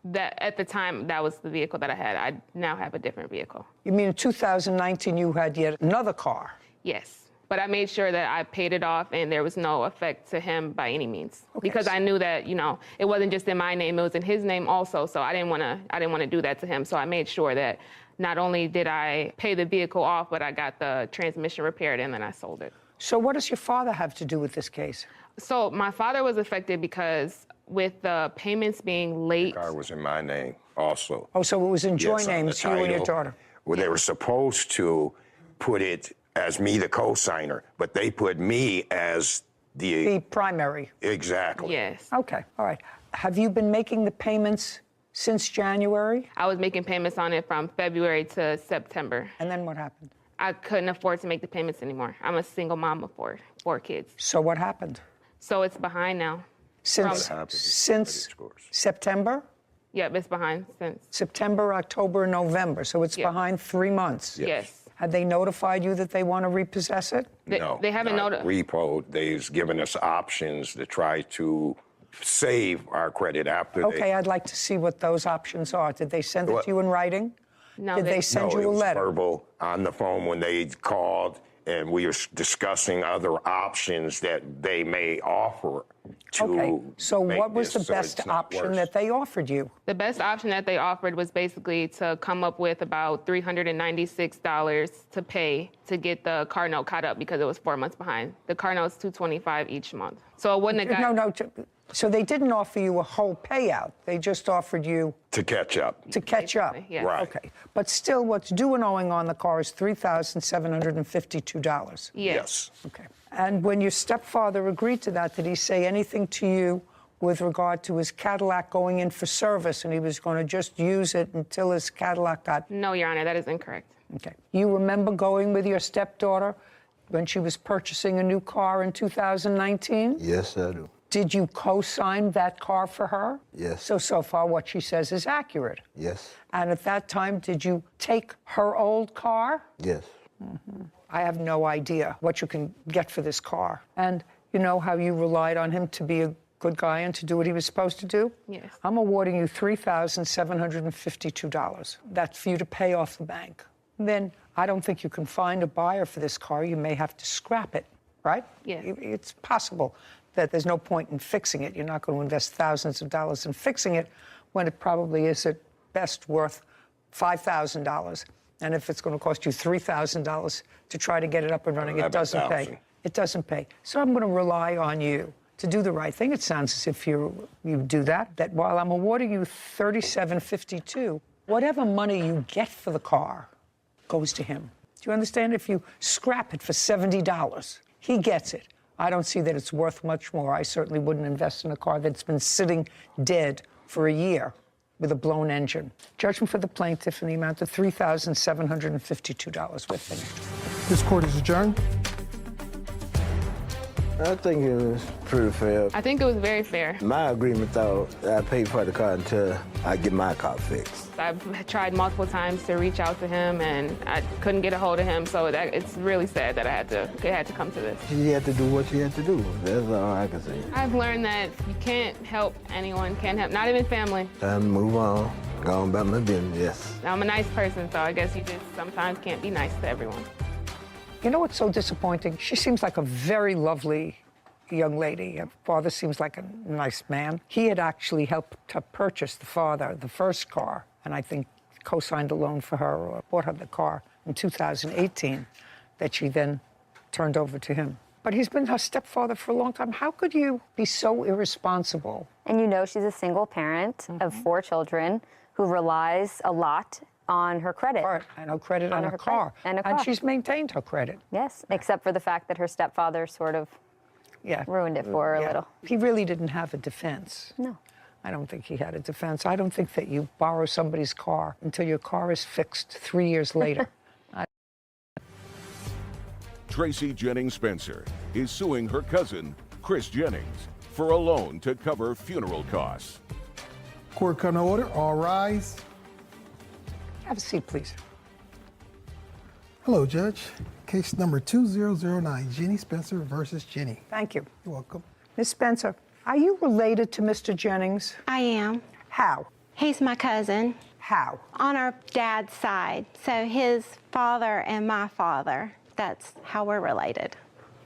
That at the time, that was the vehicle that I had. I now have a different vehicle. You mean in 2019 you had yet another car? Yes. But I made sure that I paid it off and there was no effect to him by any means. Okay. Because I knew that, it wasn't just in my name, it was in his name also. So I didn't want to do that to him. So I made sure that not only did I pay the vehicle off, but I got the transmission repaired and then I sold it. So what does your father have to do with this case? So my father was affected because with the payments being late. The car was in my name also. Oh, so it was in joint Yes, on the names, you and your title. daughter. Well, they were supposed to put it as me, the co-signer, but they put me as The primary. Exactly. Yes. Okay, all right. Have you been making the payments since January? I was making payments on it from February to September. And then what happened? I couldn't afford to make the payments anymore. I'm a single mom of four kids. So what happened? So it's behind now. Since September? Yep, it's behind since. September, October, and November. So it's behind 3 months. Yes. Have they notified you that they want to repossess it? No, they haven't not notified. repo. They've given us options to try to save our credit after Okay, I'd like to see what those options are. Did they send it What? to you in writing? No, Did they send no, you it a was letter? verbal on the phone when they called, and we were discussing other options that they may offer to Okay, so make what was the this so best it's not option worse. that they offered you? The best option that they offered was basically to come up with about $396 to pay to get the car note caught up because it was 4 months behind. The car note's $225 each month. So it wouldn't have got... No. So they didn't offer you a whole payout. They just offered you to catch up. to catch up. Yes. Right. Okay. But still, what's due and owing on the car is $3,752. Yes. Okay. And when your stepfather agreed to that, did he say anything to you with regard to his Cadillac going in for service and he was going to just use it until his Cadillac got... No, Your Honor, that is incorrect. Okay. You remember going with your stepdaughter when she was purchasing a new car in 2019? Yes, I do. Did you co-sign that car for her? Yes. So far, what she says is accurate. Yes. And at that time, did you take her old car? Yes. I have no idea what you can get for this car. And you know how you relied on him to be a good guy and to do what he was supposed to do? Yes. I'm awarding you $3,752. That's for you to pay off the bank. Then I don't think you can find a buyer for this car. You may have to scrap it, right? Yes. It's possible that there's no point in fixing it. You're not going to invest thousands of dollars in fixing it when it probably is at best worth $5,000. And if it's going to cost you $3,000 to try to get it up and running, it doesn't pay. $11,000. It doesn't pay. So I'm going to rely on you to do the right thing. It sounds as if you do that while I'm awarding you $3,752, whatever money you get for the car goes to him. Do you understand? If you scrap it for $70, he gets it. I don't see that it's worth much more. I certainly wouldn't invest in a car that's been sitting dead for a year with a blown engine. Judgment for the plaintiff in the amount of $3,752 with him. This court is adjourned. I think it was pretty fair. I think it was very fair. My agreement, though, I paid for the car until I get my car fixed. I've tried multiple times to reach out to him, and I couldn't get a hold of him. So it's really sad that it had to come to this. You had to do what you had to do. That's all I can say. I've learned that you can't help anyone, not even family. Time to move on. Go on about my business, yes. I'm a nice person, so I guess you just sometimes can't be nice to everyone. You know what's so disappointing? She seems like a very lovely young lady. Her father seems like a nice man. He had actually helped to purchase the first car, and I think co-signed a loan for her or bought her the car in 2018 that she then turned over to him. But he's been her stepfather for a long time. How could you be so irresponsible? And you know she's a single parent of 4 children who relies a lot on her credit. And her credit on her car. And she's maintained her credit. Yes, except for the fact that her stepfather sort of ruined it for her a little. He really didn't have a defense. No. I don't think he had a defense. I don't think that you borrow somebody's car until your car is fixed 3 years later. Tracy Jennings Spencer is suing her cousin, Chris Jennings, for a loan to cover funeral costs. Court come to order. All rise. Have a seat, please. Hello, Judge. Case number 2009, Jenny Spencer versus Jenny. Thank you. You're welcome. Miss Spencer, are you related to Mr. Jennings? I am. How? He's my cousin. How? On our dad's side. So his father and my father, that's how we're related.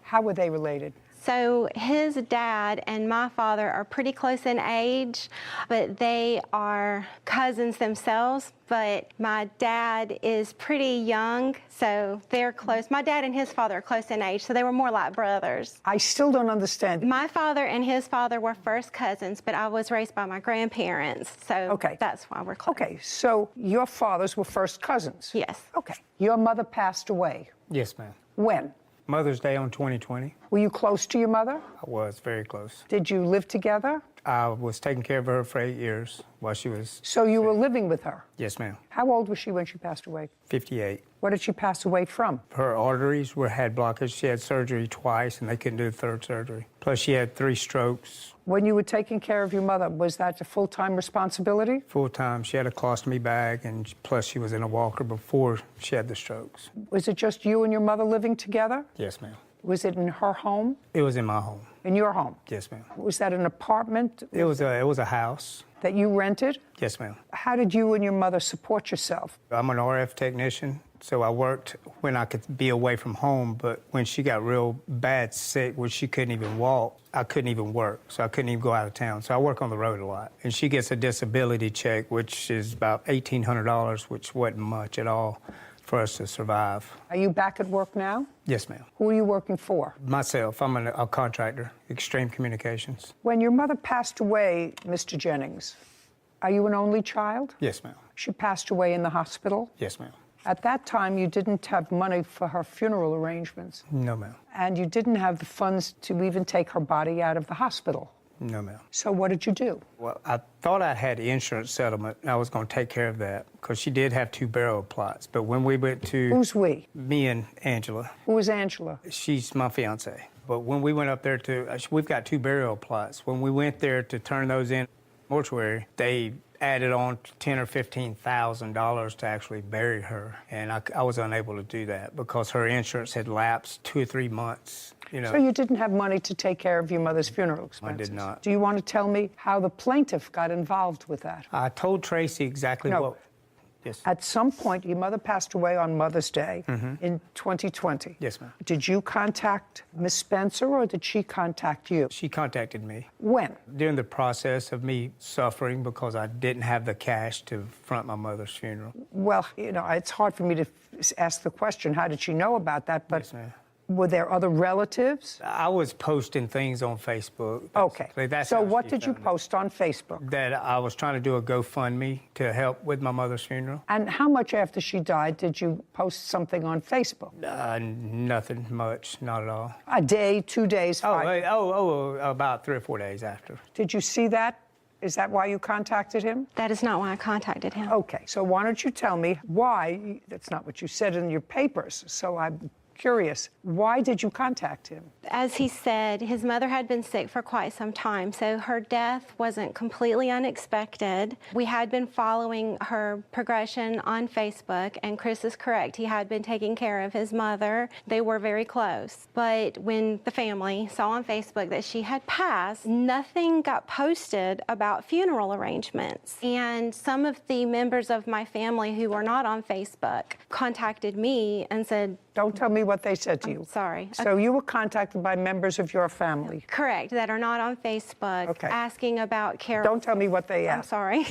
How were they related? So his dad and my father are pretty close in age, but they are cousins themselves. But my dad is pretty young, so they're close. My dad and his father are close in age, so they were more like brothers. I still don't understand. My father and his father were first cousins, but I was raised by my grandparents, so that's why we're close. Okay, so your fathers were first cousins? Yes. Okay. Your mother passed away. Yes, ma'am. When? Mother's Day on 2020. Were you close to your mother? I was very close. Did you live together? I was taking care of her for 8 years while she was. So you were living with her? Yes, ma'am. How old was she when she passed away? 58. What did she pass away from? Her arteries had blockage. She had surgery twice, and they couldn't do the third surgery. Plus, she had 3 strokes. When you were taking care of your mother, was that a full-time responsibility? Full time. She had a colostomy bag, and plus she was in a walker before she had the strokes. Was it just you and your mother living together? Yes, ma'am. Was it in her home? It was in my home. In your home? Yes, ma'am. Was that an apartment? It was a house. That you rented? Yes, ma'am. How did you and your mother support yourself? I'm an RF technician, so I worked when I could be away from home, but when she got real bad sick, where she couldn't even walk, I couldn't even work, so I couldn't even go out of town. So I work on the road a lot. And she gets a disability check, which is about $1,800, which wasn't much at all for us to survive. Are you back at work now? Yes, ma'am. Who are you working for? Myself. I'm a contractor, Extreme Communications. When your mother passed away, Mr. Jennings, are you an only child? Yes, ma'am. She passed away in the hospital? Yes, ma'am. At that time, you didn't have money for her funeral arrangements. No, ma'am. And you didn't have the funds to even take her body out of the hospital. No, ma'am. So what did you do? Well, I thought I had insurance settlement, and I was going to take care of that, because she did have 2 burial plots. But when we went to... Who's we? Me and Angela. Who is Angela? She's my fiance. But when we went up there we've got 2 burial plots. When we went there to turn those in mortuary, they added on $10,000 or $15,000 to actually bury her, and I was unable to do that because her insurance had lapsed 2 or 3 months. You know. So you didn't have money to take care of your mother's funeral expenses? I did not. Do you want to tell me how the plaintiff got involved with that? I told Tracy exactly what... Yes. At some point, your mother passed away on Mother's Day in 2020. Yes, ma'am. Did you contact Miss Spencer, or did she contact you? She contacted me. When? During the process of me suffering because I didn't have the cash to front my mother's funeral. Well, you know, it's hard for me to ask the question, how did she know about that? But yes, ma'am. Were there other relatives? I was posting things on Facebook. Okay. That's so how what she did you found post on Facebook? That I was trying to do a GoFundMe to help with my mother's funeral. And how much after she died did you post something on Facebook? Nothing much, not at all. A day, 2 days? About 3 or 4 days after. Did you see that? Is that why you contacted him? That is not why I contacted him. Okay, so why don't you tell me why? That's not what you said in your papers, so I'm curious. Why did you contact him? As he said, his mother had been sick for quite some time, so her death wasn't completely unexpected. We had been following her progression on Facebook, and Chris is correct. He had been taking care of his mother. They were very close. But when the family saw on Facebook that she had passed, nothing got posted about funeral arrangements. And some of the members of my family who were not on Facebook contacted me and said, "Don't tell me what they said to you." I'm sorry. So you were contacted by members of your family? Correct, that are not on Facebook, asking about care. Don't tell me what they asked. I'm sorry.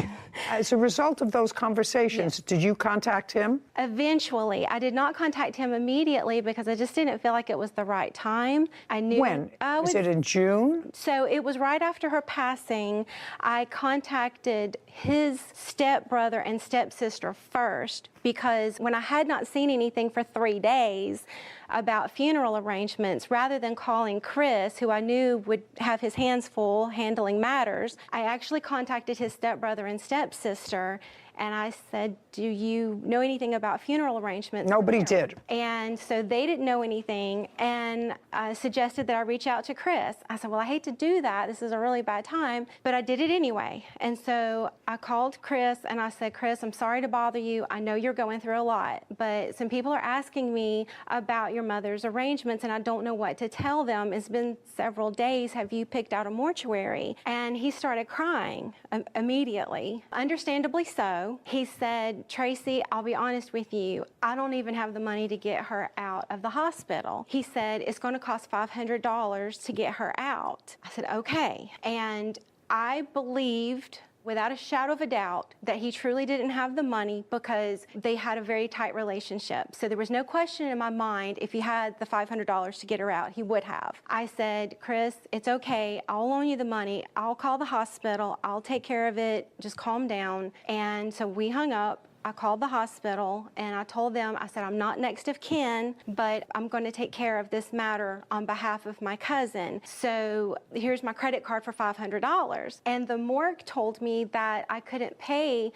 As a result of those conversations, did you contact him? Eventually. I did not contact him immediately because I just didn't feel like it was the right time. I knew. When? Was it in June? So it was right after her passing. I contacted his stepbrother and stepsister first because when I had not seen anything for 3 days about funeral arrangements, rather than calling Chris, who I knew would have his hands full handling matters, I actually contacted his stepbrother and stepsister, and I said, "Do you know anything about funeral arrangements?" Nobody did. And so they didn't know anything, and I suggested that I reach out to Chris. I said, "Well, I hate to do that. This is a really bad time," but I did it anyway. And so I called Chris, and I said, "Chris, I'm sorry to bother you. I know you're going through a lot, but some people are asking me about about your mother's arrangements and I don't know what to tell them. It's been several days. Have you picked out a mortuary? And he started crying immediately, understandably so. He said, Tracy, I'll be honest with you, I don't even have the money to get her out of the hospital. He said, it's going to cost $500 to get her out. I said, okay. And I believed, without a shadow of a doubt, that he truly didn't have the money because they had a very tight relationship. So there was no question in my mind if he had the $500 to get her out, he would have. I said, Chris, it's okay. I'll loan you the money. I'll call the hospital. I'll take care of it. Just calm down. And so we hung up. I called the hospital and I told them, I said, I'm not next of kin, but I'm going to take care of this matter on behalf of my cousin. So here's my credit card for $500. And the morgue told me that I couldn't pay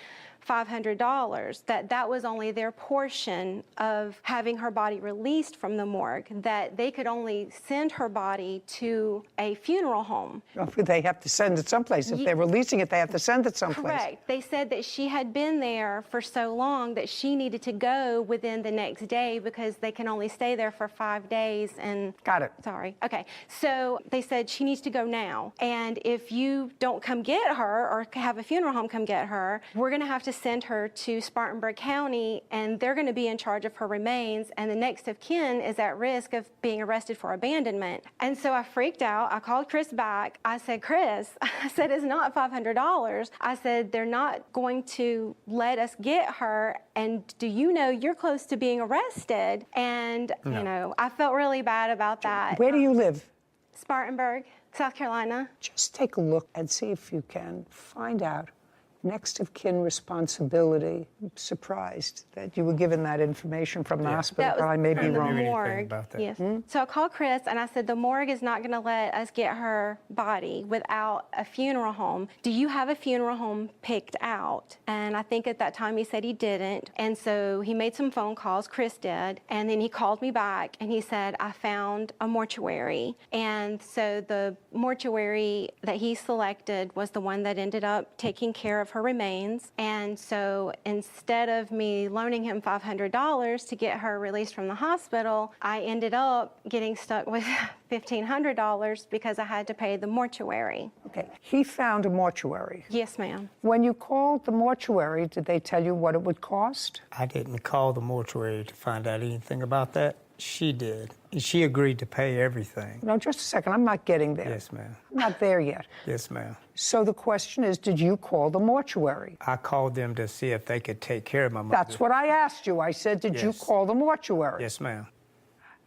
$500, that was only their portion of having her body released from the morgue, that they could only send her body to a funeral home. They have to send it someplace. If they're releasing it, they have to send it someplace. Correct. They said that she had been there for so long that she needed to go within the next day because they can only stay there for 5 days. And got it. Sorry. Okay. So they said she needs to go now. And if you don't come get her or have a funeral home come get her, we're going to have to send her to Spartanburg County and they're going to be in charge of her remains, and the next of kin is at risk of being arrested for abandonment. And so I freaked out. I called Chris back. I said, Chris, I said, it's not $500. I said, they're not going to let us get her, and do you know you're close to being arrested? And, you know, I felt really bad about that. Where do you live? Spartanburg, South Carolina. Just take a look and see if you can find out next of kin responsibility. I'm surprised that you were given that information from the hospital, but I may be wrong. Morgue. Yes. So I called Chris and I said, the morgue is not going to let us get her body without a funeral home. Do you have a funeral home picked out? And I think at that time he said he didn't. And so he made some phone calls, Chris did, and then he called me back and he said, I found a mortuary. And so the mortuary that he selected was the one that ended up taking care of her remains. And so instead of me loaning him $500 to get her released from the hospital, I ended up getting stuck with $1,500 because I had to pay the mortuary. Okay, he found a mortuary. Yes, ma'am. When you called the mortuary, did they tell you what it would cost? I didn't call the mortuary to find out anything about that. She did. And she agreed to pay everything. No, just a second. I'm not getting there. Yes, ma'am. I'm not there yet. Yes, ma'am. So the question is, did you call the mortuary? I called them to see if they could take care of my mother. That's what I asked you. I said, did you call the mortuary? Yes, ma'am.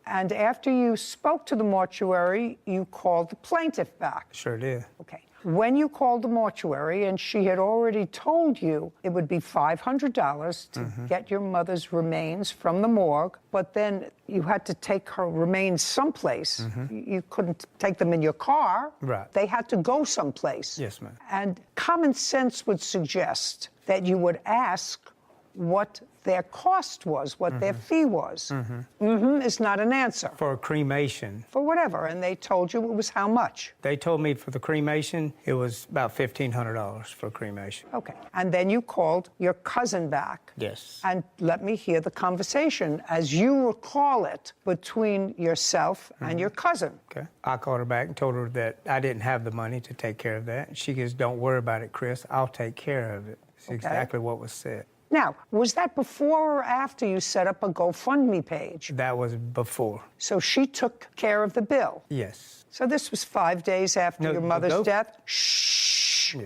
And after you spoke to the mortuary, you called the plaintiff back. Sure did. Okay. When you called the mortuary and she had already told you it would be $500 to get your mother's remains from the morgue, but then you had to take her remains someplace. You couldn't take them in your car. Right. They had to go someplace. Yes, ma'am. And common sense would suggest that you would ask what their cost was, what their fee was. Is not an answer. For a cremation. For whatever, and they told you it was how much? They told me for the cremation, it was about $1,500 for cremation. Okay, and then you called your cousin back. Yes. And let me hear the conversation, as you recall it, between yourself and your cousin. Okay. I called her back and told her that I didn't have the money to take care of that. She goes, don't worry about it, Chris, I'll take care of it. It's exactly what was said. Now, was that before or after you set up a GoFundMe page? That was before. So she took care of the bill? Yes. So this was 5 days after your mother's death? Shh. Yeah.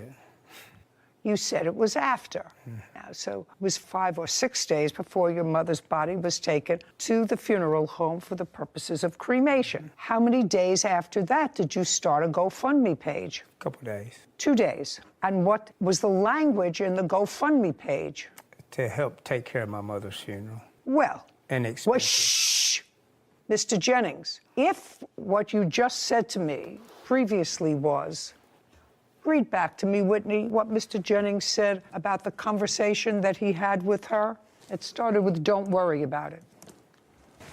You said it was after. Now, so it was 5 or 6 days before your mother's body was taken to the funeral home for the purposes of cremation. How many days after that did you start a GoFundMe page? A couple days. 2 days. And what was the language in the GoFundMe page? To help take care of my mother's funeral. Well, shh, Mr. Jennings, if what you just said to me previously was, read back to me, Whitney, what Mr. Jennings said about the conversation that he had with her. It started with, don't worry about it.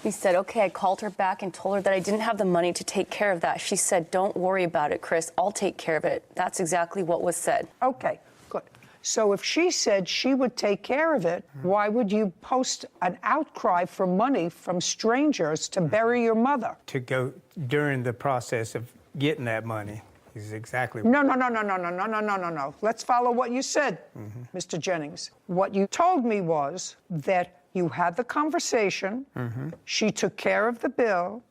He said, okay, I called her back and told her that I didn't have the money to take care of that. She said, don't worry about it, Chris, I'll take care of it. That's exactly what was said. Okay, good. So if she said she would take care of it, why would you post an outcry for money from strangers to bury your mother? To go during the process of getting that money is exactly No. Let's follow what you said, Mr. Jennings. What you told me was that you had the conversation, she took care of the bill.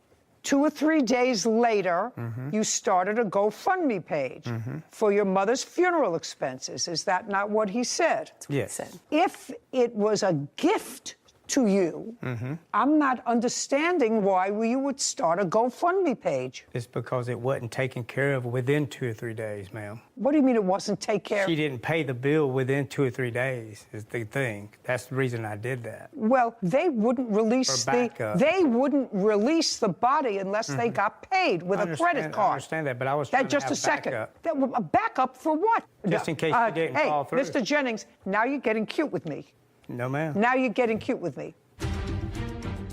2 or 3 days later, you started a GoFundMe page for your mother's funeral expenses. Is that not what he said? Yes. If it was a gift to you, I'm not understanding why you would start a GoFundMe page. It's because it wasn't taken care of within 2 or 3 days, ma'am. What do you mean it wasn't taken care of? She didn't pay the bill within 2 or 3 days is the thing. That's the reason I did that. Well, they wouldn't release the body unless they got paid with a credit card. I understand that, but I was trying to have just a second. backup. A backup for what? Just in case you didn't fall through. Mr. Jennings, now you're getting cute with me. No, ma'am. Now you're getting cute with me.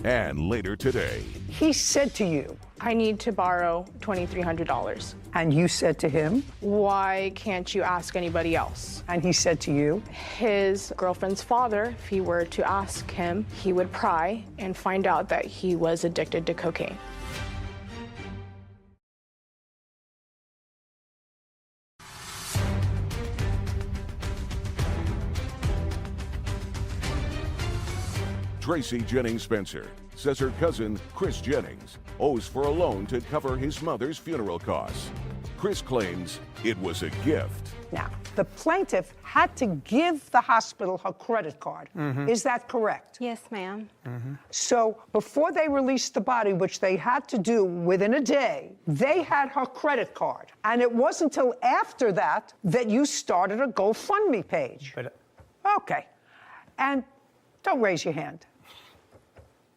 And later today, he said to you, I need to borrow $2,300. And you said to him, why can't you ask anybody else? And he said to you, his girlfriend's father, if he were to ask him, he would pry and find out that he was addicted to cocaine. Tracy Jennings Spencer says her cousin, Chris Jennings, owes for a loan to cover his mother's funeral costs. Chris claims it was a gift. Now, the plaintiff had to give the hospital her credit card. Is that correct? Yes, ma'am. So before they released the body, which they had to do within a day, they had her credit card. And it wasn't until after that that you started a GoFundMe page. Okay. And don't raise your hand.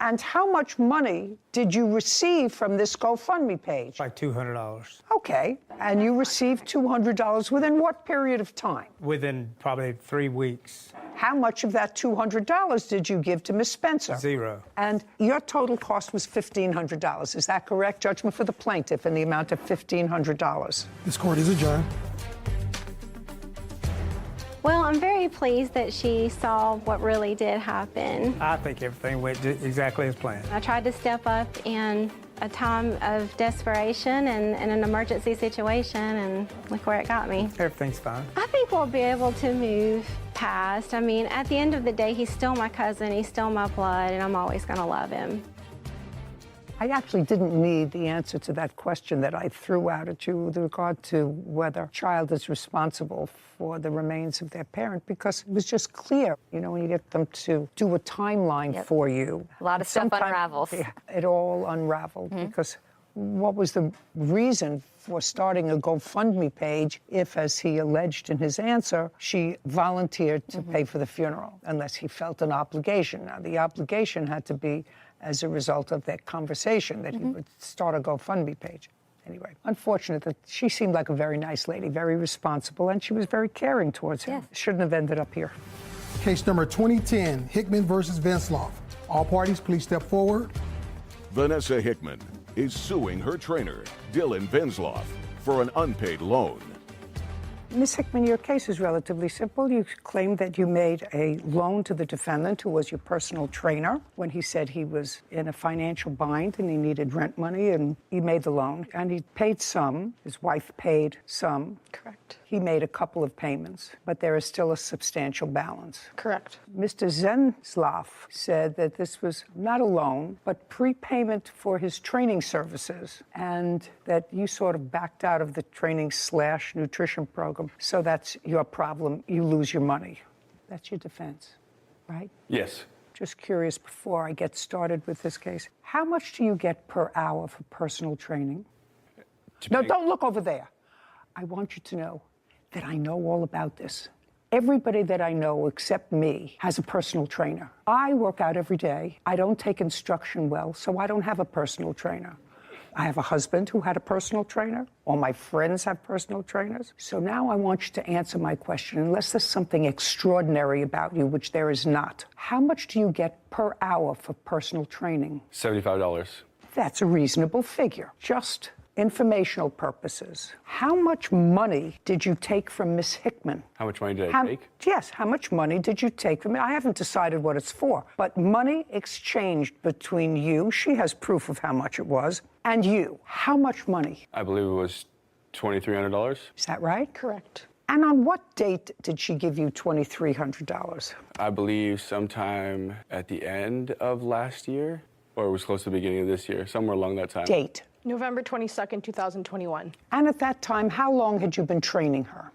And how much money did you receive from this GoFundMe page? Like $200. Okay. And you received $200 within what period of time? Within probably 3 weeks. How much of that $200 did you give to Miss Spencer? 0. And your total cost was $1,500. Is that correct? Judgment for the plaintiff in the amount of $1,500. This court is adjourned. Well, I'm very pleased that she saw what really did happen. I think everything went exactly as planned. I tried to step up in a time of desperation and in an emergency situation, and look where it got me. Everything's fine. I think we'll be able to move past. I mean, at the end of the day, he's still my cousin, he's still my blood, and I'm always going to love him. I actually didn't need the answer to that question that I threw out at you with regard to whether a child is responsible for the remains of their parent, because it was just clear, you know, when you get them to do a timeline for you. A lot of stuff unravels. Yeah, it all unraveled because what was the reason for starting a GoFundMe page if, as he alleged in his answer, she volunteered to pay for the funeral, unless he felt an obligation. Now, the obligation had to be as a result of that conversation, that he would start a GoFundMe page. Anyway, unfortunate that she seemed like a very nice lady, very responsible, and she was very caring towards him. Shouldn't have ended up here. Case number 2010, Hickman versus Vensloff. All parties, please step forward. Vanessa Hickman is suing her trainer, Dylan Vensloff, for an unpaid loan. Ms. Hickman, your case is relatively simple. You claim that you made a loan to the defendant, who was your personal trainer, when he said he was in a financial bind and he needed rent money, and he made the loan. And he paid some. His wife paid some. Correct. He made a couple of payments, but there is still a substantial balance. Correct. Mr. Vensloff said that this was not a loan, but prepayment for his training services, and that you sort of backed out of the training/nutrition program. So that's your problem. You lose your money. That's your defense, right? Yes. Just curious, before I get started with this case, how much do you get per hour for personal training? No, don't look over there. I want you to know that I know all about this. Everybody that I know except me has a personal trainer. I work out every day. I don't take instruction well, so I don't have a personal trainer. I have a husband who had a personal trainer. All my friends have personal trainers. So now I want you to answer my question, unless there's something extraordinary about you, which there is not. How much do you get per hour for personal training? $75. That's a reasonable figure. Just informational purposes, how much money did you take from Miss Hickman? How much money did I take? Yes, how much money did you take from me? I haven't decided what it's for, but money exchanged between you, she has proof of how much it was, and you. How much money? I believe it was $2,300. Is that right? Correct. And on what date did she give you $2,300? I believe sometime at the end of last year, or it was close to the beginning of this year, somewhere along that time. Date? November 22nd, 2021. And at that time, how long had you been training her?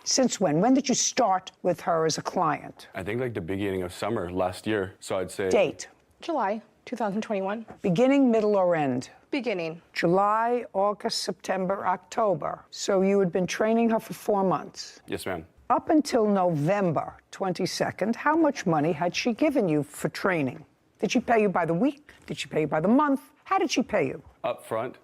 Since when? When did you start with her as a client? I think like the beginning of summer last year. So I'd say. Date? July 2021. Beginning, middle, or end? Beginning. July, August, September, October. So you had been training her for 4 months. Yes, ma'am. Up until November 22nd, how much money had she given you for training? Did she pay you by the week? Did she pay you by the month? How did she pay you? Up front,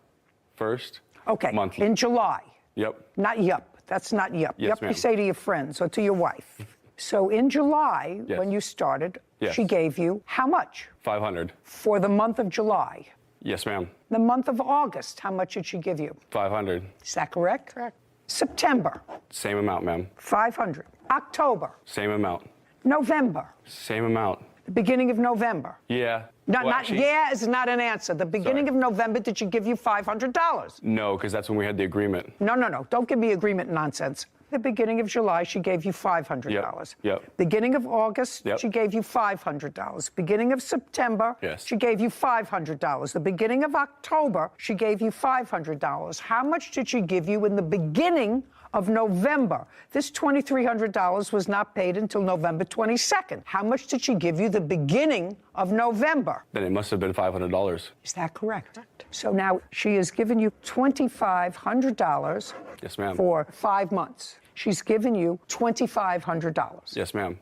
first. Okay. Monthly. In July. Yep. Not yup. That's not yup. Yes, Yup ma'am. you say to your friends or to your wife. So in July, Yes. when you started, Yes. she gave you how much? 500. For the month of July. Yes, ma'am. The month of August, how much did she give you? 500. Is that correct? Correct. September, Same amount, ma'am. 500. October, Same amount. November, Same amount. the beginning of November. Yeah. No, Well, not actually, yeah is not an answer. The beginning of November, did she give you $500? No, because that's when we had the agreement. No. Don't give me agreement nonsense. The beginning of July, she gave you $500. Yep. Beginning of August, Yep. she gave you $500. Beginning of September, Yes. she gave you $500. The beginning of October, she gave you $500. How much did she give you in the beginning of November? This $2,300 was not paid until November 22nd. How much did she give you the beginning of November? Then it must have been $500. Is that correct? So now she has given you $2,500 Yes, ma'am. for 5 months. She's given you $2,500. Yes, ma'am.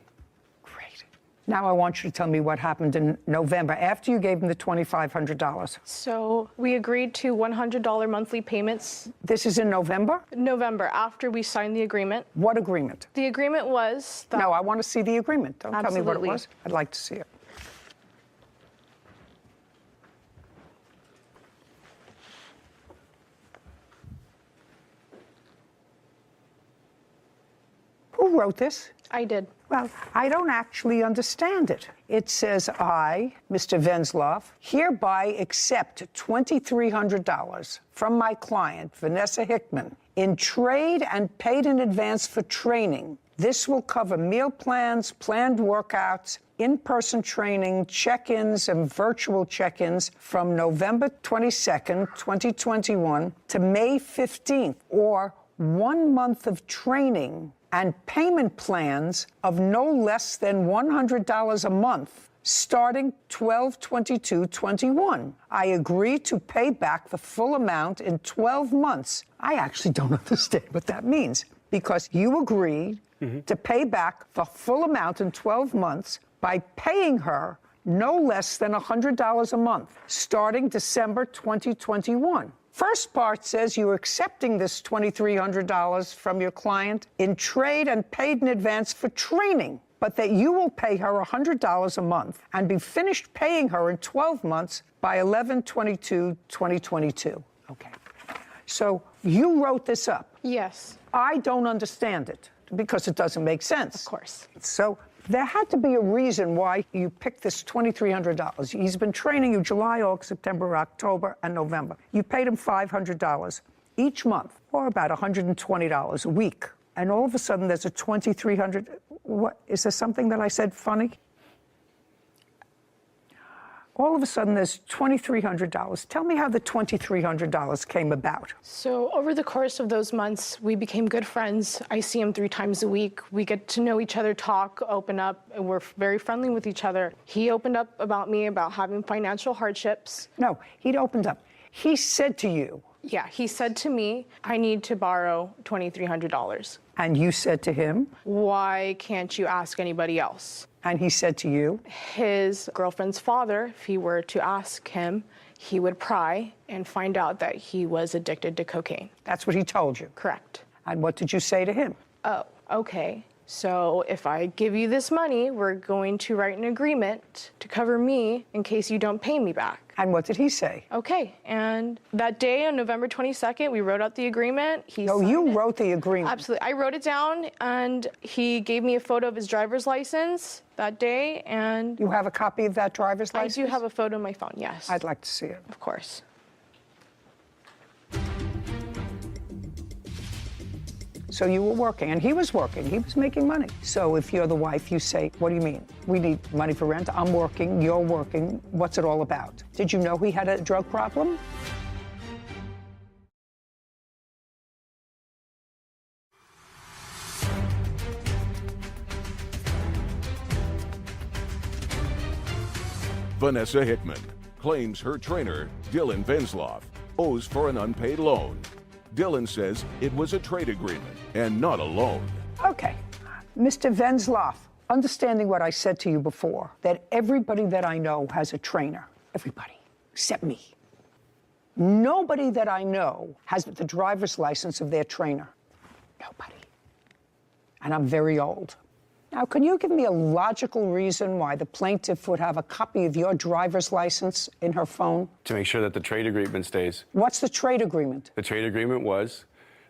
Now I want you to tell me what happened in November after you gave him the $2,500. So we agreed to $100 monthly payments. This is in November? November, after we signed the agreement. What agreement? The agreement was that... No, I want to see the agreement. Don't tell me what it Absolutely. was. I'd like to see it. Who wrote this? I did. Well, I don't actually understand it. It says, I, Mr. Venzloff, hereby accept $2,300 from my client, Vanessa Hickman, in trade and paid in advance for training. This will cover meal plans, planned workouts, in-person training, check-ins, and virtual check-ins from November 22nd, 2021 to May 15th, or 1 month of training and payment plans of no less than $100 a month starting 12/22/21. I agree to pay back the full amount in 12 months. I actually don't understand what that means, because you agreed to pay back the full amount in 12 months by paying her no less than $100 a month starting December 2021. First part says you're accepting this $2,300 from your client in trade and paid in advance for training, but that you will pay her $100 a month and be finished paying her in 12 months by 11/22/2022. Okay. So you wrote this up. Yes. I don't understand it because it doesn't make sense. Of course. So there had to be a reason why you picked this $2,300. He's been training you July, August, September, October, and November. You paid him $500 each month, or about $120 a week. And all of a sudden, there's a $2,300. What is there something that I said funny? All of a sudden, there's $2,300. Tell me how the $2,300 came about. So over the course of those months, we became good friends. I see him 3 times a week. We get to know each other, talk, open up, and we're very friendly with each other. He opened up about me about having financial hardships. No, he'd opened up. He said to you. Yeah, he said to me, I need to borrow $2,300. And you said to him? Why can't you ask anybody else? And he said to you? His girlfriend's father, if he were to ask him, he would pry and find out that he was addicted to cocaine. That's what he told you? Correct. And what did you say to him? Oh, okay. So if I give you this money, we're going to write an agreement to cover me in case you don't pay me back. And what did he say? Okay. And that day on November 22nd, we wrote out the agreement. You wrote the agreement? Absolutely. I wrote it down, and he gave me a photo of his driver's license that day. And you have a copy of that driver's license? I do have a photo on my phone, yes. I'd like to see it. Of course. So you were working, and he was working. He was making money. So if you're the wife, you say, what do you mean? We need money for rent. I'm working. You're working. What's it all about? Did you know he had a drug problem? Vanessa Hickman claims her trainer, Dylan Venzloff, owes for an unpaid loan. Dylan says it was a trade agreement and not a loan. Okay. Mr. Venzloff, understanding what I said to you before, that everybody that I know has a trainer. Everybody, except me. Nobody that I know has the driver's license of their trainer. Nobody. And I'm very old. Now, can you give me a logical reason why the plaintiff would have a copy of your driver's license in her phone? To make sure that the trade agreement stays. What's the trade agreement? The trade agreement was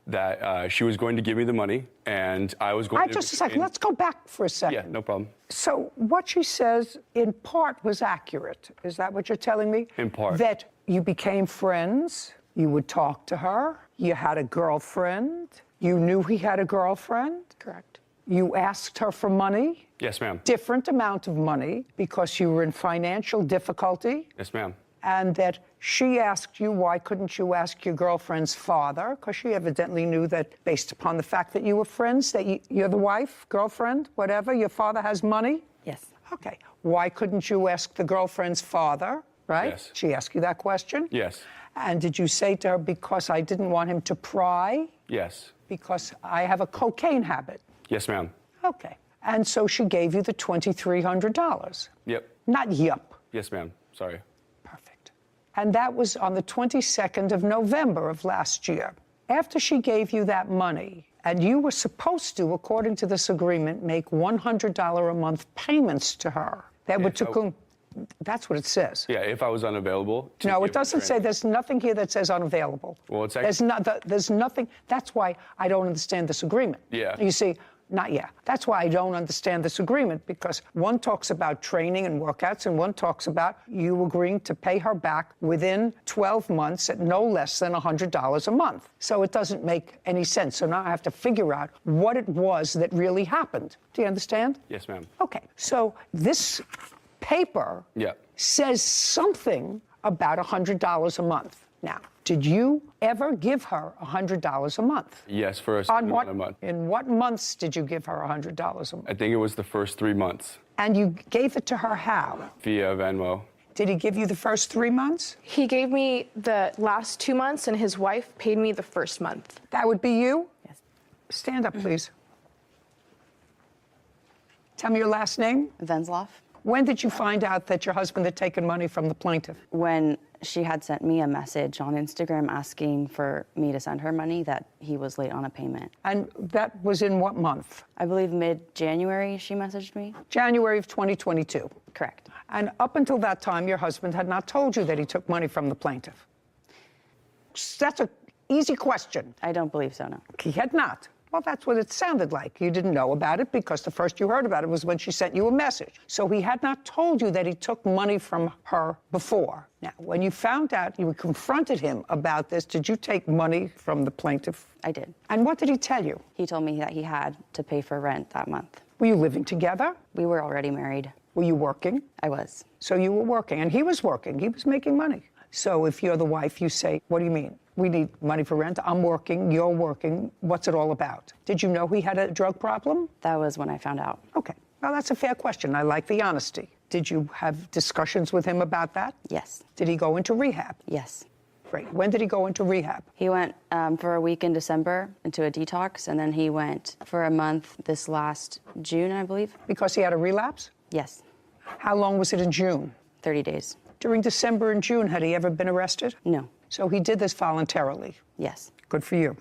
that she was going to give me the money, and I was going to... Just a second. Let's go back for a second. Yeah, no problem. So what she says, in part, was accurate. Is that what you're telling me? In part. That you became friends, you would talk to her, you had a girlfriend, you knew he had a girlfriend? Correct. You asked her for money? Yes, ma'am. Different amount of money because you were in financial difficulty? Yes, ma'am. And that she asked you, why couldn't you ask your girlfriend's father? Because she evidently knew that, based upon the fact that you were friends, that you're the wife, girlfriend, whatever, your father has money? Yes. Okay. Why couldn't you ask the girlfriend's father, right? Yes. She asked you that question? Yes. And did you say to her, because I didn't want him to pry? Yes. Because I have a cocaine habit? Yes, ma'am. Okay. And so she gave you the $2,300? Yep. Not yup. Yes, ma'am. Sorry. And that was on the 22nd of November of last year. After she gave you that money, and you were supposed to, according to this agreement, make $100 a month payments to her. That would that's what it says. Yeah, if I was unavailable. No, it doesn't say, there's nothing here that says unavailable. Well, it's actually... There's nothing, that's why I don't understand this agreement. Yeah. You see, not yet. That's why I don't understand this agreement, because one talks about training and workouts, and one talks about you agreeing to pay her back within 12 months at no less than $100 a month. So it doesn't make any sense. So now I have to figure out what it was that really happened. Do you understand? Yes, ma'am. Okay. So this paper says something about $100 a month. Now, did you ever give her $100 a month? Yes, for a certain amount of month. In what months did you give her $100 a month? I think it was the first 3 months. And you gave it to her how? Via Venmo. Did he give you the first 3 months? He gave me the last 2 months, and his wife paid me the first month. That would be you? Yes. Stand up, please. Tell me your last name. Venzloff. When did you find out that your husband had taken money from the plaintiff? When she had sent me a message on Instagram asking for me to send her money that he was late on a payment. And that was in what month? I believe mid-January she messaged me. January of 2022? Correct. And up until that time, your husband had not told you that he took money from the plaintiff? That's an easy question. I don't believe so, no. He had not. Well, that's what it sounded like. You didn't know about it because the first you heard about it was when she sent you a message. So he had not told you that he took money from her before. Now, when you found out, you confronted him about this, did you take money from the plaintiff? I did. And what did he tell you? He told me that he had to pay for rent that month. Were you living together? We were already married. Were you working? I was. So you were working, and he was working. He was making money. So if you're the wife, you say, what do you mean? We need money for rent. I'm working. You're working. What's it all about? Did you know he had a drug problem? That was when I found out. Okay. Well, that's a fair question. I like the honesty. Did you have discussions with him about that? Yes. Did he go into rehab? Yes. Great. When did he go into rehab? He went for a week in December into a detox, and then he went for a month this last June, I believe. Because he had a relapse? Yes. How long was it in June? 30 days. During December and June, had he ever been arrested? No. So he did this voluntarily? Yes. Good for you.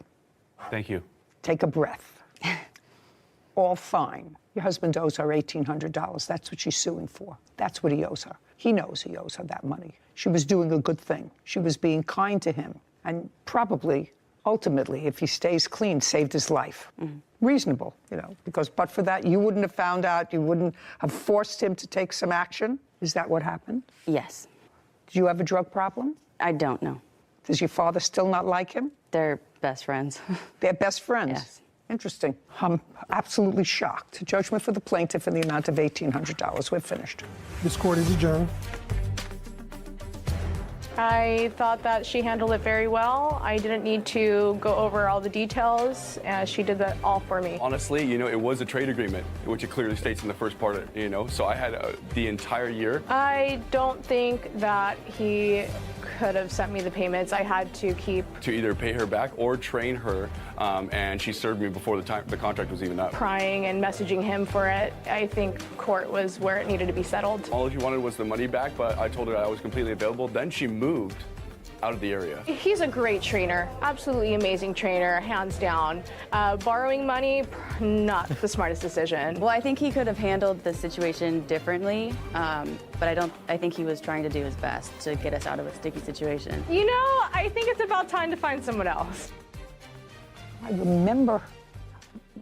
Thank you. Take a breath. all fine. Your husband owes her $1,800. That's what she's suing for. That's what he owes her. He knows he owes her that money. She was doing a good thing. She was being kind to him. And probably, ultimately, if he stays clean, saved his life. Reasonable, because but for that, you wouldn't have found out, you wouldn't have forced him to take some action. Is that what happened? Yes. Do you have a drug problem? I don't know. Does your father still not like him? They're best friends. They're best friends? Yes. Interesting. I'm absolutely shocked. Judgment for the plaintiff in the amount of $1,800. We're finished. This court is adjourned. I thought that she handled it very well. I didn't need to go over all the details. She did that all for me. Honestly, it was a trade agreement, which it clearly states in the first part, so I had the entire year. I don't think that he could have sent me the payments. I had to keep To either pay her back or train her, and she served me before the contract was even up. crying and messaging him for it. I think court was where it needed to be settled. All she wanted was the money back, but I told her I was completely available. Then she moved out of the area. He's a great trainer, absolutely amazing trainer, hands down. Borrowing money, not the smartest decision. Well, I think he could have handled the situation differently, but I think he was trying to do his best to get us out of a sticky situation. I think it's about time to find someone else. I remember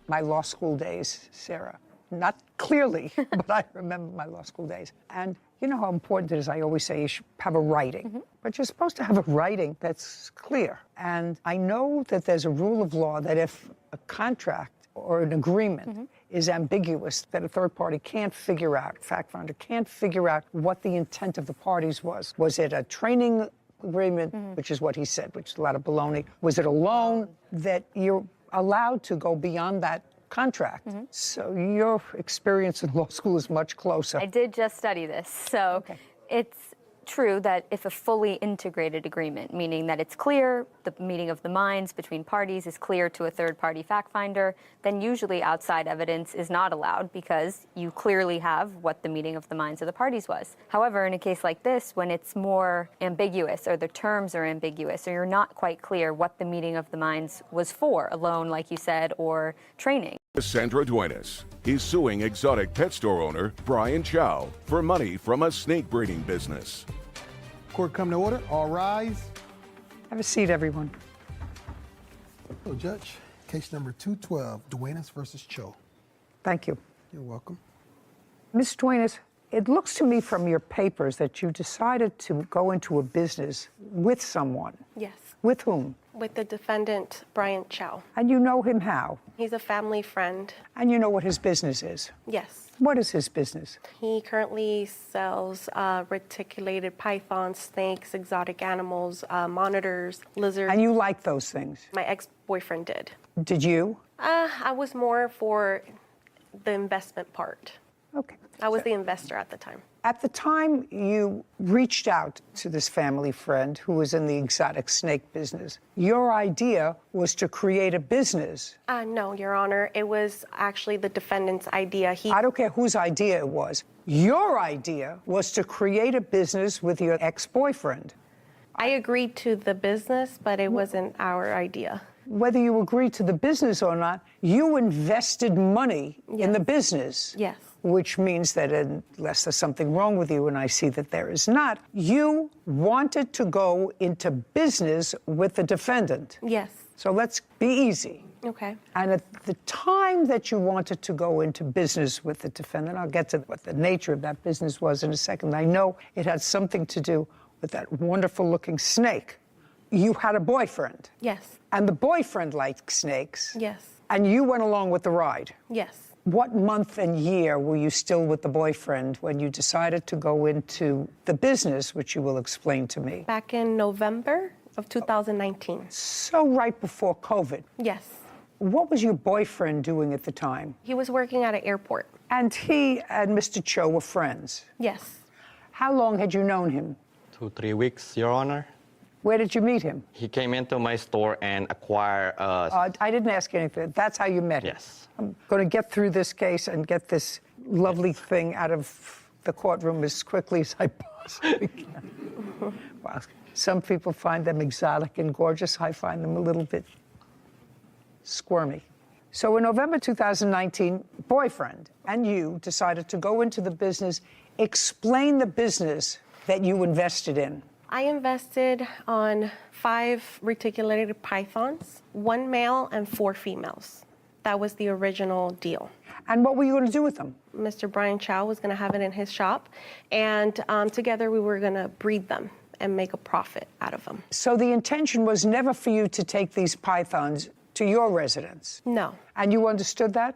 my law school days, Sarah. Not clearly, but I remember my law school days. And you know how important it is, I always say you should have a writing. But you're supposed to have a writing that's clear. And I know that there's a rule of law that if a contract or an agreement is ambiguous, that a third party can't figure out, fact finder can't figure out what the intent of the parties was. Was it a training agreement, which is what he said, which is a lot of baloney? Was it a loan? That you're allowed to go beyond that contract. So your experience in law school is much closer. I did just study this, so it's true that if a fully integrated agreement, meaning that it's clear, the meeting of the minds between parties is clear to a third-party fact finder, then usually outside evidence is not allowed because you clearly have what the meeting of the minds of the parties was. However, in a case like this, when it's more ambiguous or the terms are ambiguous or you're not quite clear what the meeting of the minds was for, a loan, like you said, or training. Sandra Duenas. He's suing exotic pet store owner Brian Chow for money from a snake breeding business. Court come to order. All rise. Have a seat, everyone. Hello, Judge. Case number 212, Duenas versus Cho. Thank you. You're welcome. Ms. Duenas, it looks to me from your papers that you decided to go into a business with someone. Yes. With whom? With the defendant, Brian Chow. And you know him how? He's a family friend. And you know what his business is? Yes. What is his business? He currently sells reticulated pythons, snakes, exotic animals, monitors, lizards. And you like those things? My ex-boyfriend did. Did you? I was more for the investment part. Okay. I was the investor at the time. At the time you reached out to this family friend who was in the exotic snake business, your idea was to create a business. No, Your Honor. It was actually the defendant's idea. I don't care whose idea it was. Your idea was to create a business with your ex-boyfriend. I agreed to the business, but it wasn't our idea. Whether you agreed to the business or not, you invested money in the business. Yes. Which means that unless there's something wrong with you, and I see that there is not, you wanted to go into business with the defendant. Yes. So let's be easy. Okay. And at the time that you wanted to go into business with the defendant, I'll get to what the nature of that business was in a second. I know it had something to do with that wonderful-looking snake. You had a boyfriend. Yes. And the boyfriend liked snakes. Yes. And you went along with the ride. Yes. What month and year were you still with the boyfriend when you decided to go into the business, which you will explain to me? Back in November of 2019. So right before COVID. Yes. What was your boyfriend doing at the time? He was working at an airport. And he and Mr. Cho were friends? Yes. How long had you known him? 2-3 weeks, Your Honor. Where did you meet him? He came into my store and acquired us. I didn't ask you anything. That's how you met him? Yes. I'm going to get through this case and get this lovely thing out of the courtroom as quickly as I possibly can. Wow. Some people find them exotic and gorgeous. I find them a little bit squirmy. So in November 2019, boyfriend and you decided to go into the business. Explain the business that you invested in. I invested on 5 reticulated pythons, 1 male and 4 females. That was the original deal. And what were you going to do with them? Mr. Brian Chow was going to have it in his shop, and together we were going to breed them and make a profit out of them. So the intention was never for you to take these pythons to your residence? No. And you understood that?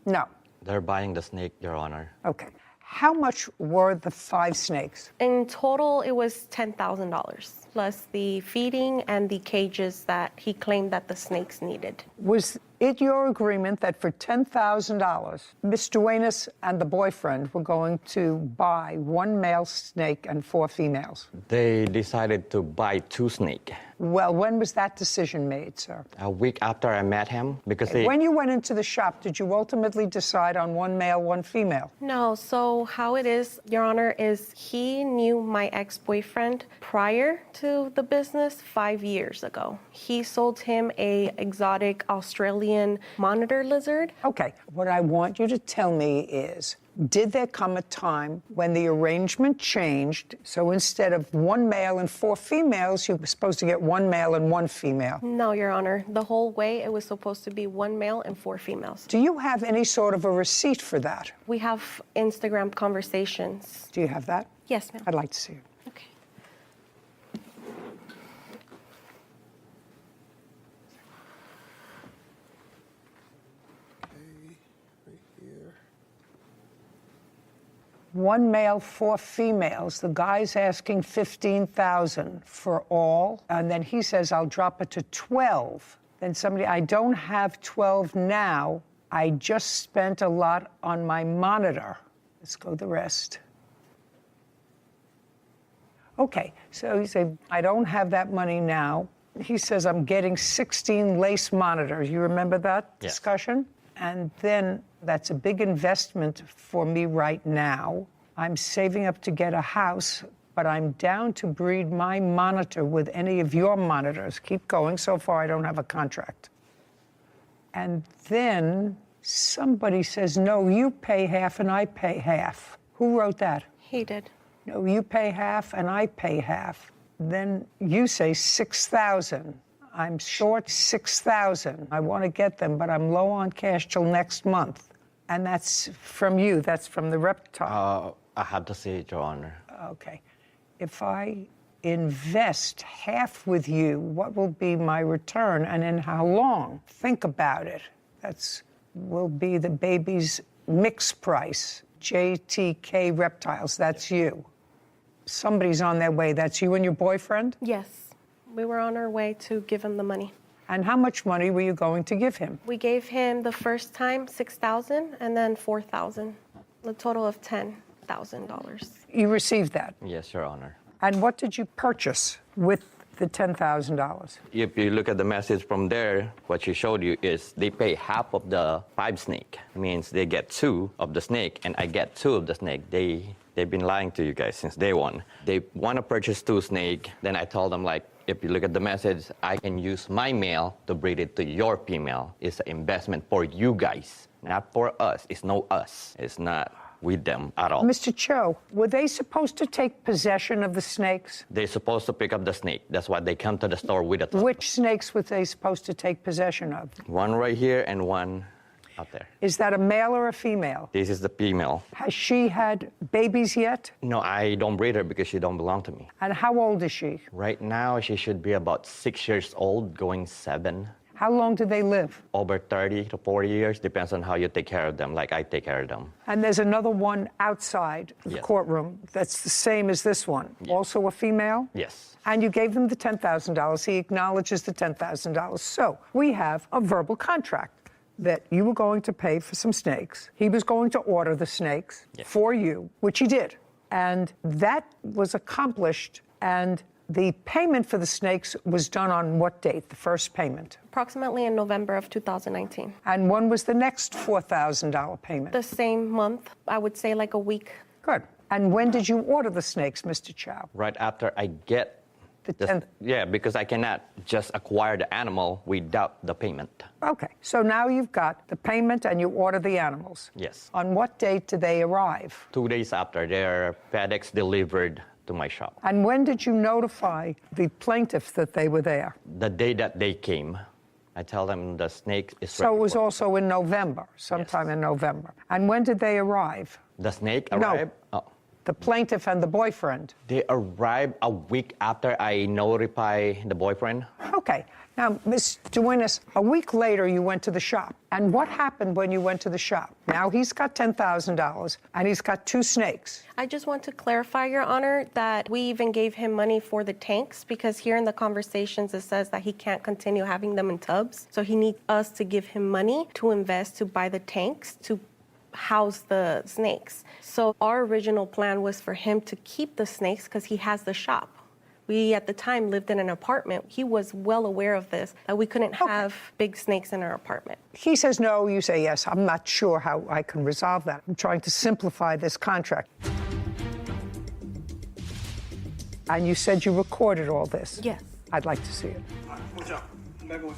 No. They're buying the snake, Your Honor. Okay. How much were the 5 snakes? In total, it was $10,000, plus the feeding and the cages that he claimed that the snakes needed. Was it your agreement that for $10,000, Ms. Duenas and the boyfriend were going to buy 1 male snake and 4 females? They decided to buy 2 snakes. Well, when was that decision made, sir? A week after I met him, because When you went into the shop, did you ultimately decide on 1 male, 1 female? No, so how it is, Your Honor, is he knew my ex-boyfriend prior to the business 5 years ago. He sold him a exotic Australian monitor lizard. Okay, what I want you to tell me is, did there come a time when the arrangement changed, so instead of 1 male and 4 females, you were supposed to get 1 male and 1 female? No, Your Honor. The whole way it was supposed to be 1 male and 4 females. Do you have any sort of a receipt for that? We have Instagram conversations. Do you have that? Yes, ma'am. I'd like to see it. Okay. One male, 4 females. The guy's asking $15,000 for all, and then he says, I'll drop it to 12. Then somebody, I don't have 12 now. I just spent a lot on my monitor. Let's go the rest. Okay, so he said, I don't have that money now. He says, I'm getting 16 lace monitors. You remember that discussion? And then that's a big investment for me right now. I'm saving up to get a house, but I'm down to breed my monitor with any of your monitors. Keep going. So far, I don't have a contract. And then somebody says, no, you pay half and I pay half. Who wrote that? He did. No, you pay half and I pay half. Then you say 6,000. I'm short 6,000. I want to get them, but I'm low on cash till next month. And that's from you. That's from the reptile. I have to see it, Your Honor. Okay. If I invest half with you, what will be my return and in how long? Think about it. That's will be the baby's mix price. JTK Reptiles, that's you. Somebody's on their way. That's you and your boyfriend? Yes. We were on our way to give him the money. And how much money were you going to give him? We gave him the first time $6,000 and then $4,000, a total of $10,000. You received that? Yes, Your Honor. And what did you purchase with the $10,000? If you look at the message from there, what she showed you is they pay half of the 5 snake. It means they get 2 of the snake, and I get 2 of the snake. They've been lying to you guys since day one. They want to purchase 2 snake. Then I told them, like, if you look at the message, I can use my male to breed it to your female. It's an investment for you guys, not for us. It's no us. It's not with them at all. Mr. Cho, were they supposed to take possession of the snakes? They're supposed to pick up the snake. That's why they come to the store with it. Which snakes were they supposed to take possession of? One right here and one out there. Is that a male or a female? This is the female. Has she had babies yet? No, I don't breed her because she don't belong to me. And how old is she? Right now, she should be about 6 years old, going 7. How long do they live? Over 30 to 40 years, depends on how you take care of them, like I take care of them. And there's another one outside the courtroom that's the same as this one. Also a female? Yes. And you gave them the $10,000. He acknowledges the $10,000. So we have a verbal contract that you were going to pay for some snakes. He was going to order the snakes for you, which he did. And that was accomplished. And the payment for the snakes was done on what date, the first payment? Approximately in November of 2019. And when was the next $4,000 payment? The same month, I would say like a week. Good. And when did you order the snakes, Mr. Chow? Right after I get The 10th. Yeah, because I cannot just acquire the animal without the payment. Okay, so now you've got the payment and you order the animals. Yes. On what date do they arrive? 2 days after, they're FedEx delivered to my shop. And when did you notify the plaintiffs that they were there? The day that they came, I tell them the snake is So ready it was for- also in November, sometime in November. And when did they arrive? The snake No. arrived? Oh. The plaintiff and the boyfriend. They arrived a week after I notify the boyfriend. Okay. Now, Ms. Duenas, a week later you went to the shop. And what happened when you went to the shop? Now he's got $10,000 and he's got 2 snakes. I just want to clarify, Your Honor, that we even gave him money for the tanks because here in the conversations it says that he can't continue having them in tubs. So he needs us to give him money to invest to buy the tanks to house the snakes. So our original plan was for him to keep the snakes because he has the shop. We, at the time, lived in an apartment. He was well aware of this, that we couldn't have big snakes in our apartment. He says no, you say yes. I'm not sure how I can resolve that. I'm trying to simplify this contract. And you said you recorded all this? Yes. I'd like to see it. Watch out. Come back away.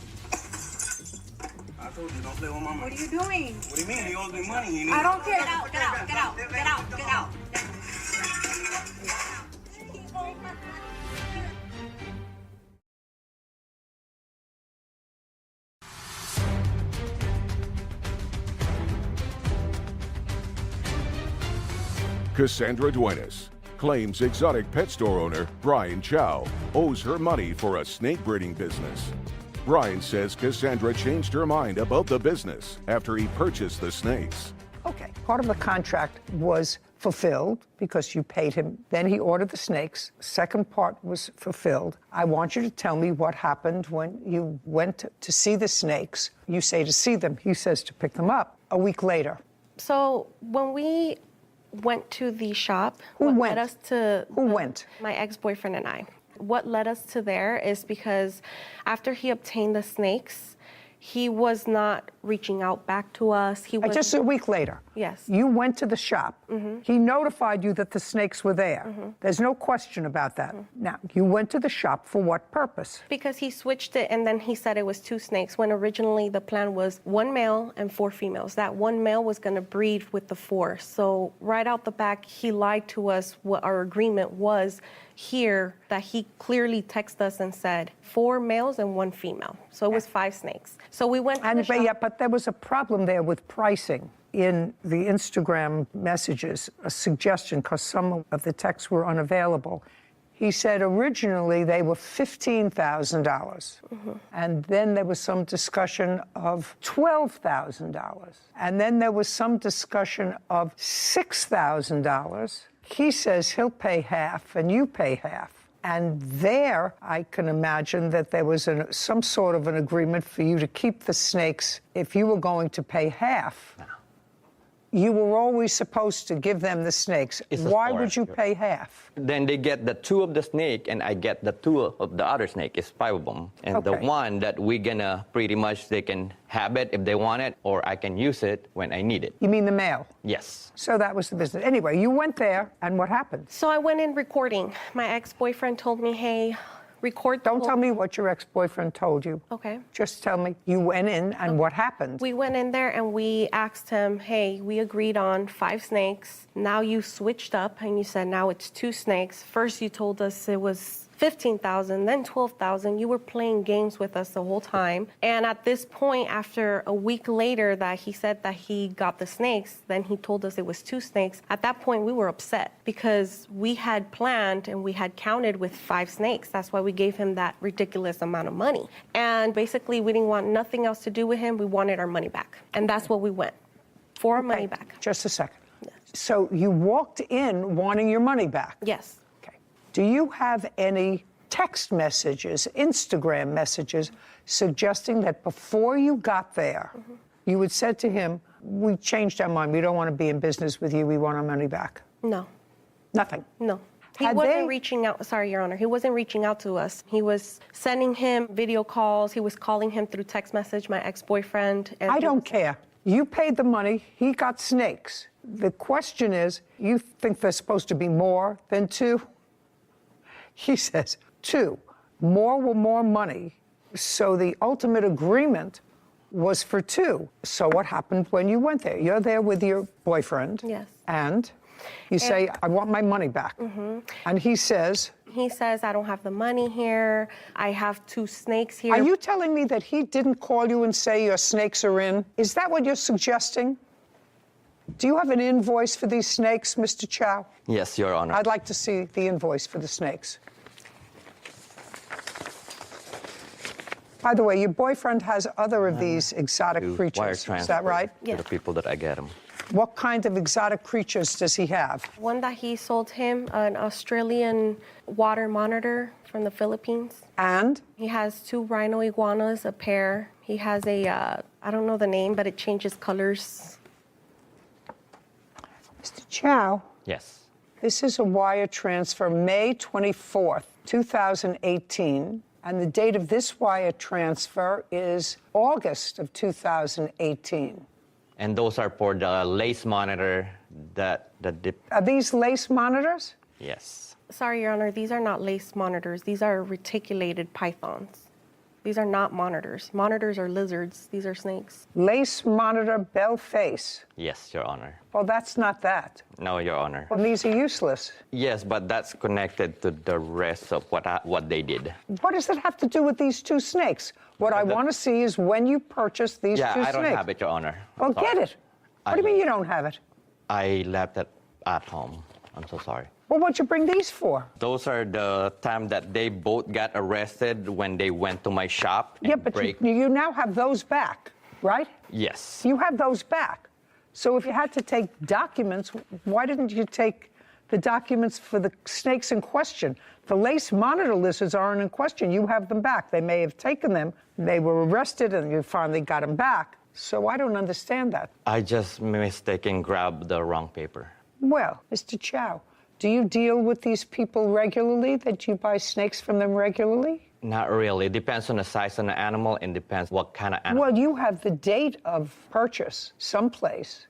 I told you, don't play with my money. What are you doing? What do you mean? He owes me money. I don't care. Get out, get out, get out, get out, get out. Cassandra Duenas claims exotic pet store owner Brian Chow owes her money for a snake breeding business. Brian says Cassandra changed her mind about the business after he purchased the snakes. Okay, part of the contract was fulfilled because you paid him. Then he ordered the snakes. Second part was fulfilled. I want you to tell me what happened when you went to see the snakes. You say to see them. He says to pick them up a week later. So when we went to the shop, Who what went? led us to Who went? My ex-boyfriend and I. What led us to there is because after he obtained the snakes, he was not reaching out back to us. He was Just a week later. Yes. You went to the shop. He notified you that the snakes were there. There's no question about that. Now, you went to the shop for what purpose? Because he switched it and then he said it was 2 snakes when originally the plan was 1 male and 4 females. That 1 male was going to breed with the 4. So right out the back, he lied to us what our agreement was here, that he clearly texted us and said 4 males and 1 female. So it was 5 snakes. So we went to the shop. But there was a problem there with pricing. In the Instagram messages, a suggestion, because some of the texts were unavailable. He said originally they were $15,000. And then there was some discussion of $12,000. And then there was some discussion of $6,000. He says he'll pay half and you pay half. And there, I can imagine that there was some sort of an agreement for you to keep the snakes if you were going to pay half. You were always supposed to give them the snakes. Why would you pay half? Then they get the 2 of the snake, and I get the 2 of the other snake. It's 5 of them. And the one that we're gonna pretty much, they can have it if they want it, or I can use it when I need it. You mean the male? Yes. So that was the business. Anyway, you went there, and what happened? So I went in recording. My ex-boyfriend told me, hey, record. Don't tell me what your ex-boyfriend told you. Okay. Just tell me you went in and what happened. We went in there and we asked him, hey, we agreed on 5 snakes. Now you switched up and you said now it's 2 snakes. First you told us it was $15,000, then $12,000. You were playing games with us the whole time. And at this point, after a week later that he said that he got the snakes, then he told us it was 2 snakes. At that point, we were upset because we had planned and we had counted with 5 snakes. That's why we gave him that ridiculous amount of money. And basically, we didn't want nothing else to do with him. We wanted our money back. And that's what we went for, our money back. Just a second. Yes. So you walked in wanting your money back? Yes. Do you have any text messages, Instagram messages, suggesting that before you got there, you had said to him, we changed our mind, we don't want to be in business with you, we want our money back? No. Nothing? No. He wasn't reaching out, sorry, Your Honor, he wasn't reaching out to us. He was sending him video calls, he was calling him through text message, my ex-boyfriend. I don't care. You paid the money, he got snakes. The question is, you think there's supposed to be more than 2? He says, 2. More money. So the ultimate agreement was for 2. So what happened when you went there? You're there with your boyfriend. Yes. And you say, I want my money back. And he says, I don't have the money here. I have 2 snakes here. Are you telling me that he didn't call you and say your snakes are in? Is that what you're suggesting? Do you have an invoice for these snakes, Mr. Chow? Yes, Your Honor. I'd like to see the invoice for the snakes. By the way, your boyfriend has other of these exotic Wire creatures. Is transfer that right? to the people that I get them. What kind of exotic creatures does he have? One that he sold him, an Australian water monitor from the Philippines. And? He has 2 rhino iguanas, a pair. He has a, I don't know the name, but it changes colors. Mr. Chow? Yes. This is a wire transfer, May 24th, 2018. And the date of this wire transfer is August of 2018. And those are for the lace monitor that Are these lace monitors? Yes. Sorry, Your Honor, these are not lace monitors. These are reticulated pythons. These are not monitors. Monitors are lizards. These are snakes. Lace monitor bell face. Yes, Your Honor. Well, that's not that. No, Your Honor. Well, these are useless. Yes, but that's connected to the rest of what they did. What does it have to do with these 2 snakes? What I want to see is when you purchased these 2 snakes. Yeah, I don't have it, Your Honor. Well, get it. What do you mean you don't have it? I left it at home. I'm so sorry. Well, what'd you bring these for? Those are the time that they both got arrested when they went to my shop. Yeah, but you now have those back, right? Yes. You have those back. So if you had to take documents, why didn't you take the documents for the snakes in question? The lace monitor lizards aren't in question. You have them back. They may have taken them. They were arrested, and you finally got them back. So I don't understand that. I just mistaken grabbed the wrong paper. Well, Mr. Chow, do you deal with these people regularly, that you buy snakes from them regularly? Not really. It depends on the size of the animal and depends what kind of animal. Well, you have the date of purchase someplace,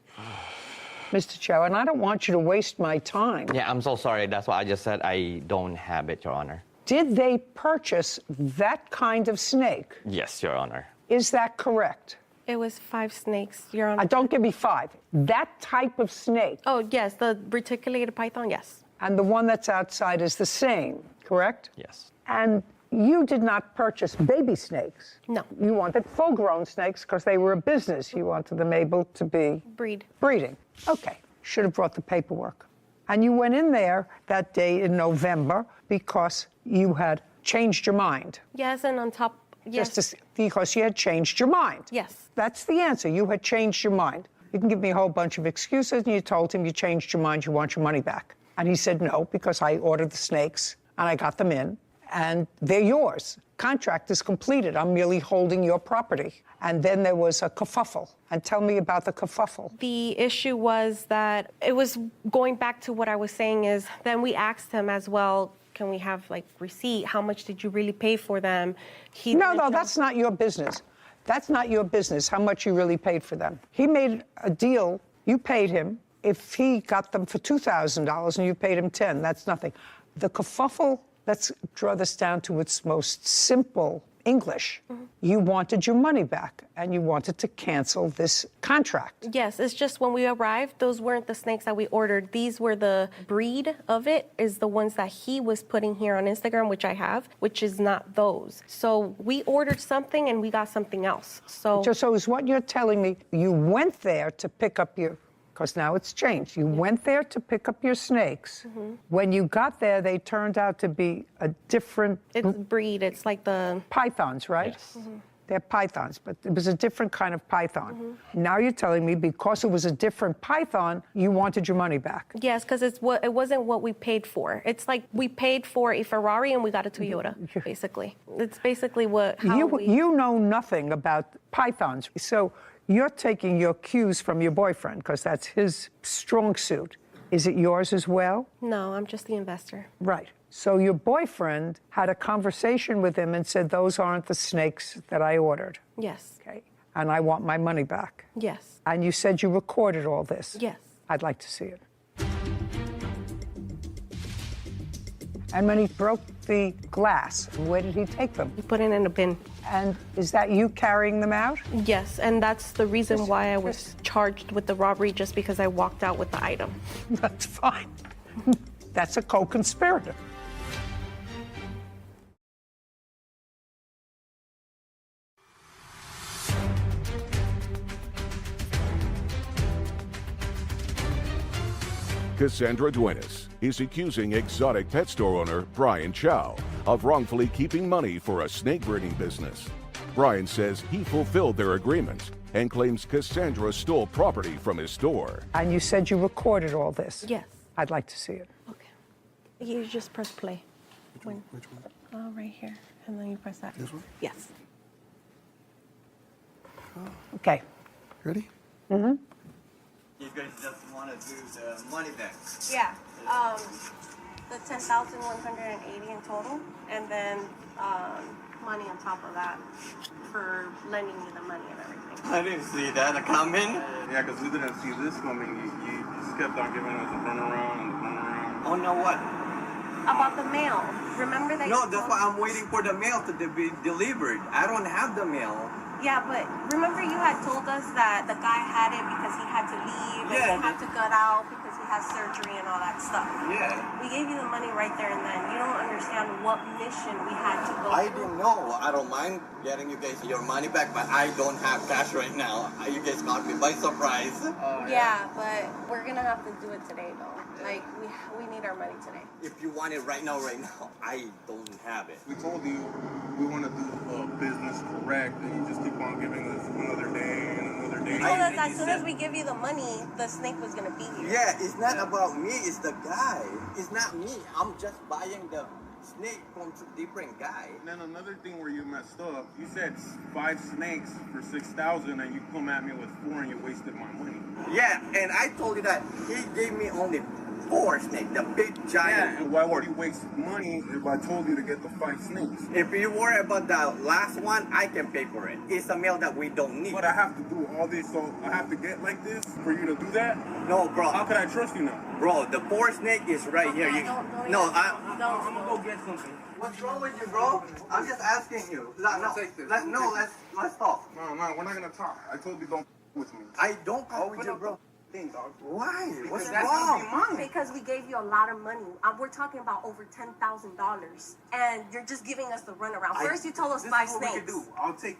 Mr. Chow, and I don't want you to waste my time. Yeah, I'm so sorry. That's why I just said I don't have it, Your Honor. Did they purchase that kind of snake? Yes, Your Honor. Is that correct? It was 5 snakes, Your Honor. Don't give me 5. That type of snake. Oh, yes, the reticulated python, yes. And the one that's outside is the same, correct? Yes. And you did not purchase baby snakes. No. You wanted full-grown snakes because they were a business. You wanted them able to be... Breeding. Okay. Should have brought the paperwork. And you went in there that day in November because you had changed your mind. Yes, and on top... Yes. Because you had changed your mind. Yes. That's the answer. You had changed your mind. You can give me a whole bunch of excuses, and you told him you changed your mind, you want your money back. And he said no, because I ordered the snakes, and I got them in, and they're yours. Contract is completed. I'm merely holding your property. And then there was a kerfuffle. And tell me about the kerfuffle. The issue was that it was going back to what I was saying is, then we asked him as well, can we have, like, receipt? How much did you really pay for them? No, that's not your business. That's not your business, how much you really paid for them. He made a deal. You paid him. If he got them for $2,000 and you paid him $10,000, that's nothing. The kerfuffle, let's draw this down to its most simple English. You wanted your money back, and you wanted to cancel this contract. Yes, it's just when we arrived, those weren't the snakes that we ordered. These were the breed of it, is the ones that he was putting here on Instagram, which I have, which is not those. So we ordered something and we got something else. So is what you're telling me, you went there to pick up your... Because now it's changed. You went there to pick up your snakes. When you got there, they turned out to be a different... It's breed. It's like the... Pythons, right? Yes. They're pythons, but it was a different kind of python. Now you're telling me because it was a different python, you wanted your money back. Yes, because it wasn't what we paid for. It's like we paid for a Ferrari and we got a Toyota, basically. It's basically You know nothing about pythons, so... You're taking your cues from your boyfriend because that's his strong suit. Is it yours as well? No, I'm just the investor. Right. So your boyfriend had a conversation with him and said, those aren't the snakes that I ordered. Yes. Okay. And I want my money back. Yes. And you said you recorded all this. Yes. I'd like to see it. And when he broke the glass, where did he take them? He put it in a bin. And is that you carrying them out? Yes, and that's the reason why I was charged with the robbery, just because I walked out with the item. That's fine. That's a co-conspirator. Cassandra Duenas is accusing exotic pet store owner Brian Chow of wrongfully keeping money for a snake breeding business. Brian says he fulfilled their agreement and claims Cassandra stole property from his store. And you said you recorded all this? Yes. I'd like to see it. Okay. You just press play. Which one? Oh, right here. And then you press that. This one? Yes. Okay. Ready? Mm-hmm. You guys just want to do the money back? Yeah. The 10,180 in total, and then money on top of that for lending you the money and everything. I didn't see that coming. Yeah, because we didn't see this coming. You just kept on giving us a runaround and a runaround. Oh, no, what? About the mail. Remember that? No, that's why I'm waiting for the mail to be delivered. I don't have the mail. Yeah, but remember you had told us that the guy had it because he had to leave and he had to gut out because he has surgery and all that stuff. Yeah. We gave you the money right there and then. You don't understand what mission we had to go I through. didn't know. I don't mind getting you guys your money back, but I don't have cash right now. You guys caught me by surprise. Yeah, but we're gonna have to do it today though. Like we need our money today. If you want it right now, I don't have it. We told you we want to do business correct, and you just keep on giving us another day and another day. You told us as soon as we give you the money, the snake was gonna be here. Yeah, it's not about me, it's the guy. It's not me. I'm just buying the snake from a different guy. And then another thing where you messed up, you said 5 snakes for 6,000, and you come at me with 4 and you wasted my money. Yeah, and I told you that he gave me only 4 snakes, the big giant. Yeah, and why would you waste money if I told you to get the 5 snakes? If you worry about the last one, I can pay for it. It's a meal that we don't need. But I have to do all this, so I have to get like this for you to do that? No, bro. How could I trust you now? Bro, the 4 snake is right here. I'm gonna go get something. What's wrong with you, bro? I'm just asking you. Let's talk. No, we're not gonna talk. I told you don't with me. I don't call with you, bro. Why? What's Because wrong? Because we gave you a lot of money. We're talking about over $10,000, and you're just giving us the runaround. First, you told us 5 This is what we can snakes. do. I'll take,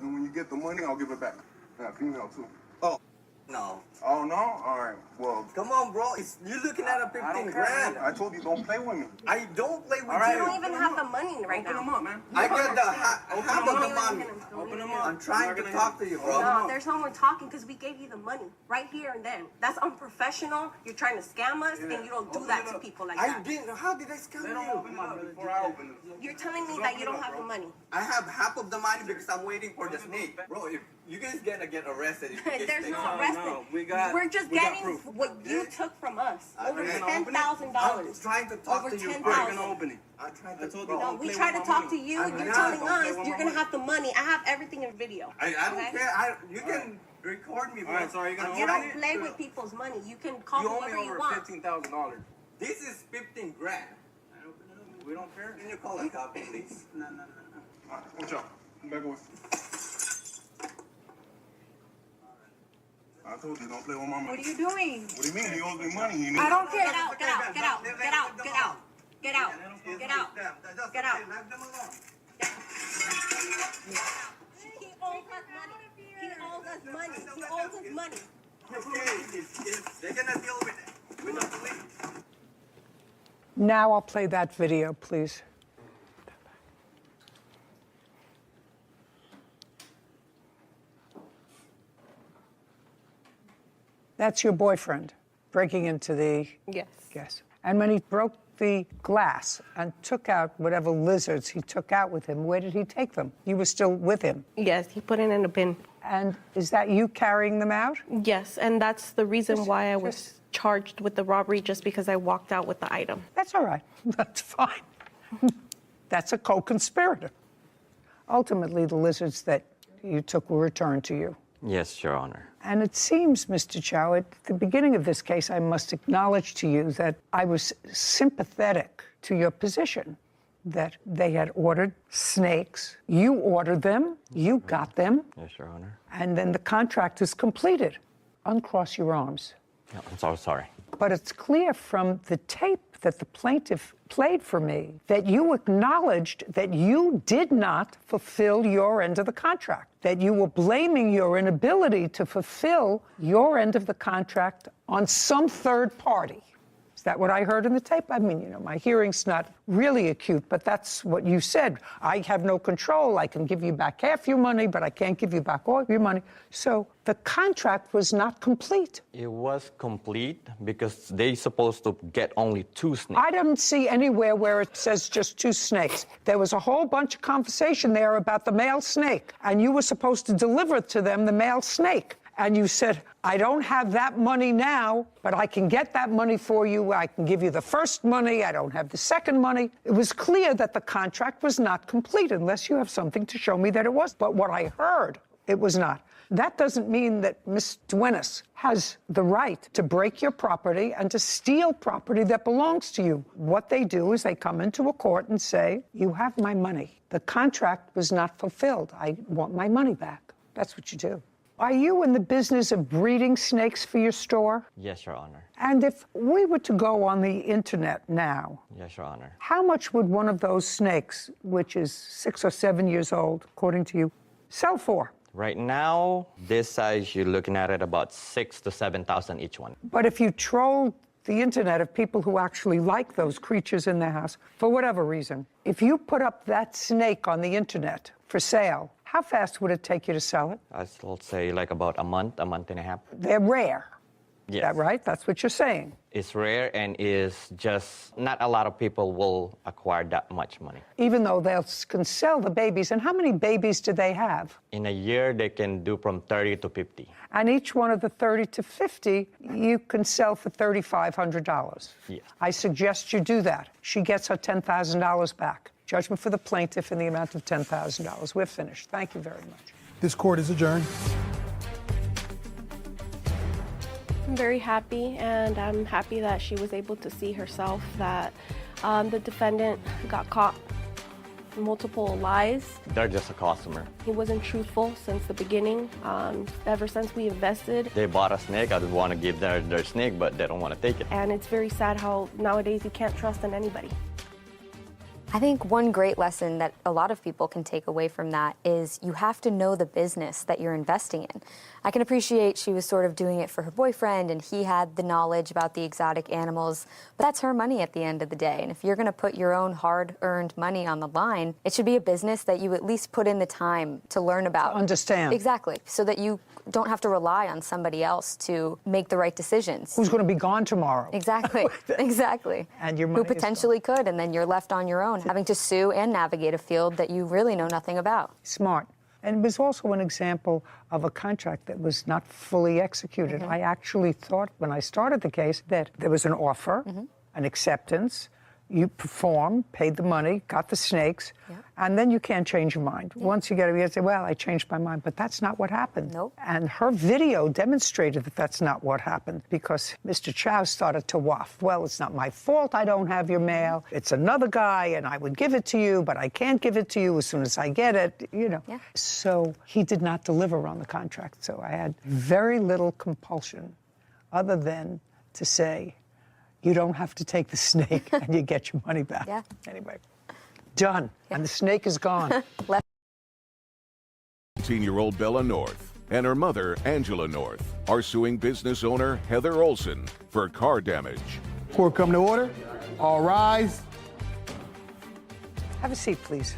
and when you get the money, I'll give it back. Yeah, female too. Oh, no. Oh no? All right. Well, come on, bro. You're looking at a 15 grand. I told you don't play with me. I don't play with you. You don't even have the money right now. Open them up, man. I got the half of the Don't money. even- don't Open them even- up. I'm trying to talk to you, bro. No, there's no more talking because we gave you the money right here and then. That's unprofessional. You're trying to scam us, and you don't do that to people like I that. didn't. How did I scam you? Before I open it. You're telling me that you don't have the money. I have half of the money because I'm waiting for the snake. Bro, if you guys gonna get arrested. If you guys There's take no some- arresting. We're just getting what you took from us. Over $10,000. I'm trying to talk Over to you. $10,000. Open it. I'm trying to. No, we try to talk to you. You're telling us you're gonna have the money. I have everything in video. I don't okay? care. You can record me, bro. All right, so are you gonna You open don't it? play with people's money. You can call You owe whoever me you over want. $15,000. This is 15 grand. We don't care. Can you call a cop, please? No. All right, watch out. Back away. I told you don't play with my money. What are you doing? What do you mean? He owes me money. I don't care. Get out, get out, get out, get out, get out, get out, get out, get out. He owes us money. He owes us money. He owes us money. They're gonna deal with it. With the police. Now I'll play that video, please. That's your boyfriend breaking into the... Yes. Yes. And when he broke the glass and took out whatever lizards he took out with him, where did he take them? You were still with him. Yes, he put it in a bin. And is that you carrying them out? Yes, and that's the reason why I was charged with the robbery, just because I walked out with the item. That's all right. That's fine. That's a co-conspirator. Ultimately, the lizards that you took were returned to you. Yes, Your Honor. And it seems, Mr. Chow, at the beginning of this case, I must acknowledge to you that I was sympathetic to your position, that they had ordered snakes. You ordered them, you got them, Yes, Your Honor. and then the contract is completed. Uncross your arms. No, I'm so sorry. But it's clear from the tape that the plaintiff played for me that you acknowledged that you did not fulfill your end of the contract, that you were blaming your inability to fulfill your end of the contract on some third party. Is that what I heard in the tape? I mean, you know, my hearing's not really acute, but that's what you said. I have no control. I can give you back half your money, but I can't give you back all your money. So the contract was not complete. It was complete because they supposed to get only 2 snakes. I didn't see anywhere where it says just 2 snakes. There was a whole bunch of conversation there about the male snake, and you were supposed to deliver to them the male snake. And you said, I don't have that money now, but I can get that money for you. I can give you the first money. I don't have the second money. It was clear that the contract was not complete unless you have something to show me that it was. But what I heard, it was not. That doesn't mean that Ms. Duenas has the right to break your property and to steal property that belongs to you. What they do is they come into a court and say, you have my money. The contract was not fulfilled. I want my money back. That's what you do. Are you in the business of breeding snakes for your store? Yes, Your Honor. And if we were to go on the internet now, Yes, Your Honor. how much would one of those snakes, which is 6 or 7 years old, according to you, sell for? Right now, this size, you're looking at it about 6,000 to 7,000 each one. But if you troll the internet of people who actually like those creatures in their house, for whatever reason, if you put up that snake on the internet for sale, how fast would it take you to sell it? I'll say like about a month and a half. They're rare. Yes. Is that right? That's what you're saying. It's rare and is just not a lot of people will acquire that much money. Even though they can sell the babies. And how many babies do they have? In a year, they can do from 30 to 50. And each one of the 30 to 50, you can sell for $3,500. Yes. I suggest you do that. She gets her $10,000 back. Judgment for the plaintiff in the amount of $10,000. We're finished. Thank you very much. This court is adjourned. I'm very happy, and I'm happy that she was able to see herself that the defendant got caught multiple lies. They're just a customer. He wasn't truthful since the beginning. Ever since we invested. They bought a snake. I just want to give their snake, but they don't want to take it. And it's very sad how nowadays you can't trust in anybody. I think one great lesson that a lot of people can take away from that is you have to know the business that you're investing in. I can appreciate she was sort of doing it for her boyfriend and he had the knowledge about the exotic animals, but that's her money at the end of the day. And if you're going to put your own hard-earned money on the line, it should be a business that you at least put in the time to learn about. To understand. Exactly, so that you don't have to rely on somebody else to make the right decisions. Who's going to be gone tomorrow? Exactly, exactly. And your money who potentially could, and then you're left on your own, having to sue and navigate a field that you really know nothing about. Smart. And it was also an example of a contract that was not fully executed. I actually thought when I started the case that there was an offer, an acceptance, you performed, paid the money, got the snakes, and then you can't change your mind. Once you get it, you say, well, I changed my mind. But that's not what happened. Nope. And her video demonstrated that that's not what happened because Mr. Chow started to waft. Well, it's not my fault I don't have your mail. It's another guy, and I would give it to you, but I can't give it to you as soon as I get it, you know. Yeah. So he did not deliver on the contract. So I had very little compulsion other than to say, you don't have to take the snake and you get your money back. Yeah. Anyway, done. Yeah. And the snake is gone. 18-year-old Bella North and her mother, Angela North, are suing business owner Heather Olson for car damage. Court come to order. All rise. Have a seat, please.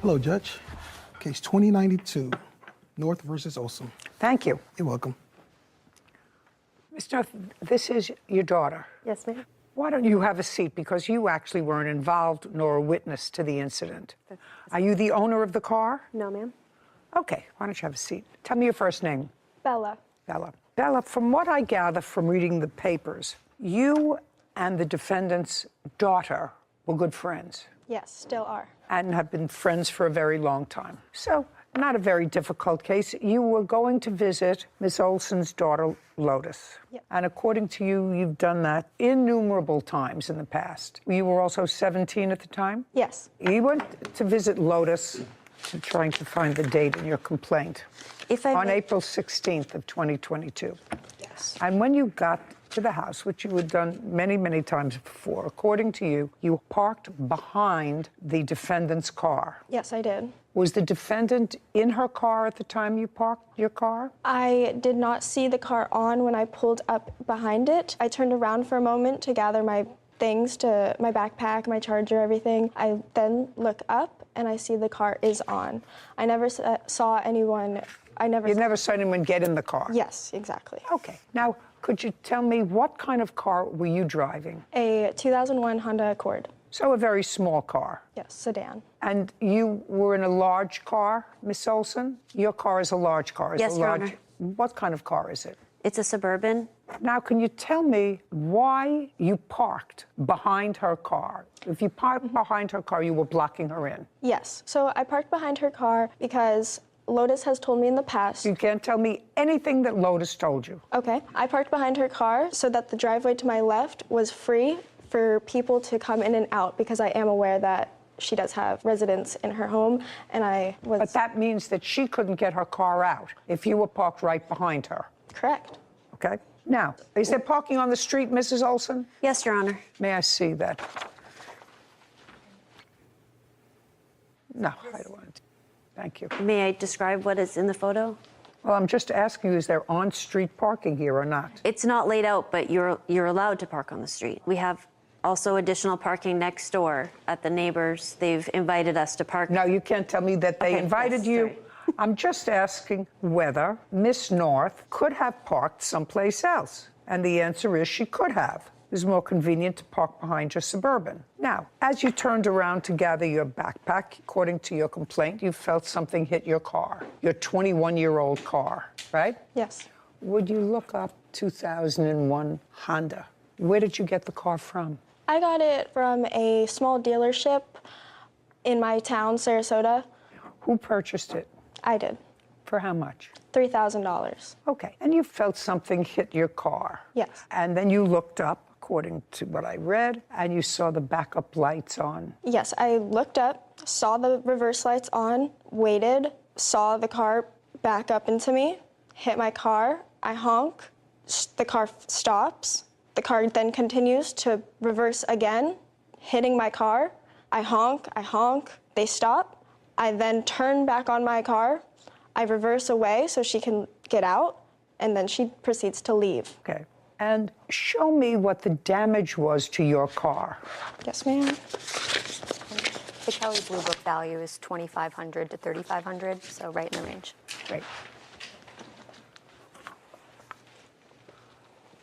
Hello, Judge. Case 2092, North versus Olson. Thank you. You're welcome. Ms. North, this is your daughter. Yes, ma'am. Why don't you have a seat? Because you actually weren't involved nor a witness to the incident. Are you the owner of the car? No, ma'am. Okay, why don't you have a seat? Tell me your first name. Bella. Bella. Bella, from what I gather from reading the papers, you and the defendant's daughter were good friends. Yes, still are. And have been friends for a very long time. So not a very difficult case. You were going to visit Miss Olson's daughter, Lotus. Yep. And according to you, you've done that innumerable times in the past. You were also 17 at the time? Yes. You went to visit Lotus, I'm trying to find the date in your complaint, on April 16th of 2022. Yes. And when you got to the house, which you had done many, many times before, according to you, you parked behind the defendant's car. Yes, I did. Was the defendant in her car at the time you parked your car? I did not see the car on when I pulled up behind it. I turned around for a moment to gather my things, to my backpack, my charger, everything. I then look up and I see the car is on. I never saw anyone. You never saw anyone get in the car? Yes, exactly. Okay. Now, could you tell me what kind of car were you driving? A 2001 Honda Accord. So a very small car? Yes, sedan. And you were in a large car, Miss Olson? Your car is a large car. Yes, Your Honor. What kind of car is it? It's a Suburban. Now, can you tell me why you parked behind her car? If you parked behind her car, you were blocking her in. Yes. So I parked behind her car because Lotus has told me in the past. You can't tell me anything that Lotus told you. Okay. I parked behind her car so that the driveway to my left was free for people to come in and out, because I am aware that she does have residents in her home, and I was... But that means that she couldn't get her car out if you were parked right behind her. Correct. Okay. Now, is there parking on the street, Mrs. Olson? Yes, Your Honor. May I see that? No, I don't want to. Thank you. May I describe what is in the photo? Well, I'm just asking you, is there on-street parking here or not? It's not laid out, but you're allowed to park on the street. We have also additional parking next door at the neighbors. They've invited us to park. No, you can't tell me that they invited you. Sorry. I'm just asking whether Miss North could have parked someplace else. And the answer is she could have. It was more convenient to park behind your Suburban. Now, as you turned around to gather your backpack, according to your complaint, you felt something hit your car, your 21-year-old car, right? Yes. Would you look up 2001 Honda? Where did you get the car from? I got it from a small dealership in my town, Sarasota. Who purchased it? I did. For how much? $3,000. Okay. And you felt something hit your car? Yes. And then you looked up, according to what I read, and you saw the backup lights on. Yes, I looked up, saw the reverse lights on, waited, saw the car back up into me, hit my car, I honk, the car stops. The car then continues to reverse again, hitting my car. I honk, they stop. I then turn back on my car. I reverse away so she can get out, and then she proceeds to leave. Okay. And show me what the damage was to your car. Yes, ma'am. The Kelly Blue Book value is $2,500 to $3,500, so right in the range. Great.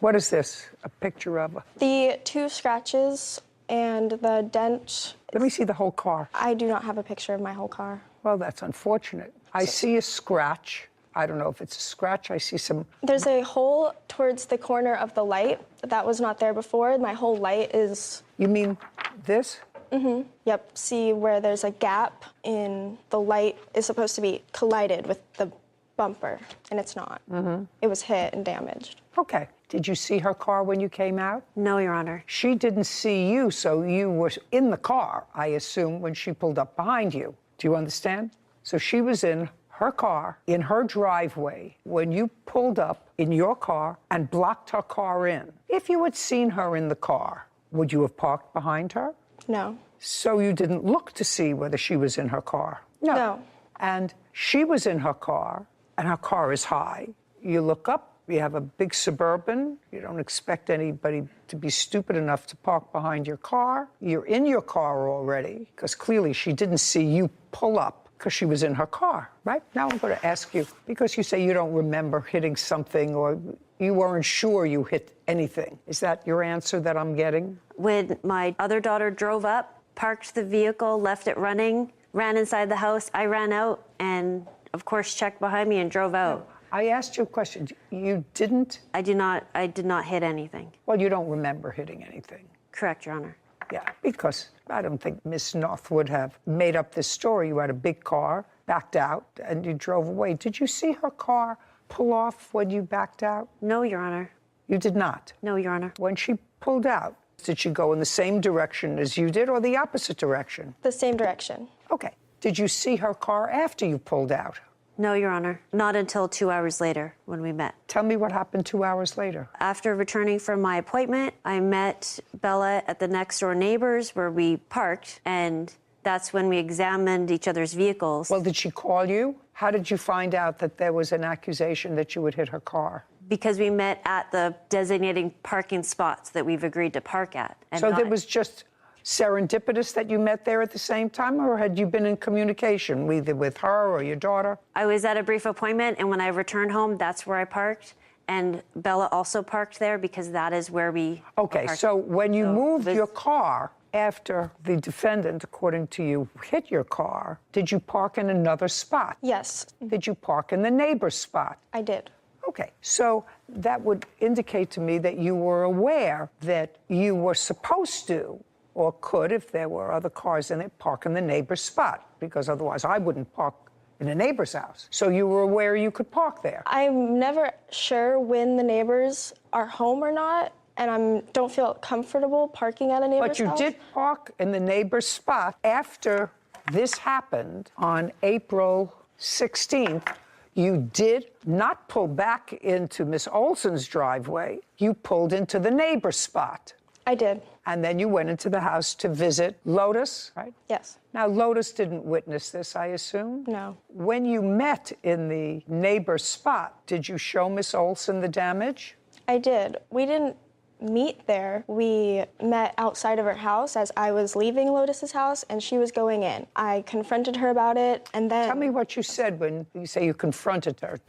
What is this? A picture of? The 2 scratches and the dent. Let me see the whole car. I do not have a picture of my whole car. Well, that's unfortunate. I see a scratch. I don't know if it's a scratch. I see some... There's a hole towards the corner of the light. That was not there before. My whole light is... You mean this? Mm-hmm. Yep. See where there's a gap in the light is supposed to be collided with the bumper, and it's not. Mm-hmm. It was hit and damaged. Okay. Did you see her car when you came out? No, Your Honor. She didn't see you, so you were in the car, I assume, when she pulled up behind you. Do you understand? So she was in her car, in her driveway, when you pulled up in your car and blocked her car in. If you had seen her in the car, would you have parked behind her? No. So you didn't look to see whether she was in her car? No. And she was in her car, and her car is high. You look up, you have a big Suburban. You don't expect anybody to be stupid enough to park behind your car. You're in your car already, because clearly she didn't see you pull up because she was in her car, right? Now I'm going to ask you, because you say you don't remember hitting something or you weren't sure you hit anything. Is that your answer that I'm getting? When my other daughter drove up, parked the vehicle, left it running, ran inside the house, I ran out and, of course, checked behind me and drove out. No. I asked you a question. You didn't? I did not hit anything. Well, you don't remember hitting anything. Correct, Your Honor. Yeah, because I don't think Miss North would have made up this story. You had a big car. backed out and you drove away. Did you see her car pull off when you backed out? No, Your Honor. You did not? No, Your Honor. When she pulled out, did she go in the same direction as you did or the opposite direction? The same direction. Okay. Did you see her car after you pulled out? No, Your Honor. Not until 2 hours later when we met. Tell me what happened 2 hours later. After returning from my appointment, I met Bella at the next door neighbors where we parked, and that's when we examined each other's vehicles. Well, did she call you? How did you find out that there was an accusation that you would hit her car? Because we met at the designating parking spots that we've agreed to park at. So it was just serendipitous that you met there at the same time, or had you been in communication either with her or your daughter? I was at a brief appointment, and when I returned home, that's where I parked. And Bella also parked there because that is where we Okay, so when you moved your car after the defendant, according to you, hit your car, did you park in another spot? Yes. Did you park in the neighbor's spot? I did. Okay, so that would indicate to me that you were aware that you were supposed to, or could, if there were other cars in it, park in the neighbor's spot, because otherwise I wouldn't park in a neighbor's house. So you were aware you could park there. I'm never sure when the neighbors are home or not, and I don't feel comfortable parking at a neighbor's But you house. did park in the neighbor's spot after this happened on April 16th. You did not pull back into Miss Olson's driveway. You pulled into the neighbor's spot. I did. And then you went into the house to visit Lotus, right? Yes. Now, Lotus didn't witness this, I assume? No. When you met in the neighbor's spot, did you show Miss Olson the damage? I did. We didn't meet there. We met outside of her house as I was leaving Lotus's house and she was going in. I confronted her about it, and then... Tell me what you said when you say you confronted her.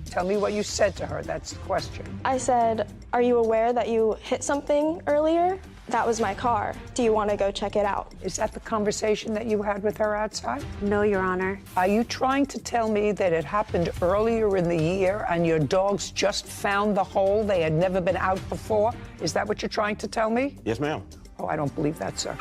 Tell me what you said to her. That's the question. I said, "Are you aware that you hit something earlier? That was my car. Do you want to go check it out?" Is that the conversation that you had with her outside? No, Your Honor. Are you trying to tell me that it happened earlier in the year and your dogs just found the hole? They had never been out before? Is that what you're trying to tell me? Yes, ma'am. Oh, I don't believe that, sir.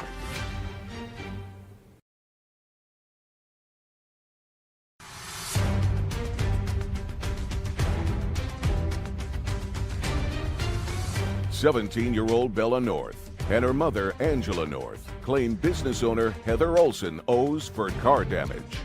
"17-year-old Bella North and her mother, Angela North, claim business owner Heather Olson owes for car damage."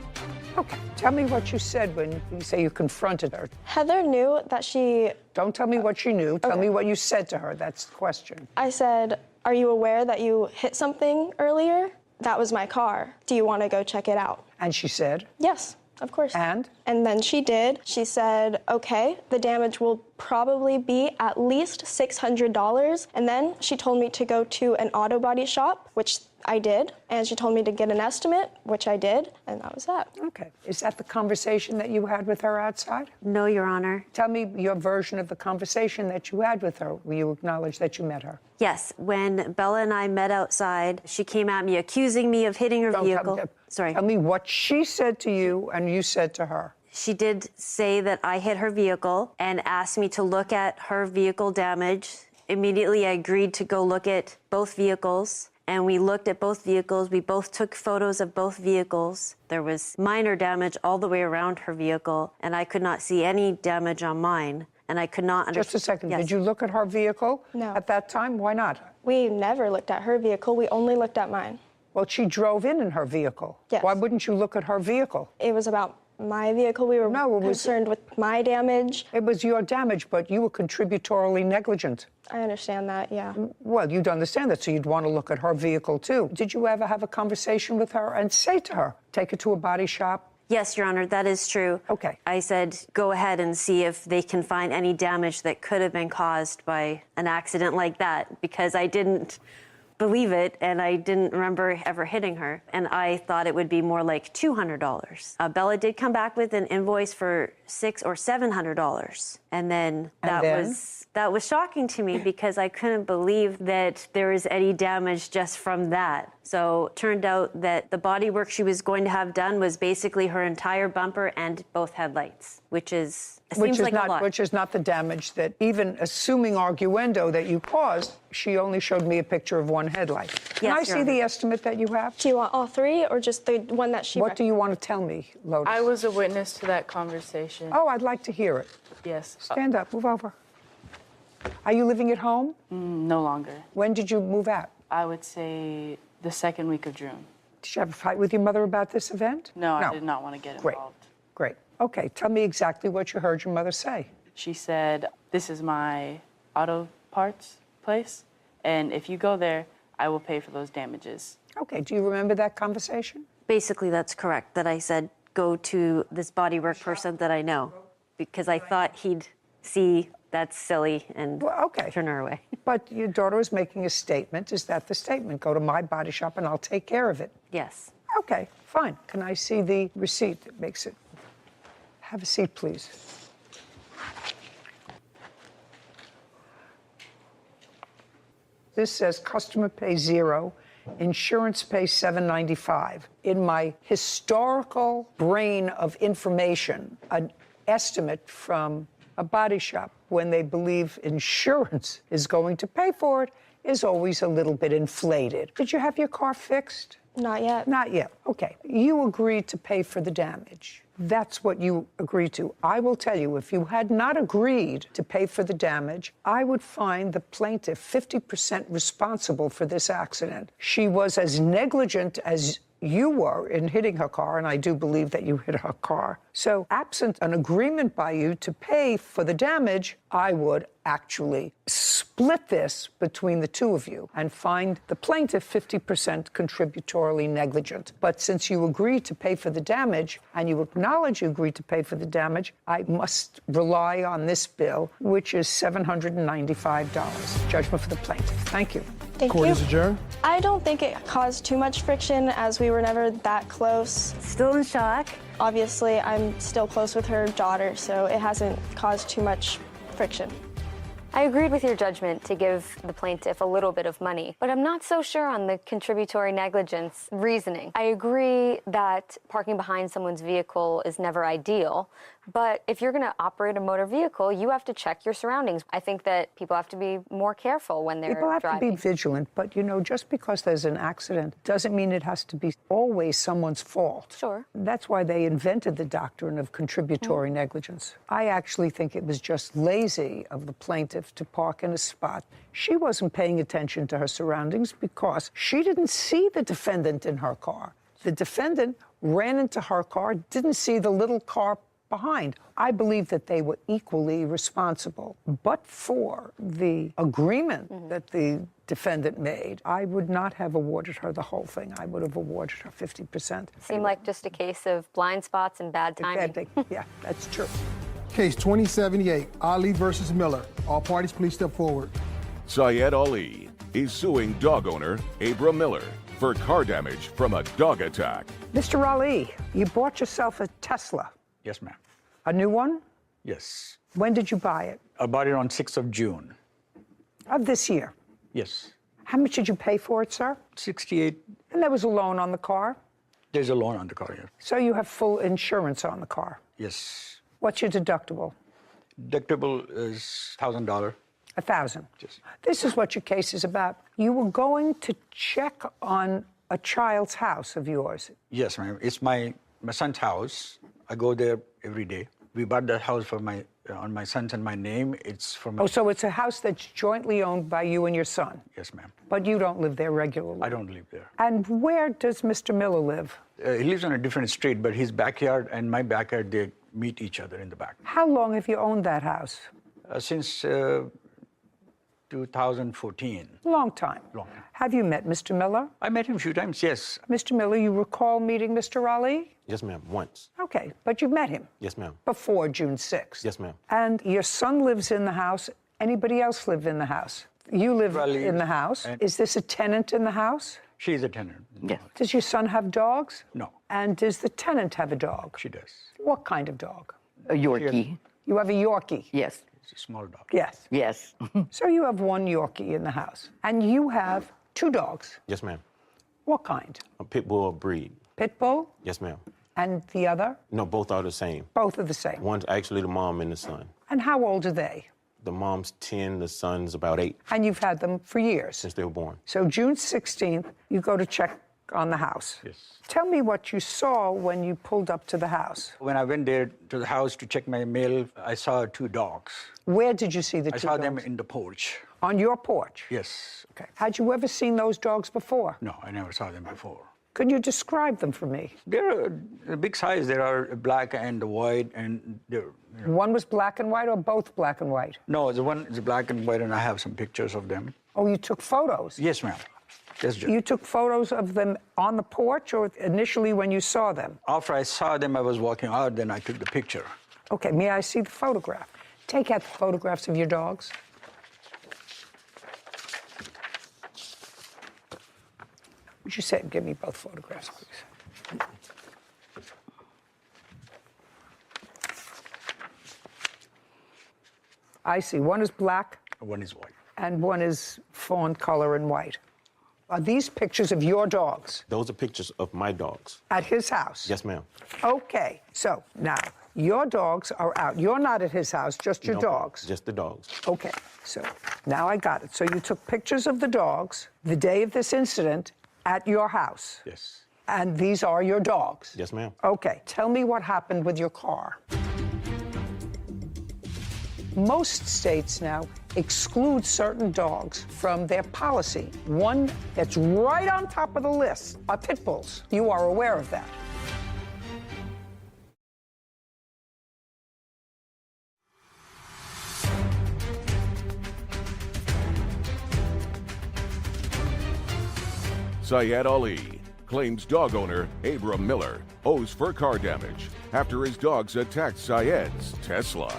Okay, tell me what you said when you say you confronted her. Heather knew that she... Don't tell me what she knew. Tell me what you said to her. That's the question. I said, "Are you aware that you hit something earlier? That was my car. Do you want to go check it out?" And she said? Yes, of course. And? And then she did. She said, "Okay, the damage will probably be at least $600. And then she told me to go to an auto body shop, which I did. And she told me to get an estimate, which I did. And that was that. Okay. Is that the conversation that you had with her outside? No, Your Honor. Tell me your version of the conversation that you had with her. Will you acknowledge that you met her? Yes, when Bella and I met outside, she came at me accusing me of hitting her vehicle. Sorry. Tell me what she said to you and you said to her. She did say that I hit her vehicle and asked me to look at her vehicle damage. Immediately, I agreed to go look at both vehicles. And we looked at both vehicles. We both took photos of both vehicles. There was minor damage all the way around her vehicle, and I could not see any damage on mine. And I could not understand. Just a second. Yes. Did you look at her vehicle? No. At that time? Why not? We never looked at her vehicle. We only looked at mine. Well, she drove in her vehicle. Yes. Why wouldn't you look at her vehicle? It was about my vehicle. We were concerned with my damage. It was your damage, but you were contributorily negligent. I understand that, yeah. Well, you'd understand that, so you'd want to look at her vehicle, too. Did you ever have a conversation with her and say to her, take her to a body shop? Yes, Your Honor, that is true. Okay. I said, go ahead and see if they can find any damage that could have been caused by an accident like that, because I didn't believe it, and I didn't remember ever hitting her, and I thought it would be more like $200. Bella did come back with an invoice for $600 or $700, and then that was shocking to me because I couldn't believe that there was any damage just from that. So it turned out that the body work she was going to have done was basically her entire bumper and both headlights, which seems like a lot. Which is not the damage that, even assuming arguendo that you caused, she only showed me a picture of one headlight. Can I see the estimate that you have? Do you want all three or just the one that she... What do you want to tell me, Lotus? I was a witness to that conversation. Oh, I'd like to hear it. Yes. Stand up, move over. Are you living at home? No longer. When did you move out? I would say the second week of June. Did you have a fight with your mother about this event? No, I did not want to get involved. Great. Okay, tell me exactly what you heard your mother say. She said, "This is my auto parts place, and if you go there, I will pay for those damages." Okay, do you remember that conversation? Basically, that's correct. That I said, go to this bodywork person that I know, because I thought he'd see that's silly and turn her away. But your daughter is making a statement. Is that the statement? Go to my body shop and I'll take care of it. Yes. Okay, fine. Can I see the receipt that makes it? Have a seat, please. This says customer pays $0, insurance pays $7.95. In my historical brain of information, an estimate from a body shop when they believe insurance is going to pay for it is always a little bit inflated. Did you have your car fixed? Not yet. Not yet. Okay. You agreed to pay for the damage. That's what you agreed to. I will tell you, if you had not agreed to pay for the damage, I would find the plaintiff 50% responsible for this accident. She was as negligent as you were in hitting her car, and I do believe that you hit her car. So, absent an agreement by you to pay for the damage, I would actually split this between the two of you and find the plaintiff 50% contributorily negligent. But since you agreed to pay for the damage and you acknowledge you agreed to pay for the damage, I must rely on this bill, which is $795. Judgment for the plaintiff. Thank you. Court is adjourned. I don't think it caused too much friction as we were never that close. Still in shock. Obviously, I'm still close with her daughter, so it hasn't caused too much friction. I agreed with your judgment to give the plaintiff a little bit of money, but I'm not so sure on the contributory negligence reasoning. I agree that parking behind someone's vehicle is never ideal, but if you're going to operate a motor vehicle, you have to check your surroundings. I think that people have to be more careful when they're driving. People have to be vigilant, but, you know, just because there's an accident doesn't mean it has to be always someone's fault. Sure. That's why they invented the doctrine of contributory negligence. I actually think it was just lazy of the plaintiff to park in a spot. She wasn't paying attention to her surroundings because she didn't see the defendant in her car. The defendant ran into her car, didn't see the little car behind. I believe that they were equally responsible. But for the agreement that the defendant made, I would not have awarded her the whole thing. I would have awarded her 50%. Seemed like just a case of blind spots and bad timing. Yeah, that's true. Case 2078, Ali versus Miller. All parties, please step forward. Syed Ali is suing dog owner Abra Miller for car damage from a dog attack. Mr. Ali, you bought yourself a Tesla. Yes, ma'am. A new one? Yes. When did you buy it? I bought it on 6th of June. Of this year? Yes. How much did you pay for it, sir? 68. And there was a loan on the car? There's a loan on the car, yes. So you have full insurance on the car? Yes. What's your deductible? Deductible is $1,000. $1,000. Yes. This is what your case is about. You were going to check on a child's house of yours. Yes, ma'am. It's my son's house. I go there every day. We bought that house for on my son's and my name. It's for my... Oh, so it's a house that's jointly owned by you and your son? Yes, ma'am. But you don't live there regularly? I don't live there. And where does Mr. Miller live? He lives on a different street, but his backyard and my backyard, they meet each other in the back. How long have you owned that house? Since 2014. Long time. Long time. Have you met Mr. Miller? I met him a few times, yes. Mr. Miller, you recall meeting Mr. Ali? Yes, ma'am, once. Okay, but you've met him? Yes, ma'am. Before June 6th? Yes, ma'am. And your son lives in the house. Anybody else live in the house? You live in the house. Is this a tenant in the house? She's a tenant. Yes. Does your son have dogs? No. And does the tenant have a dog? She does. What kind of dog? A Yorkie. You have a Yorkie? Yes. It's a small dog. Yes. Yes. So you have one Yorkie in the house. And you have 2 dogs. Yes, ma'am. What kind? A pit bull breed. Pit bull? Yes, ma'am. And the other? No, both are the same. Both are the same. One's actually the mom and the son. And how old are they? The mom's 10, the son's about 8. And you've had them for years? Since they were born. So June 16th, you go to check on the house. Yes. Tell me what you saw when you pulled up to the house. When I went there to the house to check my mail, I saw 2 dogs. Where did you see the 2 dogs? I saw them in the porch. On your porch? Yes. Okay. Had you ever seen those dogs before? No, I never saw them before. Could you describe them for me? They're a big size. They are black and white, and they're... One was black and white or both black and white? No, the one is black and white, and I have some pictures of them. Oh, you took photos? Yes, ma'am. Yes, Judge. You took photos of them on the porch or initially when you saw them? After I saw them, I was walking out, then I took the picture. Okay, may I see the photograph? Take out the photographs of your dogs. Would you say, give me both photographs, please? I see. One is black. One is white. And one is fawn color and white. Are these pictures of your dogs? Those are pictures of my dogs. At his house? Yes, ma'am. Okay, so now your dogs are out. You're not at his house, just your dogs. Just the dogs. Okay, so now I got it. So you took pictures of the dogs the day of this incident at your house? Yes. And these are your dogs? Yes, ma'am. Okay, tell me what happened with your car. Most states now exclude certain dogs from their policy. One that's right on top of the list are pit bulls. You are aware of that. Syed Ali claims dog owner Abram Miller owes for car damage after his dogs attacked Syed's Tesla.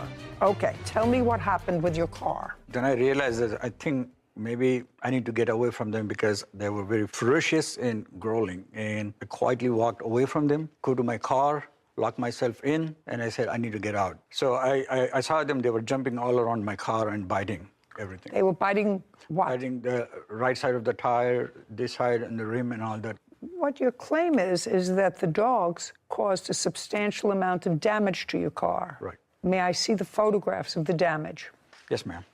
Okay, tell me what happened with your car. Then I realized that I think maybe I need to get away from them because they were very ferocious and growling. And I quietly walked away from them, go to my car, lock myself in, and I said, I need to get out. So I saw them, they were jumping all around my car and biting everything. They were biting what? Biting the right side of the tire, this side, and the rim and all that. What your claim is that the dogs caused a substantial amount of damage to your car. Right. May I see the photographs of the damage? Yes, ma'am.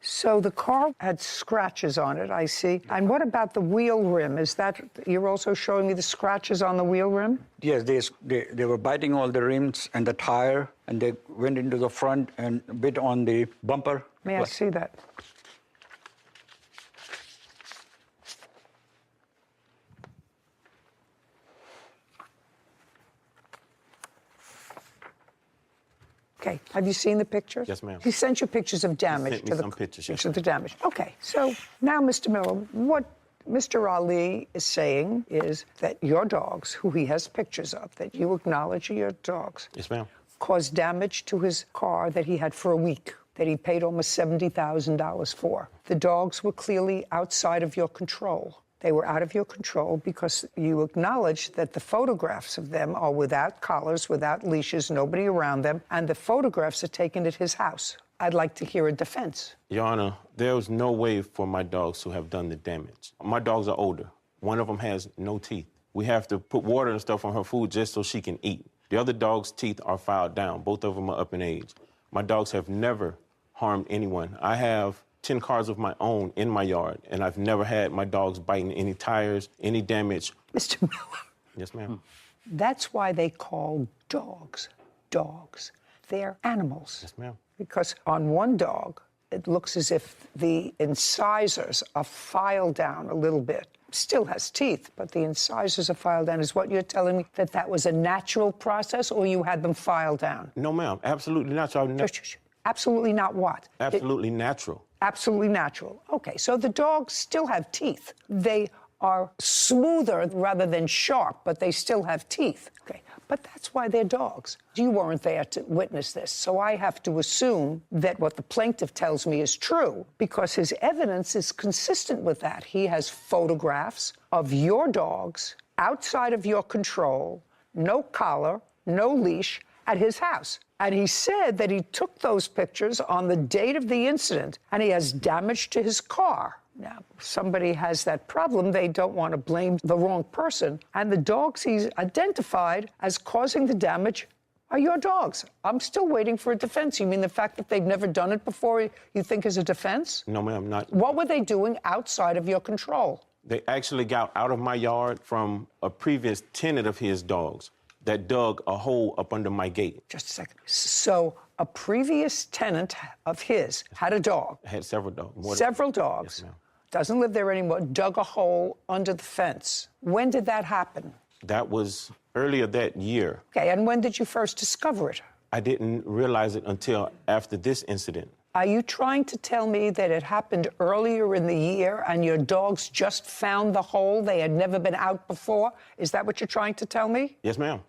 So the car had scratches on it, I see. And what about the wheel rim? Is that, you're also showing me the scratches on the wheel rim? Yes, they were biting all the rims and the tire, and they went into the front and bit on the bumper. May I see that? Okay, have you seen the pictures? Yes, ma'am. He sent you pictures of damage. He sent me some pictures, yes. Of the damage. Okay, so now, Mr. Miller, what Mr. Ali is saying is that your dogs, who he has pictures of, that you acknowledge are your dogs, Yes, ma'am. caused damage to his car that he had for a week, that he paid almost $70,000 for. The dogs were clearly outside of your control. They were out of your control because you acknowledged that the photographs of them are without collars, without leashes, nobody around them, and the photographs are taken at his house. I'd like to hear a defense. Your Honor, there was no way for my dogs to have done the damage. My dogs are older. One of them has no teeth. We have to put water and stuff on her food just so she can eat. The other dog's teeth are filed down. Both of them are up in age. My dogs have never harmed anyone. I have 10 cars of my own in my yard, and I've never had my dogs biting any tires, any damage. Mr. Miller. Yes, ma'am. That's why they call dogs dogs. They're animals. Yes, ma'am. Because on one dog, it looks as if the incisors are filed down a little bit. Still has teeth, but the incisors are filed down. Is what you're telling me, that that was a natural process, or you had them filed down? No, ma'am. Absolutely natural. Absolutely not what? Absolutely natural. Absolutely natural. Okay, so the dogs still have teeth. They are smoother rather than sharp, but they still have teeth. Okay, but that's why they're dogs. You weren't there to witness this, so I have to assume that what the plaintiff tells me is true because his evidence is consistent with that. He has photographs of your dogs outside of your control, no collar, no leash, at his house. And he said that he took those pictures on the date of the incident, and he has damage to his car. Now, if somebody has that problem, they don't want to blame the wrong person. And the dogs he's identified as causing the damage are your dogs. I'm still waiting for a defense. You mean the fact that they've never done it before you think is a defense? No, ma'am, not. What were they doing outside of your control? They actually got out of my yard from a previous tenant of his dogs that dug a hole up under my gate. Just a second. So a previous tenant of his had a dog. I had several dogs. Several dogs. Yes, ma'am. Doesn't live there anymore, dug a hole under the fence. When did that happen? That was earlier that year. Okay, and when did you first discover it? I didn't realize it until after this incident. Are you trying to tell me that it happened earlier in the year and your dogs just found the hole? They had never been out before? Is that what you're trying to tell me? Yes, ma'am.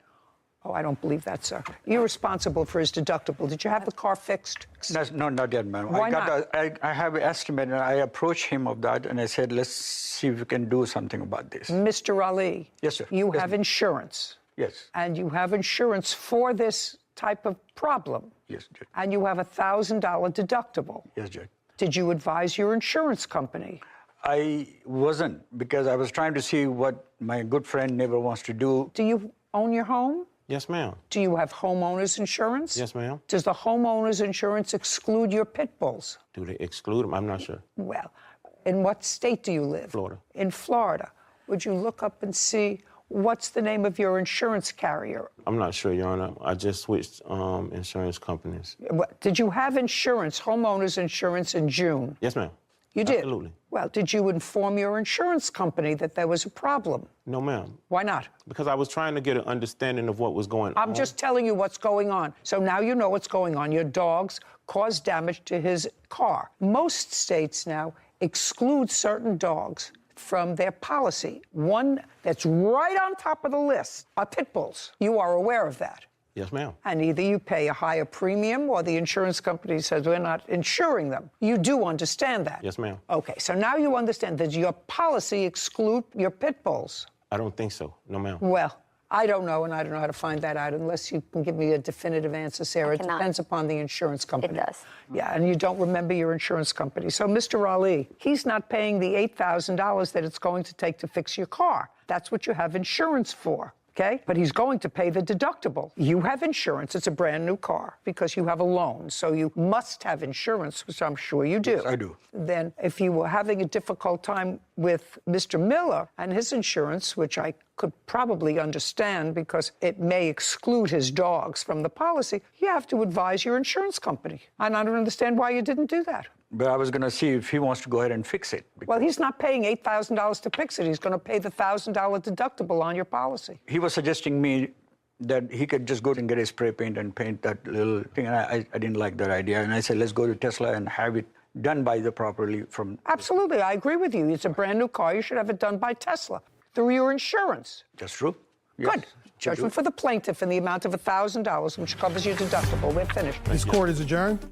Oh, I don't believe that, sir. You're responsible for his deductible. Did you have the car fixed? No, not yet, ma'am. Why not? I have an estimate, and I approached him of that, and I said, let's see if we can do something about this. Mr. Ali. Yes, sir. You Yes, have ma'am. insurance. Yes. And you have insurance for this type of problem. Yes, Judge. And you have a $1,000 deductible. Yes, Judge. Did you advise your insurance company? I wasn't, because I was trying to see what my good friend neighbor wants to do. Do you own your home? Yes, ma'am. Do you have homeowners insurance? Yes, ma'am. Does the homeowners insurance exclude your pit bulls? Do they exclude them? I'm not sure. Well, in what state do you live? Florida. In Florida. Would you look up and see what's the name of your insurance carrier? I'm not sure, Your Honor. I just switched insurance companies. Did you have insurance, homeowners insurance, in June? Yes, ma'am. You did? Absolutely. Well, did you inform your insurance company that there was a problem? No, ma'am. Why not? Because I was trying to get an understanding of what was going on. I'm just telling you what's going on. So now you know what's going on. Your dogs caused damage to his car. Most states now exclude certain dogs from their policy. One that's right on top of the list are pit bulls. You are aware of that. Yes, ma'am. And either you pay a higher premium or the insurance company says we're not insuring them. You do understand that? Yes, ma'am. Okay, so now you understand. Does your policy exclude your pit bulls? I don't think so. No, ma'am. Well, I don't know, and I don't know how to find that out unless you can give me a definitive answer, Sarah. It depends upon the insurance company. It does. Yeah, and you don't remember your insurance company. So, Mr. Ali, he's not paying the $8,000 that it's going to take to fix your car. That's what you have insurance for. Okay? But he's going to pay the deductible. You have insurance. It's a brand new car because you have a loan. So you must have insurance, which I'm sure you do. Yes, I do. Then if you were having a difficult time with Mr. Miller and his insurance, which I could probably understand because it may exclude his dogs from the policy, you have to advise your insurance company. And I don't understand why you didn't do that. But I was going to see if he wants to go ahead and fix it. Well, he's not paying $8,000 to fix it. He's going to pay the $1,000 deductible on your policy. He was suggesting me that he could just go and get a spray paint and paint that little thing. And I didn't like that idea. And I said, let's go to Tesla and have it done by the properly from... Absolutely. I agree with you. It's a brand new car. You should have it done by Tesla through your insurance. That's true. Yes. Good. Judgment for the plaintiff in the amount of $1,000, which covers your deductible. We're finished. This court is adjourned.